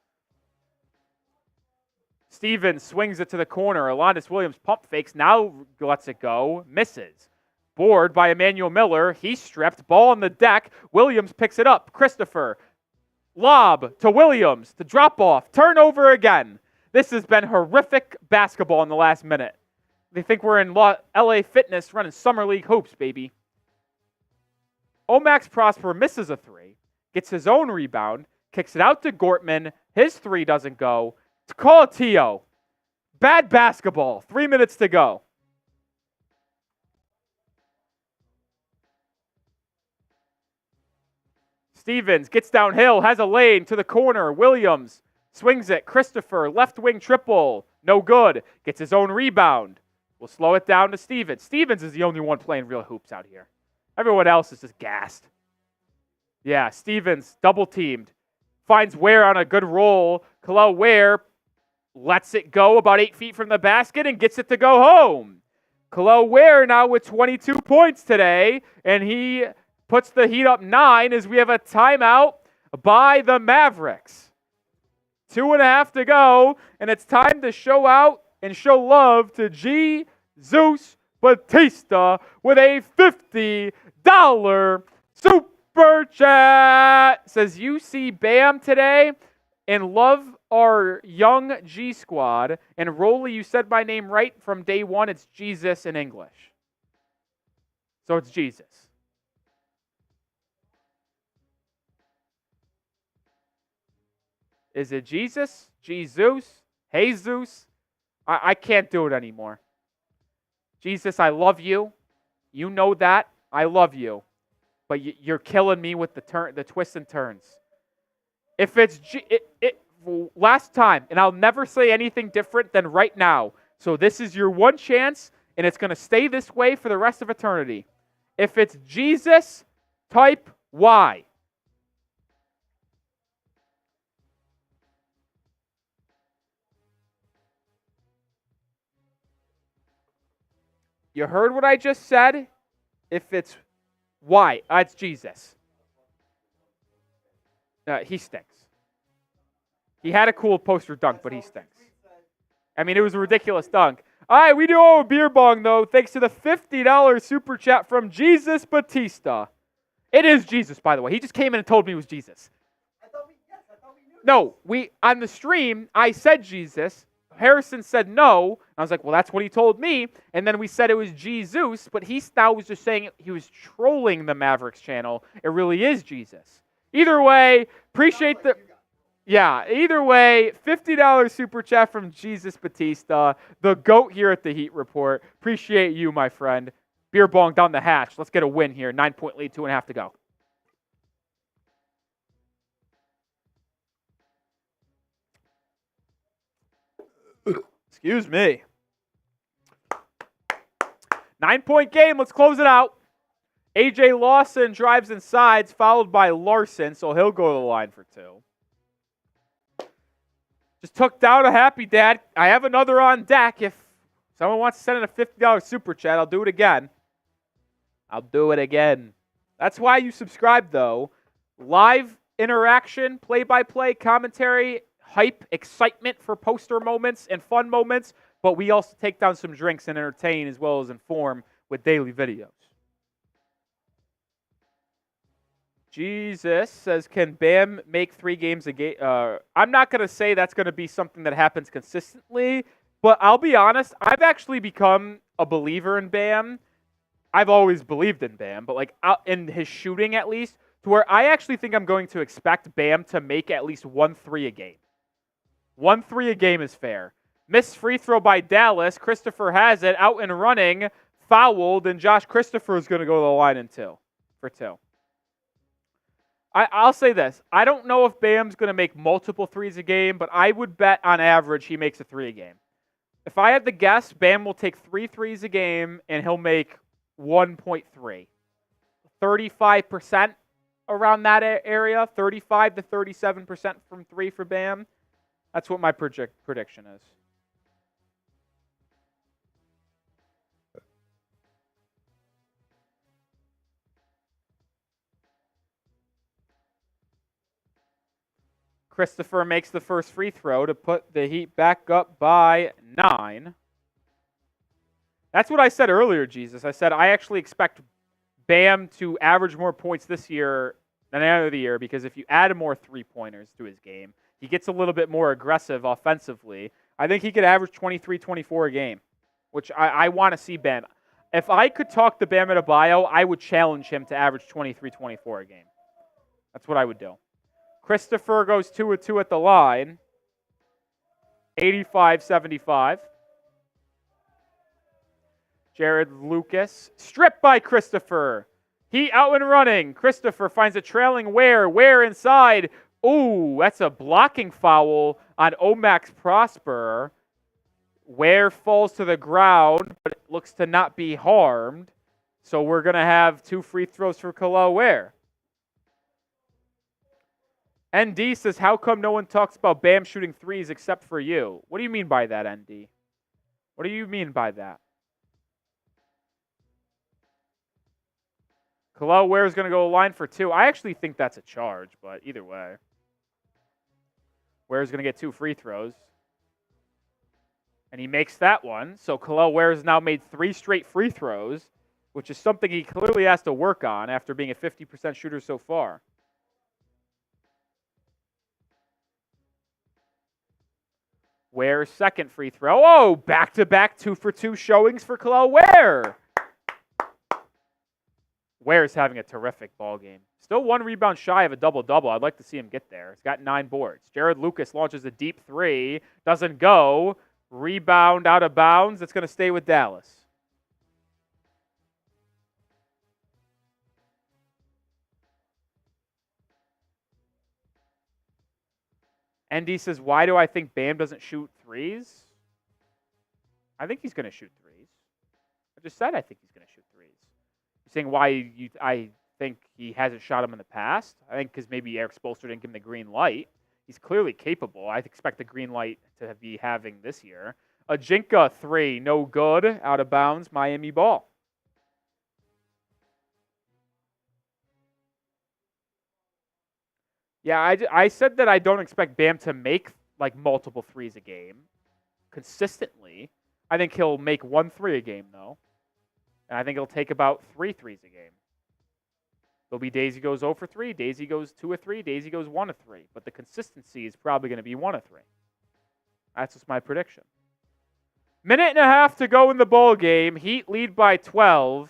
Stevens swings it to the corner. Alondas Williams pump fakes, now lets it go. Misses. Board by Emmanuel Miller. He's stripped. Ball on the deck. Williams picks it up. Christopher. Lob to Williams. To drop off. Turnover again. This has been horrific basketball in the last minute. They think we're in LA Fitness running Summer League hoops, baby. Max Prosper misses a 3, gets his own rebound, kicks it out to Gortman. His 3 doesn't go. To call it T.O. Bad basketball. 3 minutes to go. Stevens gets downhill, has a lane to the corner. Williams swings it. Christopher, left wing triple. No good. Gets his own rebound. We'll slow it down to Stevens. Stevens is the only one playing real hoops out here. Everyone else is just gassed. Yeah, Stevens double teamed. Finds Ware on a good roll. Kel'el Ware lets it go about 8 feet from the basket and gets it to go home. Kel'el Ware now with 22 points today, and he puts the Heat up 9 as we have a timeout by the Mavericks. 2.5 to go, and it's time to show out and show love to Jesus Batista with a $50 super chat. Says, you see Bam today and love our young G squad. And Rolly, you said my name right from day one. It's Jesus in English. So it's Jesus. Is it Jesus? Jesus? Jesus? I can't do it anymore. Jesus, I love you. You know that. I love you. But you're killing me with the twists and turns. If it's last time, and I'll never say anything different than right now. So this is your one chance, and it's going to stay this way for the rest of eternity. If it's Jesus, type Y. You heard what I just said? If it's Y, it's Jesus. He stinks. He had a cool poster dunk, but he stinks. I mean, it was a ridiculous dunk. All right, we do owe a beer bong, though, thanks to the $50 super chat from Jesus Batista. It is Jesus, by the way. He just came in and told me it was Jesus. I thought we knew. No, on the stream, I said Jesus. Harrison said no. I was like, well, that's what he told me. And then we said it was Jesus, but he now was just saying he was trolling the Mavericks channel. It really is Jesus. Either way, appreciate the... Yeah, either way, $50 super chat from Jesus Batista, the GOAT here at the Heat Report. Appreciate you, my friend. Beer bong down the hatch. Let's get a win here. 9-point lead, 2.5 to go. Excuse me. 9-point game. Let's close it out. AJ Lawson drives and sides, followed by Larson, so he'll go to the line for two. Just took down a happy dad. I have another on deck. If someone wants to send in a $50 super chat, I'll do it again. That's why you subscribe, though. Live interaction, play-by-play, commentary, hype, excitement for poster moments and fun moments, but we also take down some drinks and entertain as well as inform with daily videos. Jesus says, can Bam make 3 games a game? I'm not going to say that's going to be something that happens consistently, but I'll be honest, I've actually become a believer in Bam. I've always believed in Bam, but like in his shooting at least, to where I actually think I'm going to expect Bam to make at least 1 3 a game. 1 3 a game is fair. Missed free throw by Dallas. Christopher has it. Out and running. Fouled. And Josh Christopher is going to go to the line for 2. I'll say this. I don't know if Bam's going to make multiple threes a game, but I would bet on average he makes a 3 a game. If I had to guess, Bam will take 3 threes a game, and he'll make 1.3. 35% around that area. 35 to 37% from 3 for Bam. That's what my prediction is. Christopher makes the first free throw to put the Heat back up by 9. That's what I said earlier, Jesus. I said I actually expect Bam to average more points this year than any other year because if you add more three-pointers to his game, he gets a little bit more aggressive offensively. I think he could average 23, 24 a game, which I want to see Bam. If I could talk to Bam Adebayo, I would challenge him to average 23, 24 a game. That's what I would do. Christopher goes 2 of 2 at the line. 85-75. Jared Lucas. Stripped by Christopher. Heat out and running. Christopher finds a trailing Ware. Ware inside. Ooh, that's a blocking foul on Omax Prosper. Ware falls to the ground, but it looks to not be harmed. So we're going to have 2 free throws for Kel'el Ware. ND says, how come no one talks about Bam shooting threes except for you? What do you mean by that, ND? What do you mean by that? Kel'el Ware is going to go line for 2. I actually think that's a charge, but either way. Ware's going to get 2 free throws. And he makes that one. So Kel'el Ware has now made 3 straight free throws, which is something he clearly has to work on after being a 50% shooter so far. Ware's second free throw. Oh, back-to-back 2-for-2 showings for Kel'el Ware. Ware's having a terrific ball game. Still 1 rebound shy of a double-double. I'd like to see him get there. He's got 9 boards. Jared Lucas launches a deep 3. Doesn't go. Rebound out of bounds. It's going to stay with Dallas. ND says, why do I think Bam doesn't shoot threes? I think he's going to shoot threes. I just said I think he's going to shoot threes. You're saying why I think he hasn't shot them in the past? I think because maybe Eric Spoelstra didn't give him the green light. He's clearly capable. I expect the green light to be having this year. Ajinka 3, no good, out of bounds, Miami ball. Yeah, I said that I don't expect Bam to make like multiple threes a game consistently. I think he'll make 1 3 a game, though. And I think he'll take about 3 threes a game. There'll be days he goes 0 for 3, days he goes 2 of 3, days he goes 1 of 3. But the consistency is probably going to be 1 of 3. That's just my prediction. Minute and a half to go in the ball game. Heat lead by 12.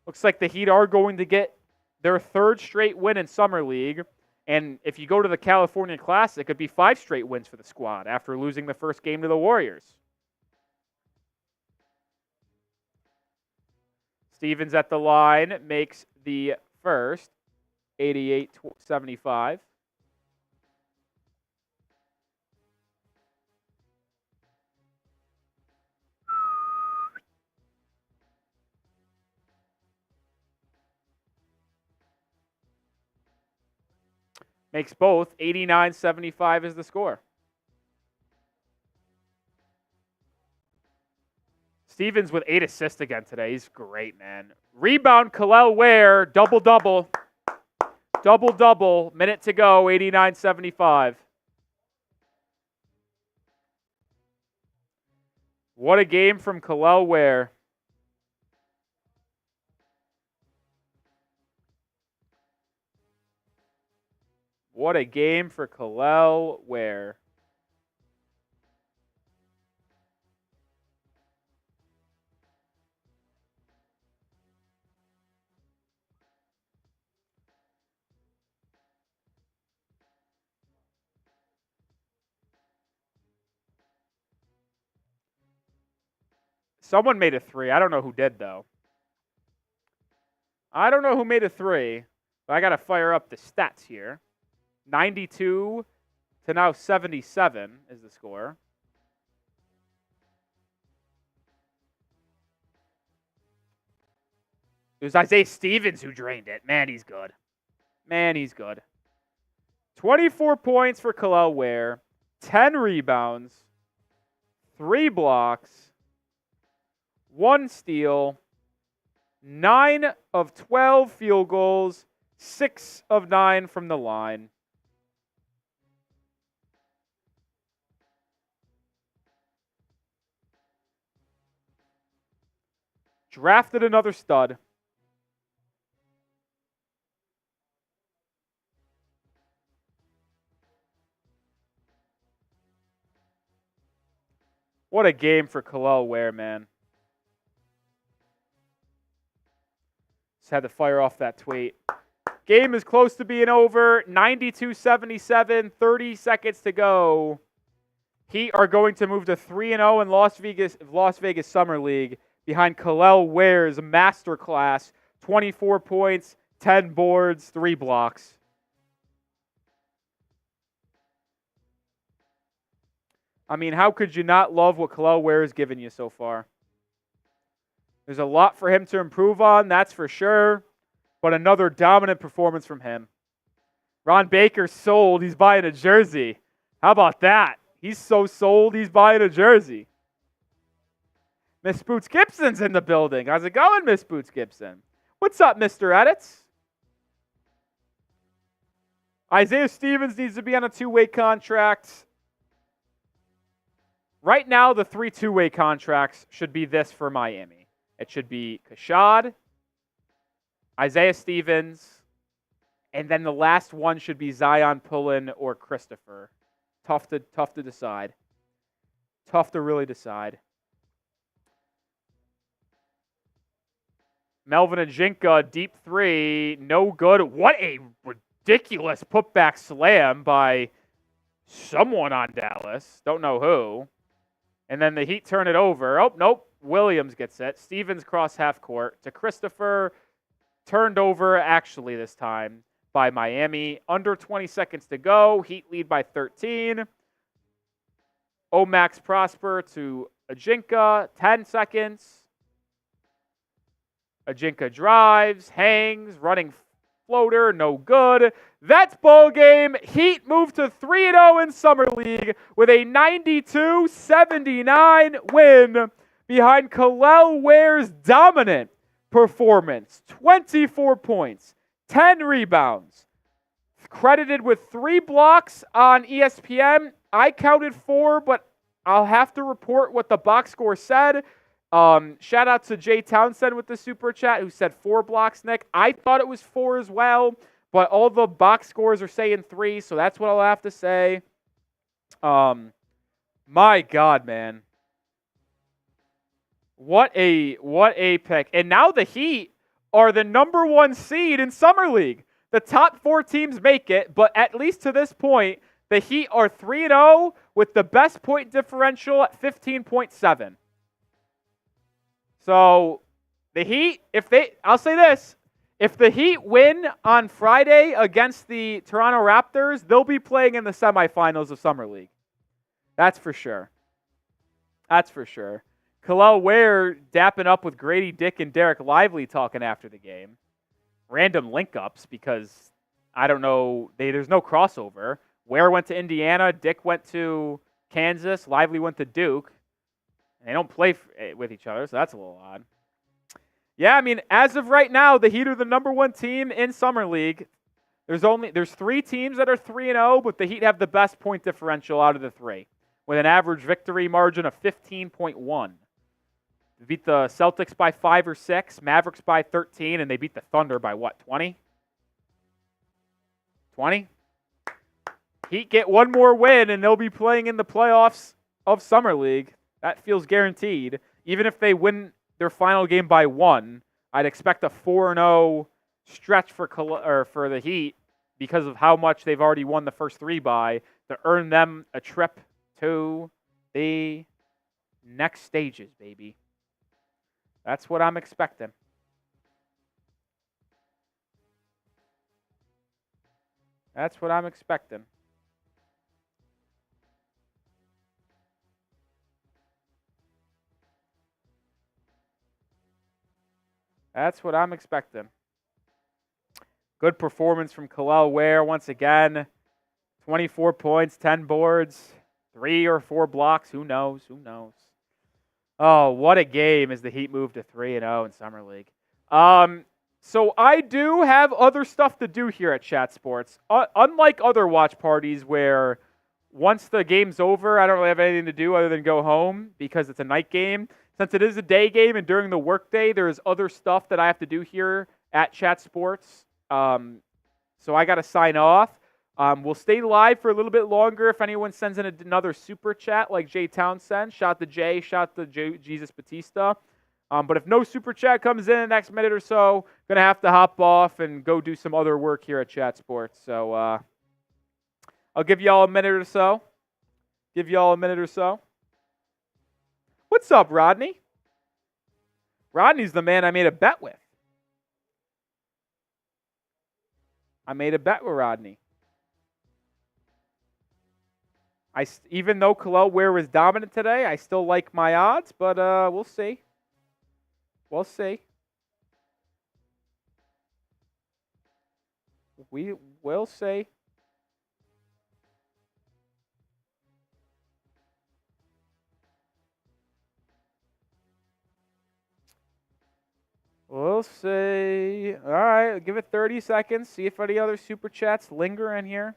Looks like the Heat are going to get their 3rd straight win in Summer League. And if you go to the California Classic, it could be 5 straight wins for the squad after losing the first game to the Warriors. Stevens at the line makes the first, 88-75. Makes both, 89-75 is the score. Stevens with 8 assists again today. He's great, man. Rebound, Kel'el Ware, double-double. Double-double, minute to go, 89-75. What a game from Kel'el Ware. What a game for Kel'el Ware. Someone made a 3. I don't know who did, though. I don't know who made a 3, but I got to fire up the stats here. 92 to now 77 is the score. It was Isaiah Stevens who drained it. Man, he's good. Man, he's good. 24 points for Kel'el Ware, 10 rebounds, 3 blocks, 1 steal, 9 of 12 field goals, 6 of 9 from the line. Drafted another stud. What a game for Kel'el Ware, man. Just had to fire off that tweet. Game is close to being over. 92-77, 30 seconds to go. Heat are going to move to 3-0 in Las Vegas Summer League behind Kel'el Ware's masterclass. 24 points, 10 boards, 3 blocks. I mean, how could you not love what Kel'el Ware has given you so far? There's a lot for him to improve on, that's for sure. But another dominant performance from him. Ron Baker sold. He's buying a jersey. How about that? He's so sold, he's buying a jersey. Miss Boots Gibson's in the building. How's it going, Miss Boots Gibson? What's up, Mr. Edits? Isaiah Stevens needs to be on a 2-way contract. Right now, the 3 2-way contracts should be this for Miami. It should be Keshad, Isaiah Stevens, and then the last one should be Zion Pullen or Christopher. Tough to decide. Tough to really decide. Melvin Ajinka, deep three, no good. What a ridiculous putback slam by someone on Dallas. Don't know who. And then the Heat turn it over. Oh, nope. Williams gets it. Stevens cross half court to Christopher. Turned over, actually, this time by Miami. Under 20 seconds to go. Heat lead by 13. Max Prosper to Ajinka. 10 seconds. Ajinka drives, hangs, running floater, no good. That's ball game. Heat move to 3-0 in Summer League with a 92-79 win behind Kel'el Ware's dominant performance. 24 points, 10 rebounds. Credited with 3 blocks on ESPN. I counted 4, but I'll have to report what the box score said. Shout out to Jay Townsend with the super chat who said 4 blocks, Nick. I thought it was 4 as well, but all the box scores are saying 3, so that's what I'll have to say. My God, man. What a pick. And now the Heat are the number 1 seed in Summer League. The top 4 teams make it, but at least to this point, the Heat are 3-0 with the best point differential at 15.7. So, the Heat, I'll say this, if the Heat win on Friday against the Toronto Raptors, they'll be playing in the semifinals of Summer League. That's for sure. That's for sure. Kel'el Ware dapping up with Grady Dick and Derek Lively talking after the game. Random link-ups because, I don't know, there's no crossover. Ware went to Indiana, Dick went to Kansas, Lively went to Duke. They don't play with each other, so that's a little odd. Yeah, I mean, as of right now, the Heat are the number 1 team in Summer League. There's 3 teams that are 3-0, but the Heat have the best point differential out of the 3, with an average victory margin of 15.1. They beat the Celtics by 5 or 6, Mavericks by 13, and they beat the Thunder by what, 20? 20? Heat get one more win, and they'll be playing in the playoffs of Summer League. That feels guaranteed. Even if they win their final game by 1, I'd expect a 4-0 stretch for the Heat because of how much they've already won the first 3 by to earn them a trip to the next stages, baby. That's what I'm expecting. That's what I'm expecting. That's what I'm expecting. Good performance from Kel'el Ware once again. 24 points, 10 boards, 3 or 4 blocks. Who knows? Who knows? Oh, what a game as the Heat move to 3-0 in Summer League. So I do have other stuff to do here at Chat Sports. Unlike other watch parties where once the game's over, I don't really have anything to do other than go home because it's a night game. Since it is a day game and during the workday, there's other stuff that I have to do here at Chat Sports. So I got to sign off. We'll stay live for a little bit longer if anyone sends in another super chat like Jay Townsend. Shout to Jay, shout to Jesus Batista. But if no super chat comes in the next minute or so, going to have to hop off and go do some other work here at Chat Sports. So I'll give y'all a minute or so. What's up, Rodney? Rodney's the man I made a bet with. I made a bet with Rodney. Even though Kel'el Ware was dominant today, I still like my odds, but we'll see. We'll see. We will see. We'll see. All right, give it 30 seconds. See if any other super chats linger in here.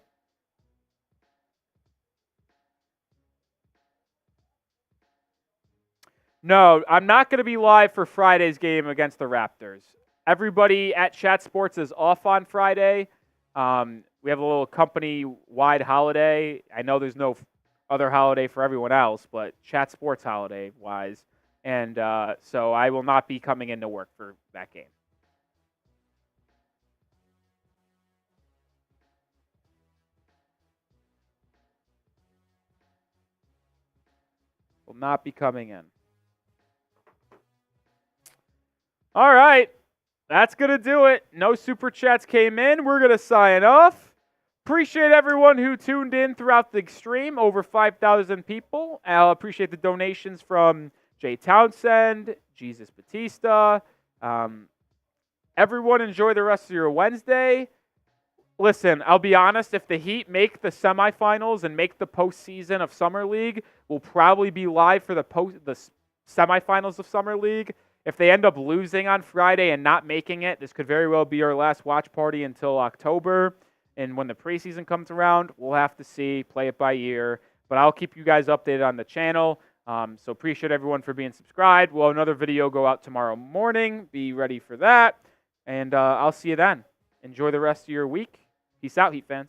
No, I'm not going to be live for Friday's game against the Raptors. Everybody at Chat Sports is off on Friday. We have a little company-wide holiday. I know there's no other holiday for everyone else, but chat sports holiday wise. And so I will not be coming into work for that game. Will not be coming in. All right. That's going to do it. No super chats came in. We're going to sign off. Appreciate everyone who tuned in throughout the stream. Over 5,000 people. I'll appreciate the donations from Jay Townsend, Jesus Batista. Everyone enjoy the rest of your Wednesday. Listen, I'll be honest. If the Heat make the semifinals and make the postseason of Summer League, we'll probably be live for the semifinals of Summer League. If they end up losing on Friday and not making it, this could very well be our last watch party until October. And when the preseason comes around, we'll have to see, play it by ear. But I'll keep you guys updated on the channel. So appreciate everyone for being subscribed. We'll have another video go out tomorrow morning. Be ready for that. And I'll see you then. Enjoy the rest of your week. Peace out, Heat fans.